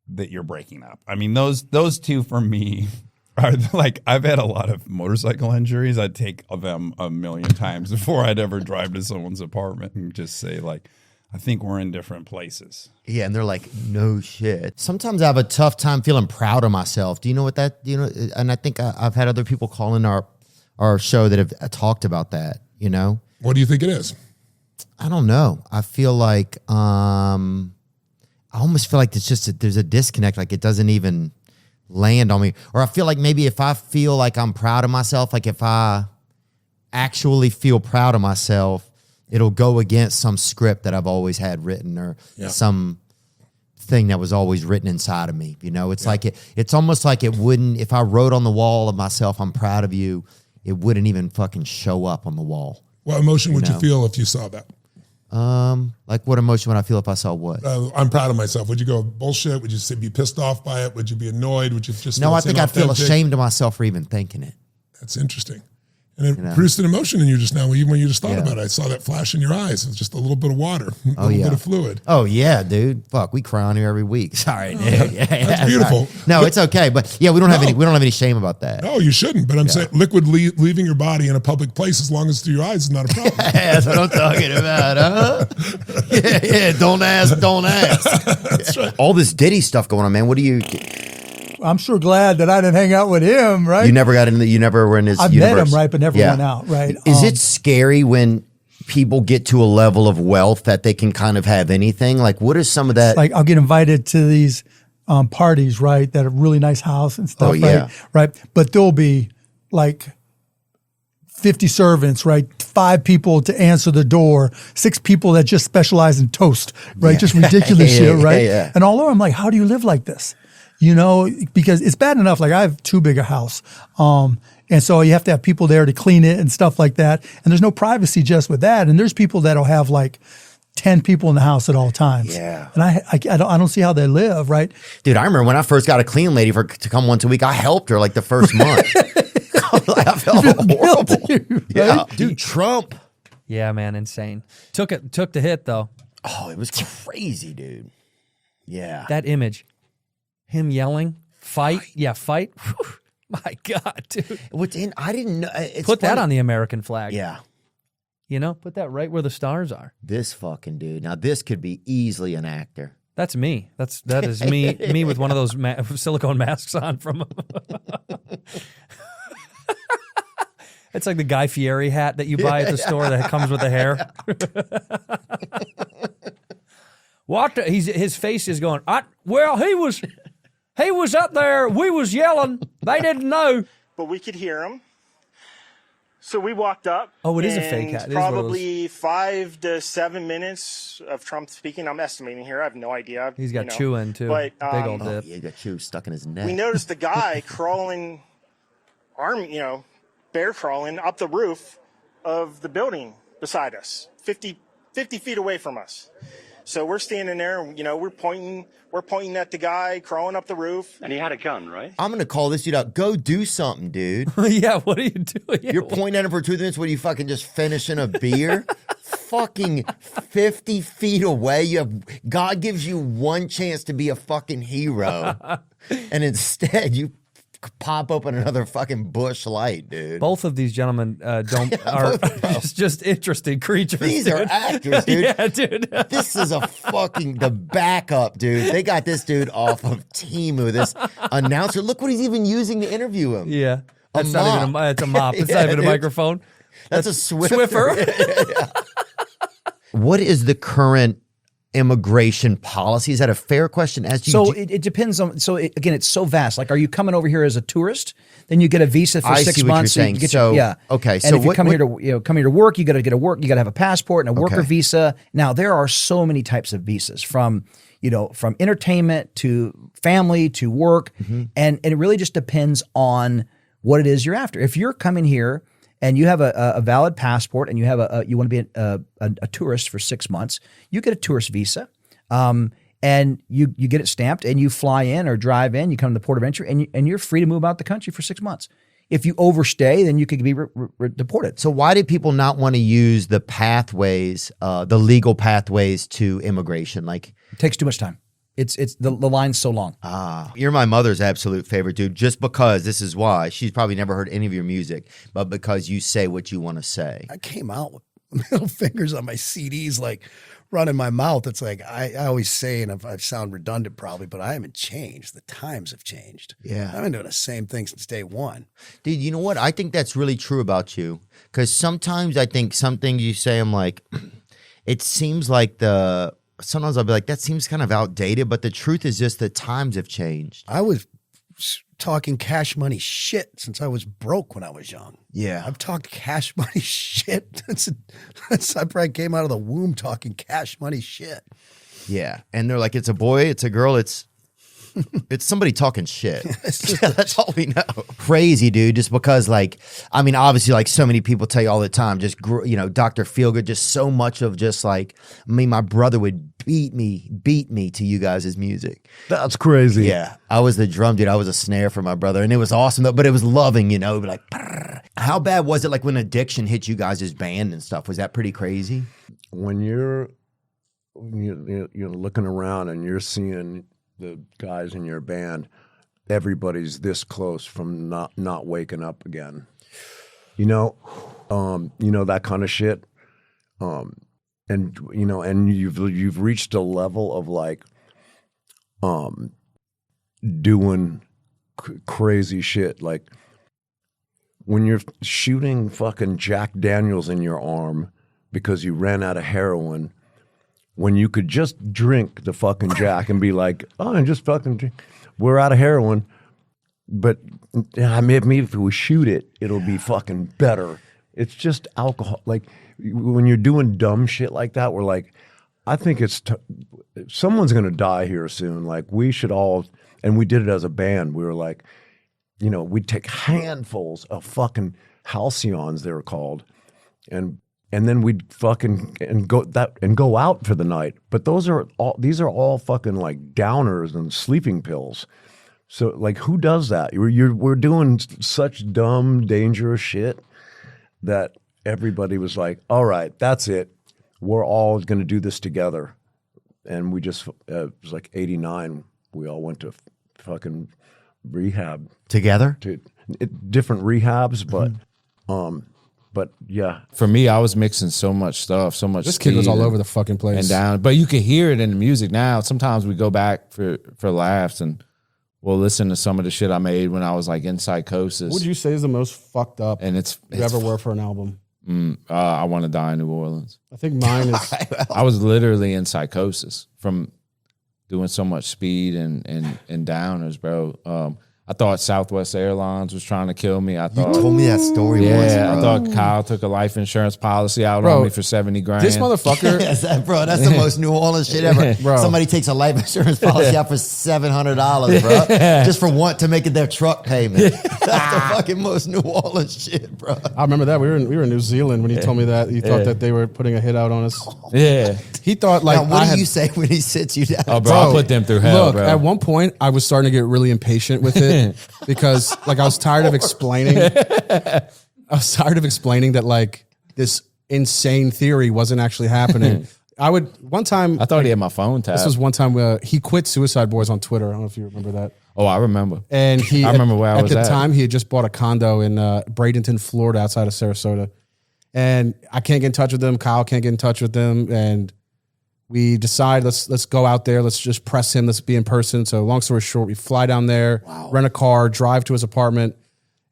that you're breaking up. I mean, those two for me are like, I've had a lot of motorcycle injuries. I'd take them a million times before I'd ever drive to someone's apartment and just say like, I think we're in different places. Yeah, and they're like, no shit. Sometimes I have a tough time feeling proud of myself. Do you know what that, and I think I've had other people call in our show that have talked about that, What do you think it is? I don't know. I feel like, I almost feel like there's a disconnect, like it doesn't even land on me. Or I feel like maybe if I feel like I'm proud of myself, like if I actually feel proud of myself, it'll go against some script that I've always had written or some thing that was always written inside of me. It's like it's almost like it wouldn't, if I wrote on the wall of myself, I'm proud of you, it wouldn't even fucking show up on the wall. What emotion would you feel if you saw that? Like what emotion would I feel if I saw what? I'm proud of myself. Would you go bullshit? Would you be pissed off by it? Would you be annoyed? Would you just No, I think I'd feel ashamed of myself for even thinking it. That's interesting. And it produced an emotion in you just now, even when you just thought about it. I saw that flash in your eyes. It's just a little bit of water, a little bit of fluid. Oh, yeah, dude. Fuck, we cry on here every week. Sorry, dude. That's beautiful. No, it's okay. But yeah, we don't have any shame about that. No, you shouldn't. But I'm saying liquid leaving your body in a public place, as long as it's through your eyes, is not a problem. That's what I'm talking about, huh? Yeah, don't ask, don't ask. That's right. All this Diddy stuff going on, man. What do you... I'm sure glad that I didn't hang out with him, right? You never got in you never were in his I've universe. met him, right, but never went out, right? Is it scary when people get to a level of wealth that they can kind of have anything? Like, what is some of that? Like, I'll get invited to these parties, right, that are really nice house and stuff, right? But there'll be like 50 servants, right? 5 people to answer the door, 6 people that just specialize in toast, right? Just ridiculous shit, right? And all over, I'm like, how do you live like this? You know, because it's bad enough. Like I have too big a house. And so you have to have people there to clean it and stuff like that. And there's no privacy just with that. And there's people that'll have like 10 people in the house at all times. Yeah. And I don't see how they live, right? Dude, I remember when I first got a clean lady to come once a week, I helped her like the first month. I felt horrible. Yeah. Dude, Trump. Yeah, man, insane. Took the hit though. Oh, it was crazy, dude. Yeah. That image. Him yelling, fight. Yeah, fight. Whew. My God, dude. I didn't know. Put that on the American flag. Yeah. You know, put that right where the stars are. This fucking dude. Now, this could be easily an actor. That's me. That is me with one of those silicone masks on from. It's like the Guy Fieri hat that you buy at the store that comes with the hair. What? His face is going. Well, he was up there. We was yelling. They didn't know, but we could hear him. So we walked up. Oh, it is a fake hat. Probably 5 to 7 minutes of Trump speaking. I'm estimating here. I have no idea. He's got chewing too. But, big old dip. Yeah, he got chew stuck in his neck. We noticed the guy crawling, bear crawling up the roof of the building beside us, 50 feet away from us. So we're standing there, we're pointing at the guy crawling up the roof. And he had a gun, right? I'm going to call this dude out. Go do something, dude. Yeah, what are you doing? You're pointing at him for 2 minutes. What are you fucking just finishing a beer? Fucking 50 feet away. God gives you one chance to be a fucking hero. And instead you pop open another fucking Bush Light, dude. Both of these gentlemen are just interesting creatures. These dude. are actors, dude. Yeah, dude. This is the backup, dude. They got this dude off of Temu, this announcer. Look what he's even using to interview him. Yeah. That's not even it's a mop. It's not even a microphone. That's a Swiffer. Yeah. What is the current immigration policy? Is that a fair question? It depends on. So again, it's so vast. Like, are you coming over here as a tourist? Then you get a visa for 6 months. You're saying. Okay. And if you come here to work, you got to get a work. You got to have a passport and a worker visa. Now there are so many types of visas, from entertainment to family to work, and it really just depends on what it is you're after. If you're coming here and you have a valid passport and you have you want to be a tourist for 6 months, you get a tourist visa, and you get it stamped and you fly in or drive in. You come to the port of entry and you're free to move out the country for 6 months. If you overstay, then you could be deported. So why did people not want to use the pathways, the legal pathways to immigration? Like, it takes too much time. It's the line's so long. You're my mother's absolute favorite, dude, just because this is why. She's probably never heard any of your music, but because you say what you want to say. I came out with middle fingers on my CDs, like running my mouth. It's like I always say, and I sound redundant probably, but I haven't changed. The times have changed. Yeah. I've been doing the same thing since day one. Dude, you know what? I think that's really true about you, because sometimes I think some things you say, I'm like, it seems like sometimes I'll be like, that seems kind of outdated, but the truth is just that times have changed. I was talking cash money shit since I was broke when I was young. Yeah. I've talked cash money shit. I probably came out of the womb talking cash money shit. Yeah. And they're like, it's a boy, it's a girl, it's It's somebody talking shit. That's all we know. Crazy, dude. Just because, like, I mean, obviously, like so many people tell you all the time, just, Dr. Feelgood, just so much of just like, I mean, my brother would beat me to you guys' music. That's crazy. Yeah. I was the drum dude. I was a snare for my brother. And it was awesome, though, but it was loving, like, brrr. How bad was it, like, when addiction hit you guys' band and stuff? Was that pretty crazy? When you're looking around and you're seeing the guys in your band, everybody's this close from not waking up again. That kind of shit. And you've reached a level of like doing crazy shit, like when you're shooting fucking Jack Daniels in your arm because you ran out of heroin, when you could just drink the fucking Jack and be like, oh, and just fucking drink. We're out of heroin, but maybe if we shoot it, it'll be fucking better. It's just alcohol. Like when you're doing dumb shit like that, we're like, I think someone's going to die here soon. Like we should all, and we did it as a band. We were like, we'd take handfuls of fucking halcyons, they were called, and then we'd fucking go out for the night. But these are all fucking like downers and sleeping pills. So like, who does that? We're doing such dumb, dangerous shit that everybody was like, all right, that's it. We're all going to do this together. And we just, it was like 89. We all went to fucking rehab. Together? Different rehabs, but yeah. For me, I was mixing so much stuff, so much. This kid was all over the fucking place. And down. But you can hear it in the music now. Sometimes we go back for laughs and we'll listen to some of the shit I made when I was like in psychosis. What would you say is the most fucked up and it's you ever were for an album? I Want to Die in New Orleans. I think mine is. I was literally in psychosis from doing so much speed and downers, bro. I thought Southwest Airlines was trying to kill me. I thought you told me that story once, bro. I thought Kyle took a life insurance policy out on me for $70,000. This motherfucker, that's the most New Orleans shit ever. Bro. Somebody takes a life insurance policy out for $700, bro, just for to make it their truck payment. That's the fucking most New Orleans shit, bro. I remember that we were in New Zealand when he told me that he thought that they were putting a hit out on us. Yeah, he thought like. Now, what do you say when he sits you down? Oh, bro, I'll put them through hell. Look, bro. At one point, I was starting to get really impatient with it. Because like I was tired of explaining that like this insane theory wasn't actually happening. I thought he had my phone tapped. This was one time he quit Suicide Boys on Twitter. I don't know if you remember that. Oh, I remember. And I remember where I was at. At the time, he had just bought a condo in Bradenton, Florida, outside of Sarasota. And I can't get in touch with him. Kyle can't get in touch with him. And we decide let's go out there. Let's just press him. Let's be in person. So long story short, we fly down there, rent a car, drive to his apartment,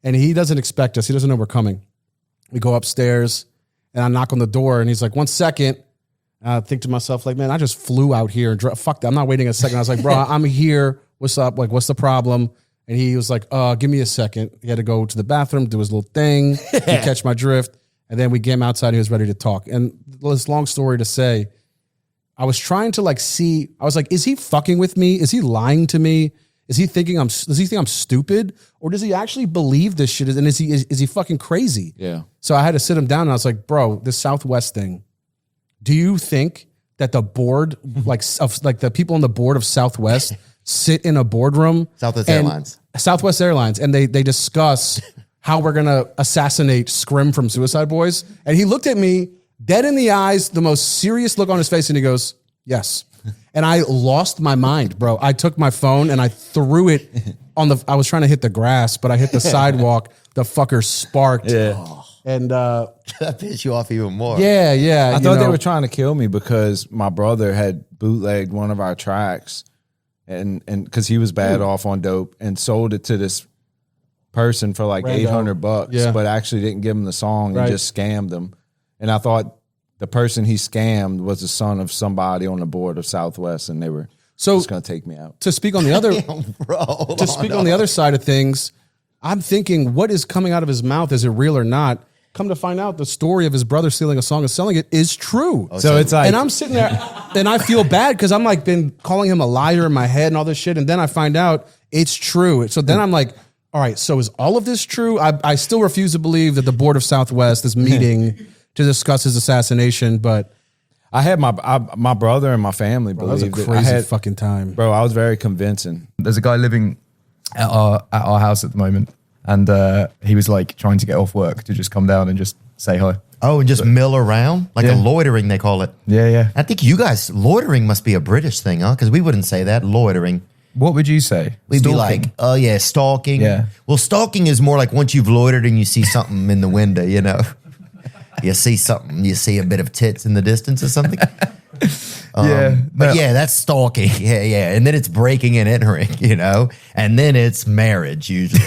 and he doesn't expect us. He doesn't know we're coming. We go upstairs, and I knock on the door, and he's like, 1 second. And I think to myself, like, man, I just flew out here and fuck that. I'm not waiting a second. I was like, bro, I'm here. What's up? Like, what's the problem? And he was like, give me a second. He had to go to the bathroom, do his little thing, to catch my drift, and then we get him outside. And he was ready to talk. And this long story to say, I was trying to like see, I was like, is he fucking with me? Is he lying to me? Does he think I'm stupid? Or does he actually believe this shit? And is he fucking crazy? Yeah. So I had to sit him down and I was like, bro, this Southwest thing, do you think that the board, like the people on the board of Southwest sit in a boardroom? Southwest Airlines. And they discuss how we're going to assassinate Scrim from Suicide Boys. And he looked at me dead in the eyes, the most serious look on his face, and he goes, yes. And I lost my mind, bro. I took my phone and I threw it I was trying to hit the grass, but I hit the sidewalk. The fucker sparked. Yeah. And that pissed you off even more. Yeah. I thought they were trying to kill me because my brother had bootlegged one of our tracks and because he was bad off on dope and sold it to this person for like $800, but actually didn't give him the song and just scammed him. And I thought the person he scammed was the son of somebody on the board of Southwest, and they were just going to take me out. To speak on the other, on the other side of things, I'm thinking, what is coming out of his mouth? Is it real or not? come to find out, the story of his brother stealing a song and selling it is true. So it's like, and I'm sitting there, and I feel bad because I'm like been calling him a liar in my head and all this shit, and then I find out it's true. So then I'm like, all right, so is all of this true? I still refuse to believe that the board of Southwest is meeting to discuss his assassination, but I had my brother and my family believe that was a crazy fucking time, bro. I was very convincing. There's a guy living at our house at the moment, and he was like trying to get off work to just come down and just say hi. Oh, and just mill around? Like a loitering, they call it. Yeah. I think you guys, loitering must be a British thing, huh? Because we wouldn't say that, loitering. What would you say? We'd Stalking? be like, oh yeah, stalking. Yeah. Well, stalking is more like once you've loitered and you see something in the window, you know. You see something, you see a bit of tits in the distance or something. But yeah, that's stalking. Yeah. And then it's breaking and entering, you know. And then it's marriage usually.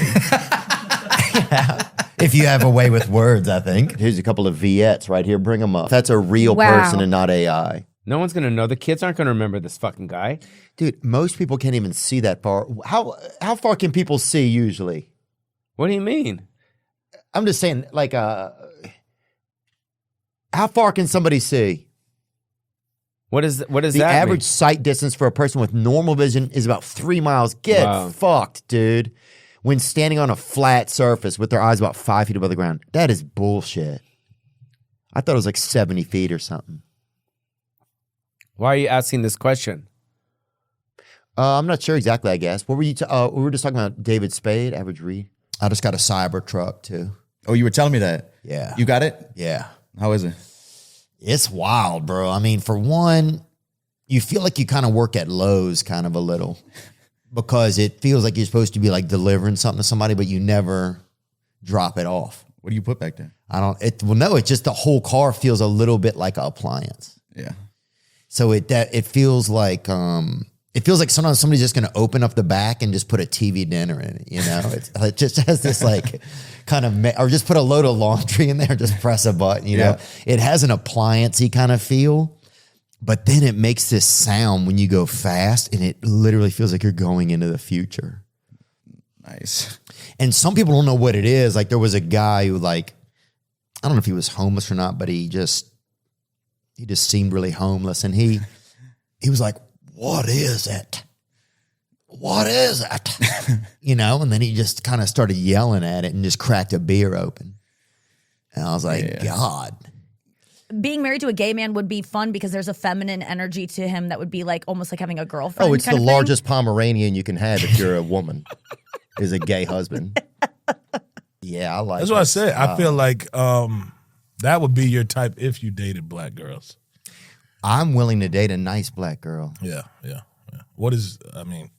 If you have a way with words, I think. Here's a couple of Viettes right here. Bring them up. That's a real person and not AI. No one's gonna know. The kids aren't gonna remember this fucking guy. Dude, most people can't even see that far. How far can people see usually? What do you mean? I'm just saying, like, how far can somebody see? What is the that average mean? sight distance for a person with normal vision is about 3 miles. Get fucked, dude. When standing on a flat surface with their eyes about 5 feet above the ground. That is bullshit. I thought it was like 70 feet or something. Why are you asking this question? I'm not sure exactly, I guess. What were you? We were just talking about David Spade, average read. I just got a cyber truck too. Oh, you were telling me that? Yeah. You got it? Yeah. How is it? It's wild, bro. I mean, for one, you feel like you kind of work at Lowe's kind of a little because it feels like you're supposed to be like delivering something to somebody, but you never drop it off. What do you put back there? It's just the whole car feels a little bit like an appliance. Yeah. So it feels like sometimes somebody's just going to open up the back and just put a TV dinner in it. You know, it just has this like kind of, or just put a load of laundry in there, just press a button. You know, it has an appliance-y kind of feel, but then it makes this sound when you go fast, and it literally feels like you're going into the future. Nice. And some people don't know what it is. Like there was a guy who like, I don't know if he was homeless or not, but he just seemed really homeless, and he was like, what is it? What is it? You know, and then he just kind of started yelling at it and just cracked a beer open. And I was like, God. Being married to a gay man would be fun because there's a feminine energy to him that would be like almost like having a girlfriend. Oh, it's the kind of largest Pomeranian you can have if you're a woman, is a gay husband. Yeah, I like That's what I said. I feel like that would be your type if you dated black girls. I'm willing to date a nice black girl. Yeah. What is, I mean,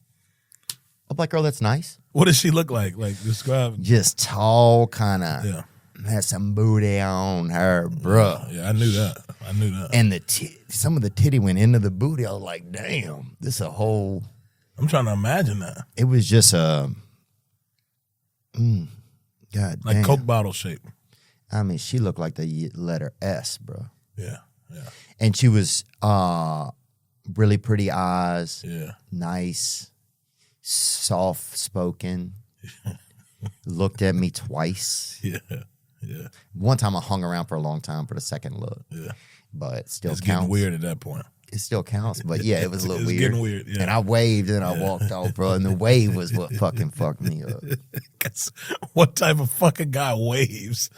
a black girl that's nice? What does she look like? Like, describe. Just tall, kind of. Has some booty on her, bro. Yeah, I knew that. And some of the titty went into the booty. I was like, damn, this is a whole. I'm trying to imagine that. It was just a. God like damn. Coke bottle shape. I mean, she looked like the letter S, bro. Yeah. And she was really pretty eyes. Yeah. Nice, soft spoken. Looked at me twice. Yeah. One time I hung around for a long time for the second look. Yeah. But it still It's counts. getting weird at that point. It still counts. But yeah, it was a little It's weird. getting weird, yeah. And I waved and I walked off, bro. And the wave was what fucking fucked me up. What type of fucking guy waves?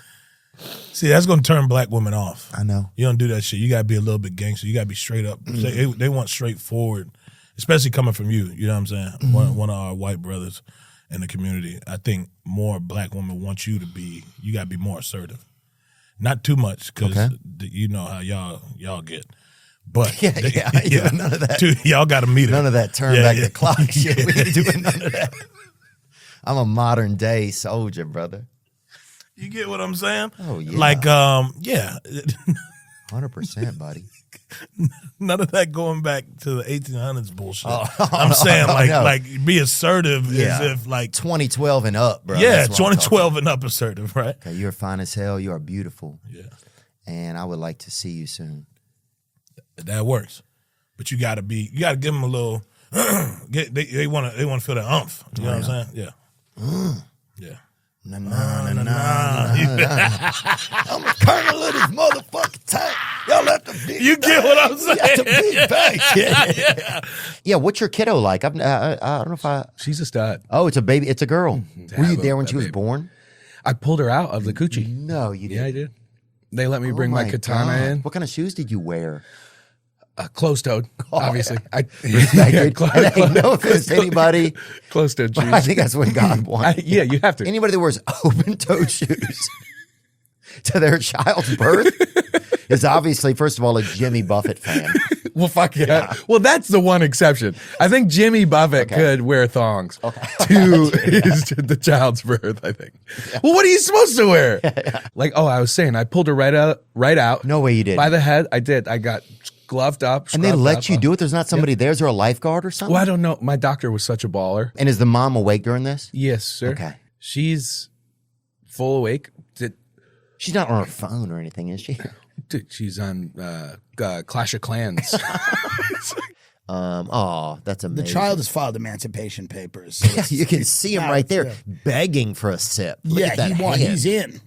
See, that's going to turn black women off. I know. You don't do that shit. You got to be a little bit gangster. You got to be straight up. They want straightforward, especially coming from you. You know what I'm saying? One of our white brothers in the community. I think more black women want you to be, you got to be more assertive. Not too much, because you know how y'all get. But none of that. Dude, y'all got to meet her. None of that turn back the clock shit. We ain't doing none of that. I'm a modern day soldier, brother. You get what I'm saying? Oh, yeah. Like, 100%, buddy. None of that going back to the 1800s bullshit. Oh, I'm saying no. like be assertive as if like 2012 and up, bro. Yeah, That's what I'm 2012 and up assertive, right? Okay, you're fine as hell. You are beautiful. Yeah. And I would like to see you soon. That works. But you got to give them a little they want to feel that umph. You know what I'm saying? Yeah. Yeah. Na, na, na, na, na. I'm a colonel of this motherfucking tank. Y'all let the big You get what I'm saying? Got the big bag. Yeah, what's your kiddo like? I don't know if I. She's a stud. Oh, it's a baby. It's a girl. Were you have there when a she was baby. born? I pulled her out of the coochie. No, you didn't. Yeah, I did. They let me Oh bring my katana God. in. What kind of shoes did you wear? Closed-toed, obviously. Respected. And hey, no offense to anybody. Closed-toed shoes. But I think that's what God wants. Yeah, you have to. Anybody that wears open-toed shoes to their child's birth is obviously, first of all, a Jimmy Buffett fan. Well, fuck yeah. Well, that's the one exception. I think Jimmy Buffett could wear thongs to the child's birth, I think. Well, what are you supposed to wear? Like, I was saying, I pulled her right out. No way you did. By the head, I did. I got gloved up. And they scrubbed let up. you do it? There's not somebody there? Is there a lifeguard or something? Well, I don't know. My doctor was such a baller. And is the mom awake during this? Yes, sir. Okay. She's full awake. She's not on her phone or anything, is she? Dude, she's on Clash of Clans. That's amazing. The child has filed emancipation papers. Yeah, you can see him right there begging for a sip. Look at that hand. He's in.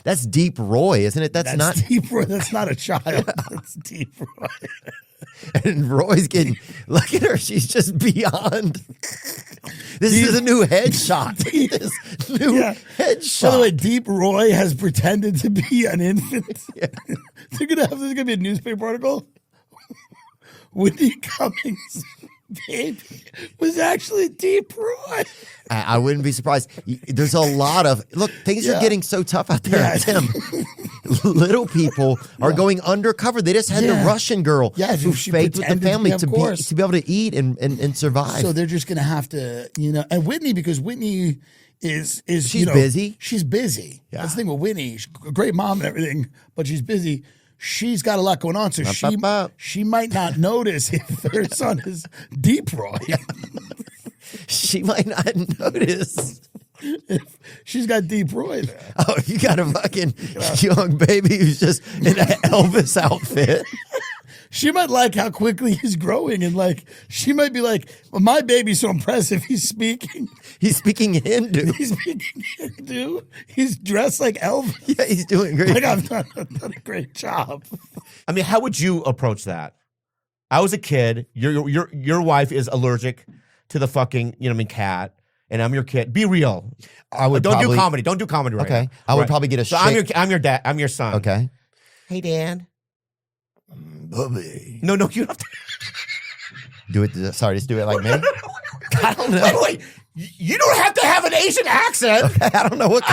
That's Deep Roy, isn't it? That's not Deep Roy. That's not a child. That's Deep Roy. And Roy's getting, look at her. She's just beyond. This is a new headshot. This new headshot. By the way, Deep Roy has pretended to be an infant. There's gonna be a newspaper article. Whitney Cummings' baby was actually Deep Roy. I wouldn't be surprised. There's a lot of things are getting so tough out there, Tim. Little people are going undercover. They just had the Russian girl who faked with the family to be able to eat and survive. So they're just going to have to, and Whitney, because Whitney is she's busy. She's busy. Yeah. That's the thing with Whitney. She's a great mom and everything, but she's busy. She's got a lot going on, so she might not notice if her son is Deep Roy. She might not notice. If she's got Deep Roy there. Oh, you got a fucking young baby who's just in an Elvis outfit. She might like how quickly he's growing, and she might be like, well, my baby's so impressive. He's speaking Hindu. He's speaking Hindu. He's dressed like Elvis. Yeah, he's doing great. Like, I've done a great job. I mean, how would you approach that? I was a kid. Your wife is allergic to the fucking cat, and I'm your kid. Be real. I would don't probably do comedy. Don't do comedy right Okay. now. I would probably get a So shake. I'm your dad. I'm your son. Okay. Hey, Dad. Bubby. No, you have to. Do it. Sorry, just do it like me. I don't know. Wait. You don't have to have an Asian accent. Okay, I don't know what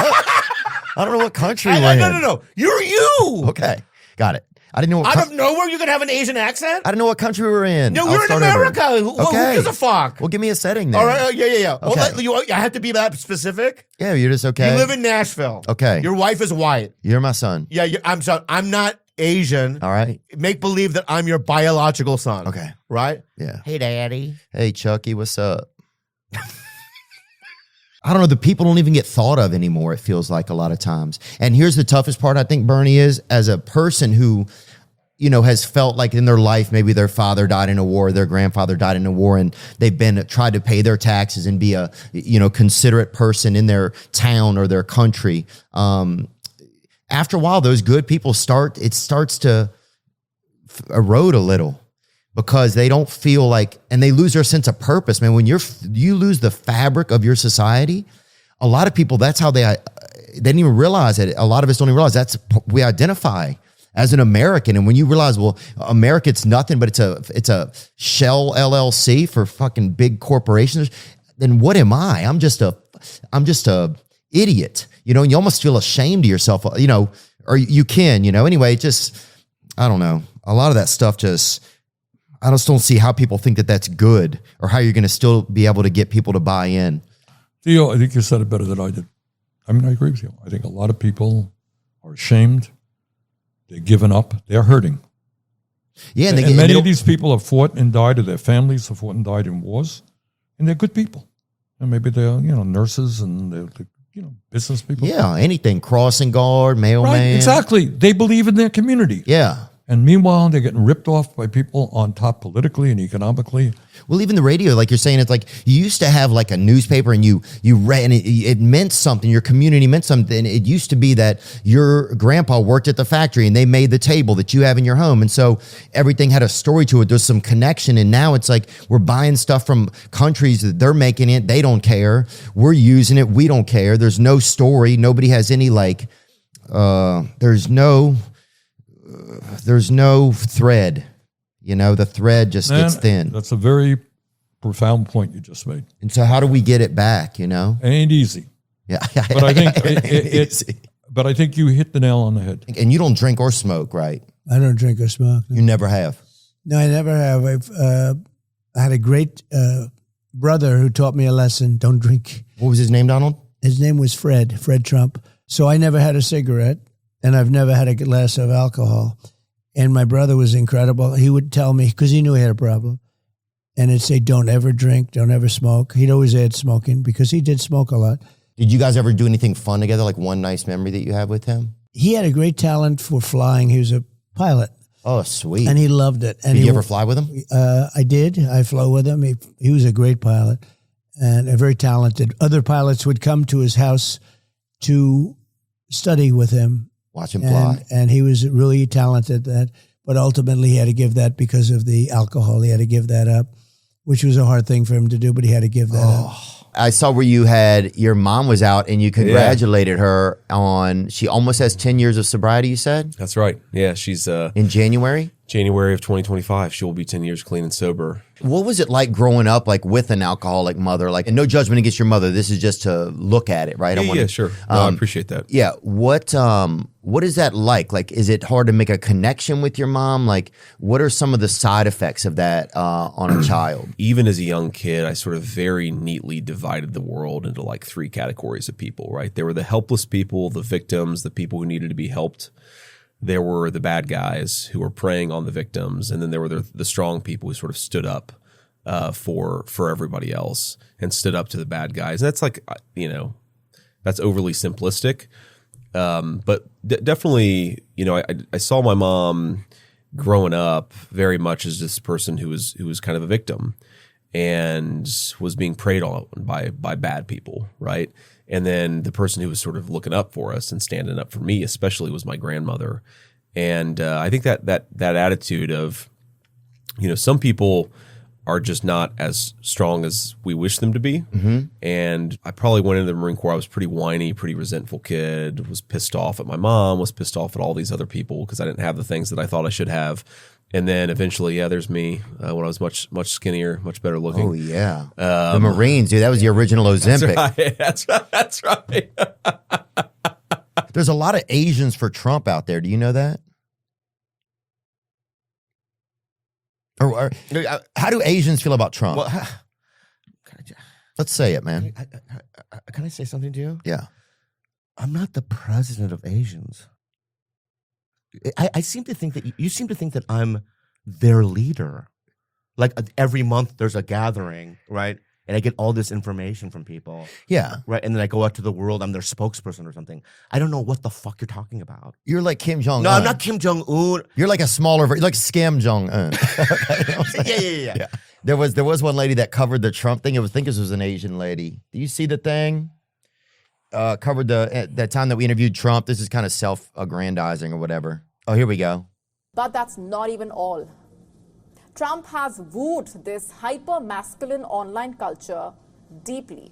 country we're in. No. You're you. Okay, got it. I didn't know. Out of nowhere, you're gonna have an Asian accent. I didn't know what country we're in. No, I'll we're in start America. over. Who gives a fuck? Well, give me a setting then. All right. Yeah. Okay. Well, I have to be that specific. Yeah, you're just okay. You live in Nashville. Okay. Your wife is white. You're my son. Yeah, I'm sorry. I'm not Asian. All right. Make believe that I'm your biological son. Okay. Right? Yeah. Hey, Daddy. Hey, Chucky, what's up? I don't know. The people don't even get thought of anymore, it feels like a lot of times. And here's the toughest part, I think, Bernie, is as a person who, has felt like in their life, maybe their father died in a war, their grandfather died in a war, and they've tried to pay their taxes and be a, considerate person in their town or their country. After a while, those good people starts to erode a little because they don't feel like, and they lose their sense of purpose. Man, when you lose the fabric of your society, a lot of people, that's how they didn't even realize it. A lot of us don't even realize we identify as an American. And when you realize, well, America, it's nothing, but it's a shell LLC for fucking big corporations, then what am I? I'm just a idiot, and you almost feel ashamed of yourself, or you can, anyway, I don't know. A lot of that stuff I just don't see how people think that that's good or how you're going to still be able to get people to buy in. Theo, I think you said it better than I did. I mean, I agree with you. I think a lot of people are ashamed. They're giving up. They're hurting. Yeah, and many of these people have fought and died, or their families have fought and died in wars, and they're good people. And maybe they're nurses and they're business people. Yeah, anything, crossing guard, mailman. Right, exactly. They believe in their community. Yeah. And meanwhile, they're getting ripped off by people on top politically and economically. Well, even the radio, like you're saying, it's like you used to have like a newspaper and you read, and it meant something. Your community meant something. It used to be that your grandpa worked at the factory and they made the table that you have in your home. And so everything had a story to it. There's some connection. And now it's like we're buying stuff from countries that they're making it. They don't care. We're using it. We don't care. There's no story. Nobody has any like, there's no thread. You know, the thread just gets thin. That's a very profound point you just made. And so how do we get it back, you know? Ain't easy. Yeah. But I think but I think you hit the nail on the head. And you don't drink or smoke, right? I don't drink or smoke. You never have? No, I never have. I had a great brother who taught me a lesson. Don't drink. What was his name, Donald? His name was Fred Trump. So I never had a cigarette, and I've never had a glass of alcohol. And my brother was incredible. He would tell me, because he knew he had a problem, and he'd say, don't ever drink, don't ever smoke. He'd always add smoking because he did smoke a lot. Did you guys ever do anything fun together, like one nice memory that you have with him? He had a great talent for flying. He was a pilot. Oh, sweet. And he loved it. And did you ever fly with him? I did. I flew with him. He was a great pilot and very talented. Other pilots would come to his house to study with him. Watch him fly. And he was really talented at that. But ultimately, he had to give that because of the alcohol. He had to give that up, which was a hard thing for him to do, but he had to give that up. I saw where you had, your mom was out and you congratulated her on, she almost has 10 years of sobriety, you said? That's right. Yeah, she's... in January? January of 2025, she will be 10 years clean and sober. What was it like growing up like with an alcoholic mother? Like, and no judgment against your mother. This is just to look at it, right? Yeah, sure. No, I appreciate that. Yeah. What is that like? Like, is it hard to make a connection with your mom? Like, what are some of the side effects of that on a child? Even as a young kid, I sort of very neatly divided the world into like three categories of people, right? There were the helpless people, the victims, the people who needed to be helped. There were the bad guys who were preying on the victims, and then there were the strong people who sort of stood up for everybody else and stood up to the bad guys. And that's like, you know, that's overly simplistic, but definitely, you know, I saw my mom growing up very much as this person who was kind of a victim and was being preyed on by bad people, right? And then the person who was sort of looking up for us and standing up for me, especially, was my grandmother. And I think that attitude of, you know, some people are just not as strong as we wish them to be. Mm-hmm. And I probably went into the Marine Corps. I was pretty whiny, pretty resentful kid, was pissed off at my mom, was pissed off at all these other people because I didn't have the things that I thought I should have. And then eventually, there's me when I was much skinnier, much better looking. Oh, yeah. The Marines, dude, that was the original Ozempic. That's right. There's a lot of Asians for Trump out there. Do you know that? Or how do Asians feel about Trump? Well, let's say it, man. Can I say something to you? Yeah. I'm not the president of Asians. I seem to think that you seem to think that I'm their leader. Like every month there's a gathering, right? And I get all this information from people. Yeah. Right. And then I go out to the world, I'm their spokesperson or something. I don't know what the fuck you're talking about. You're like Kim Jong-un. No, I'm not Kim Jong-un. You're like a smaller version, like Scam Jong-un. Yeah. There was one lady that covered the Trump thing. I think this was an Asian lady. Do you see the thing? Covered that time that we interviewed Trump. This is kind of self-aggrandizing or whatever. Oh, here we go. But that's not even all. Trump has wooed this hyper-masculine online culture deeply.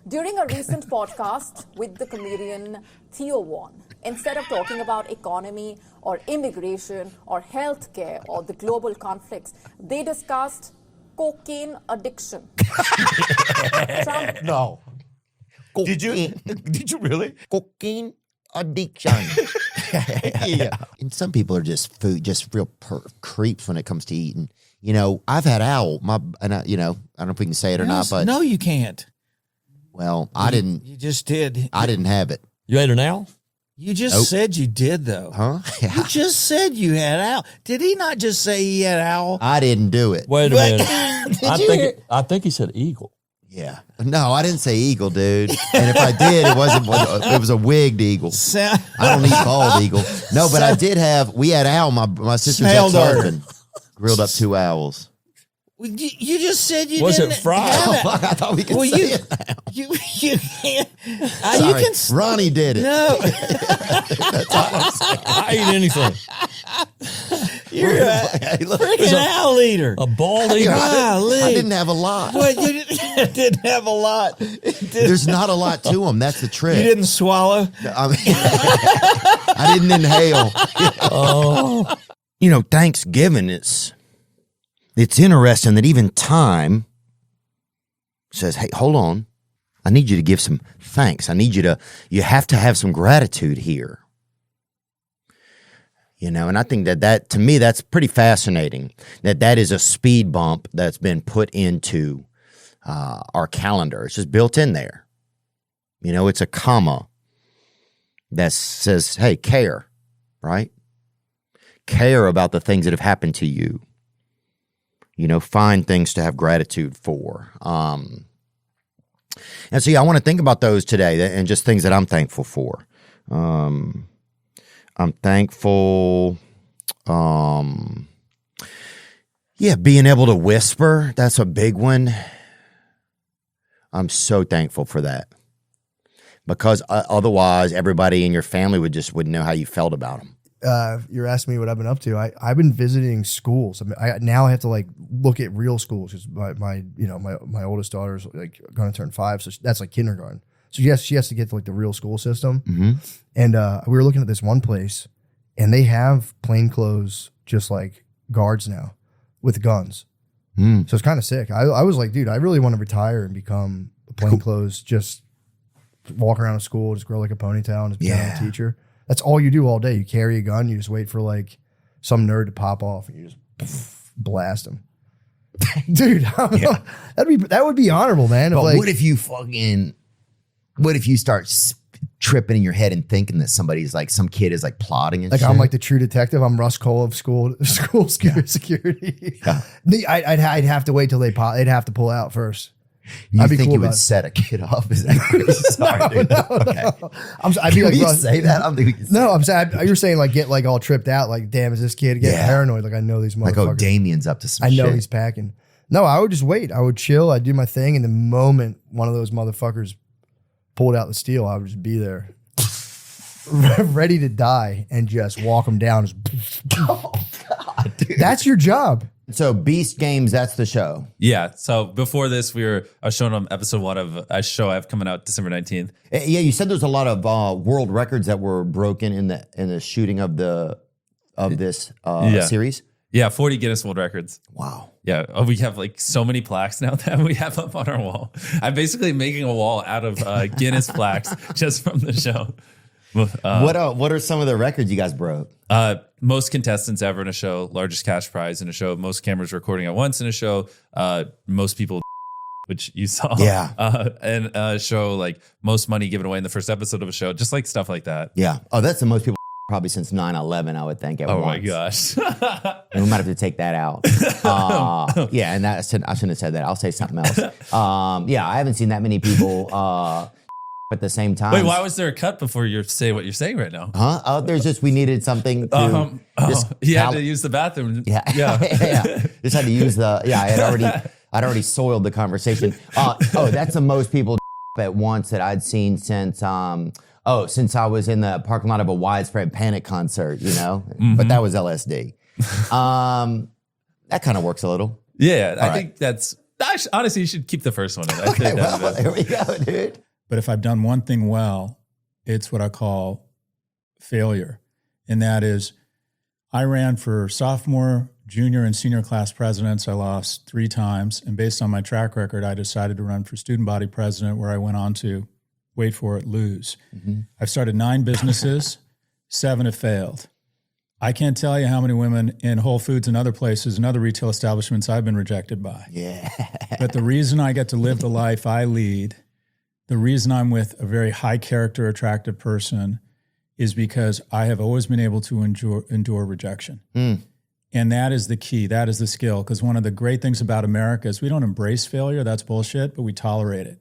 During a recent podcast with the comedian Theo, instead of talking about economy or immigration or healthcare or the global conflicts, they discussed cocaine addiction. Trump, No. Did you really? Cocaine addiction. Yeah. And some people are just real creeps when it comes to eating. You know, I've had owl. I don't know if we can say it or not, but no, you can't. Well, I didn't. You just did. I didn't have it. You ate an owl? You just said you did, though. Huh? Yeah. You just said you had owl. Did he not just say he had owl? I didn't do it. Wait a minute. I think he said eagle. Yeah. No, I didn't say eagle, dude. And if I did, it was a wigged eagle. I don't eat bald eagle. No, but I did have, we had Al, my sister's Snail darter. ex-husband, grilled up 2 owls. You just said you Was didn't it fried? have it. Fuck, I thought we could say it now. You can't. You Sorry, can. Ronnie did it. No. That's all I'm saying. I eat anything. You're a Hey, look, freaking owl eater. A bald eagle. I didn't have a lot. What? You didn't have a lot. There's not a lot to them. That's the trick. You didn't swallow. I didn't inhale. Oh. You know, Thanksgiving, it's interesting that even time says, hey, hold on. I need you to give some thanks. You have to have some gratitude here. You know, and I think that to me, that's pretty fascinating, that is a speed bump that's been put into our calendar. It's just built in there. You know, it's a comma that says, hey, care, right? Care about the things that have happened to you. You know, find things to have gratitude for. And so, yeah, I want to think about those today and just things that I'm thankful for. I'm thankful, being able to whisper, that's a big one. I'm so thankful for that. Because otherwise, everybody in your family wouldn't know how you felt about them. You're asking me what I've been up to. I've been visiting schools. I now have to like look at real schools because my oldest daughter's like going to turn 5, so that's like kindergarten. So yes, she has to get to like the real school system. Mm-hmm. And we were looking at this one place, and they have plainclothes just like guards now with guns. So it's kind of sick. I was like, dude, I really want to retire and become a plainclothes, just walk around school, just grow like a ponytail and just be a teacher. That's all you do all day. You carry a gun. You just wait for like some nerd to pop off, and you just blast them. Dude, that would be honorable, man. But like, what if you start tripping in your head and thinking that somebody's like, some kid is like plotting and like shit? I'm like the true detective. I'm Russ Cole of school security. Yeah. I'd have to wait till they'd have to pull out first. You I'd be think cool you would about it. set a kid up? Is that sorry, dude. Okay. I'd be Can like, we Russ, say that? I don't think we can say no, I'm saying you're saying like get like all tripped out. Like, damn, is this kid getting paranoid? Like, I know these motherfuckers. like, oh, Damien's up to some I know shit. he's packing. No, I would just wait. I would chill. I'd do my thing. And the moment one of those motherfuckers pulled out the steel, I would just be there, ready to die, and just walk them down. Oh, God, dude. That's your job. So Beast Games, that's the show. Yeah. So before this, I was showing them episode 1 of a show I have coming out December 19th. Yeah, you said there's a lot of world records that were broken in the shooting of this series. Yeah, 40 Guinness World Records. Wow. Yeah, we have like so many plaques now that we have up on our wall. I'm basically making a wall out of Guinness plaques just from the show. What are some of the records you guys broke? Most contestants ever in a show, largest cash prize in a show, most cameras recording at once in a show, most people, which you saw, and a show like most money given away in the first episode of a show, just like stuff like that. Yeah. Oh, that's the most people probably since 9/11, I would think. Oh my gosh. And we might have to take that out. Yeah, and I shouldn't have said that. I'll say something else. Yeah, I haven't seen that many people at the same time. Wait, why was there a cut before you say what you're saying right now? Huh? Oh, there's just, we needed something to he had to use the bathroom. Yeah. Just had to use I'd already soiled the conversation. That's the most people at once that I'd seen since since I was in the parking lot of a Widespread Panic concert, you know? But that was LSD. That kind of works a little. Yeah, I think that's honestly, you should keep the first one in. Okay, well, there we go, dude. But if I've done one thing well, it's what I call failure. And that is, I ran for sophomore, junior, and senior class presidents. I lost 3 times. And based on my track record, I decided to run for student body president, where I went on to, wait for it, lose. Mm-hmm. I've started 9 businesses, 7 have failed. I can't tell you how many women in Whole Foods and other places and other retail establishments I've been rejected by. Yeah. But the reason I get to live the life I lead, the reason I'm with a very high character, attractive person, is because I have always been able to endure rejection. And And that is the key. That is the skill. Because one of the great things about America is we don't embrace failure. That's bullshit, but we tolerate it.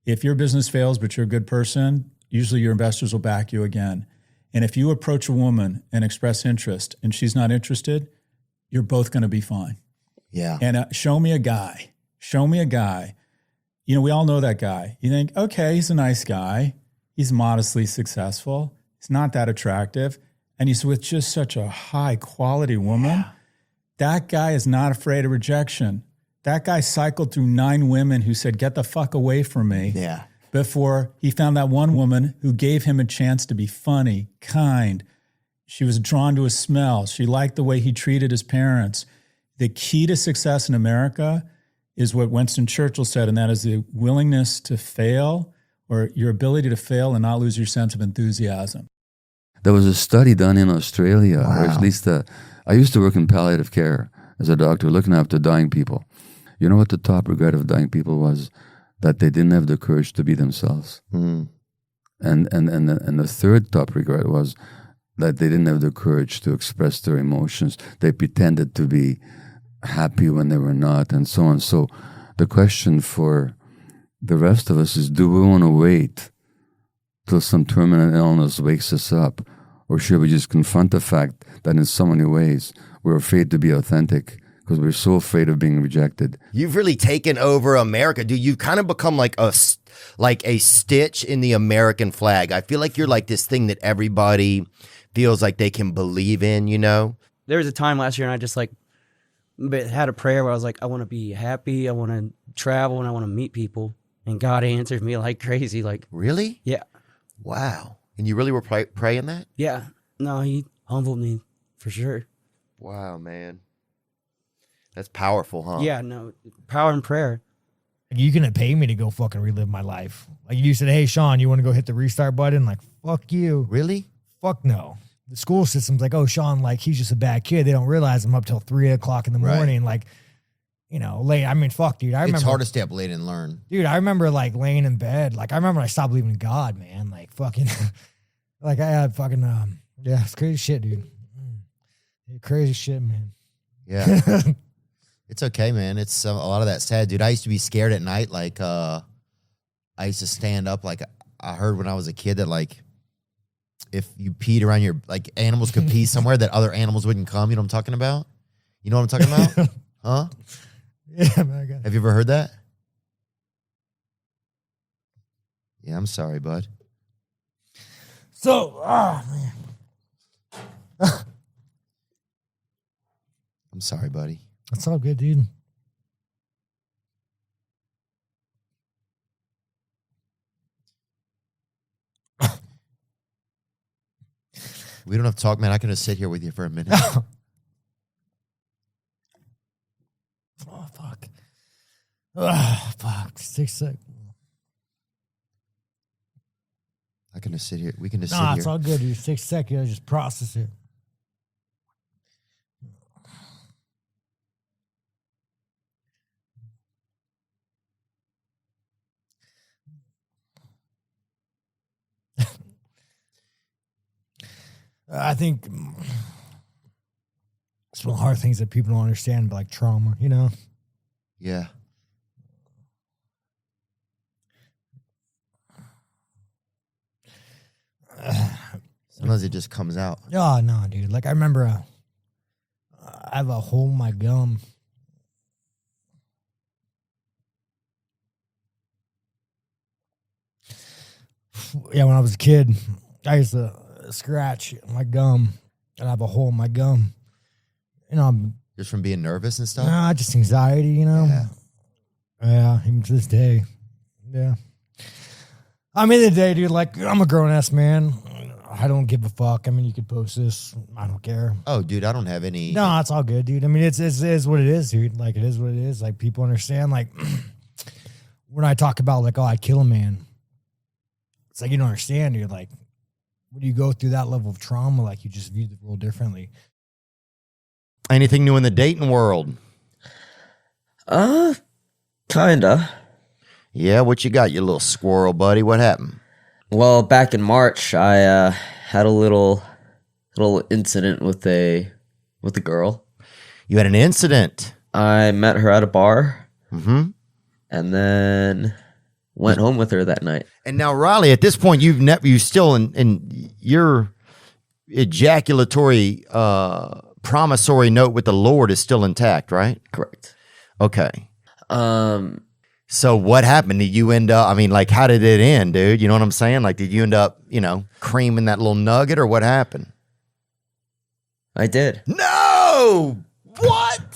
If your business fails, but you're a good person, usually your investors will back you again. And if you approach a woman and express interest and she's not interested, you're both going to be fine. Yeah. And show me a guy. You know, we all know that guy. You think, okay, he's a nice guy. He's modestly successful. He's not that attractive. And he's with just such a high quality woman. Yeah. That guy is not afraid of rejection. That guy cycled through 9 women who said, get the fuck away from me. Yeah. Before he found that one woman who gave him a chance to be funny, kind. She was drawn to his smell. She liked the way he treated his parents. The key to success in America is what Winston Churchill said, and that is the willingness to fail, or your ability to fail and not lose your sense of enthusiasm. There was a study done in Australia, or at least I used to work in palliative care as a doctor, looking after dying people. You know what the top regret of dying people was? That they didn't have the courage to be themselves. Mm. And the third top regret was that they didn't have the courage to express their emotions. They pretended to be happy when they were not, and so on. So the question for the rest of us is, do we want to wait till some terminal illness wakes us up? Or should we just confront the fact that in so many ways we're afraid to be authentic because we're so afraid of being rejected? You've really taken over America, dude. You've kind of become like a stitch in the American flag. I feel like you're like this thing that everybody feels like they can believe in, you know? There was a time last year and I just like had a prayer where I was like, I want to be happy, I want to travel, and I want to meet people. And God answered me like crazy. Like, really? Yeah. Wow. And you really were praying that? Yeah. No, he humbled me for sure. Wow, man. That's powerful, huh? Yeah, no. Power in prayer. You couldn't pay me to go fucking relive my life. Like, you said, hey, Sean, you want to go hit the restart button? Like, fuck you. Really? Fuck no. The school system's like, oh, Sean, like, he's just a bad kid. They don't realize I'm up till 3 o'clock in the morning. Like, you know, late. I mean, fuck, dude. I remember. It's hard to stay up late and learn. Dude, I remember, like, laying in bed. Like, I remember I stopped believing in God, man. Like, fucking, like, I had fucking, yeah, it's crazy shit, dude. Crazy shit, man. Yeah. It's okay, man. It's a lot of that sad, dude. I used to be scared at night. Like, I used to stand up. Like, I heard when I was a kid that, like, if you peed around your, like, animals could pee somewhere that other animals wouldn't come. You know what I'm talking about? You know what I'm talking about? Huh? Yeah, man. Have you ever heard that? Yeah, I'm sorry, bud. So, man. I'm sorry, buddy. That's all good, dude. We don't have to talk, man. I can just sit here with you for a minute. Oh, fuck. Oh, fuck. 6 seconds. I can just sit here. We can just sit Nah, here. it's all good, dude. 6 seconds. I just process it. I think it's one of the hard things that people don't understand, but like trauma, you know? Yeah. Sometimes it just comes out. Oh, no, dude. Like, I remember I have a hole in my gum. Yeah, when I was a kid, I used to scratch my gum and I have a hole in my gum. You know, just from being nervous and stuff? Nah, just anxiety, you know? Yeah, even to this day. Yeah. I mean, the day, dude, like, I'm a grown-ass man. I don't give a fuck. I mean, you could post this. I don't care. Oh, dude, I don't have any. No, it's all good, dude. I mean, it is what it is, dude. Like, it is what it is. Like, people understand. Like, when I talk about, like, oh, I'd kill a man, it's like, you don't understand, dude. Like, when you go through that level of trauma, like, you just view the world differently. Anything new in the dating world? Kinda. Yeah, what you got, you little squirrel buddy? What happened? Well, back in March, I had a little incident with a girl. You had an incident. I met her at a bar. Mm-hmm. And then went home with her that night. And now, Riley, at this point, you still in your ejaculatory promissory note with the Lord is still intact, right? Correct. Okay. So what happened? Did you end up, I mean, like, how did it end, dude? You know what I'm saying? Like, did you end up, creaming that little nugget, or what happened? I did. No! What?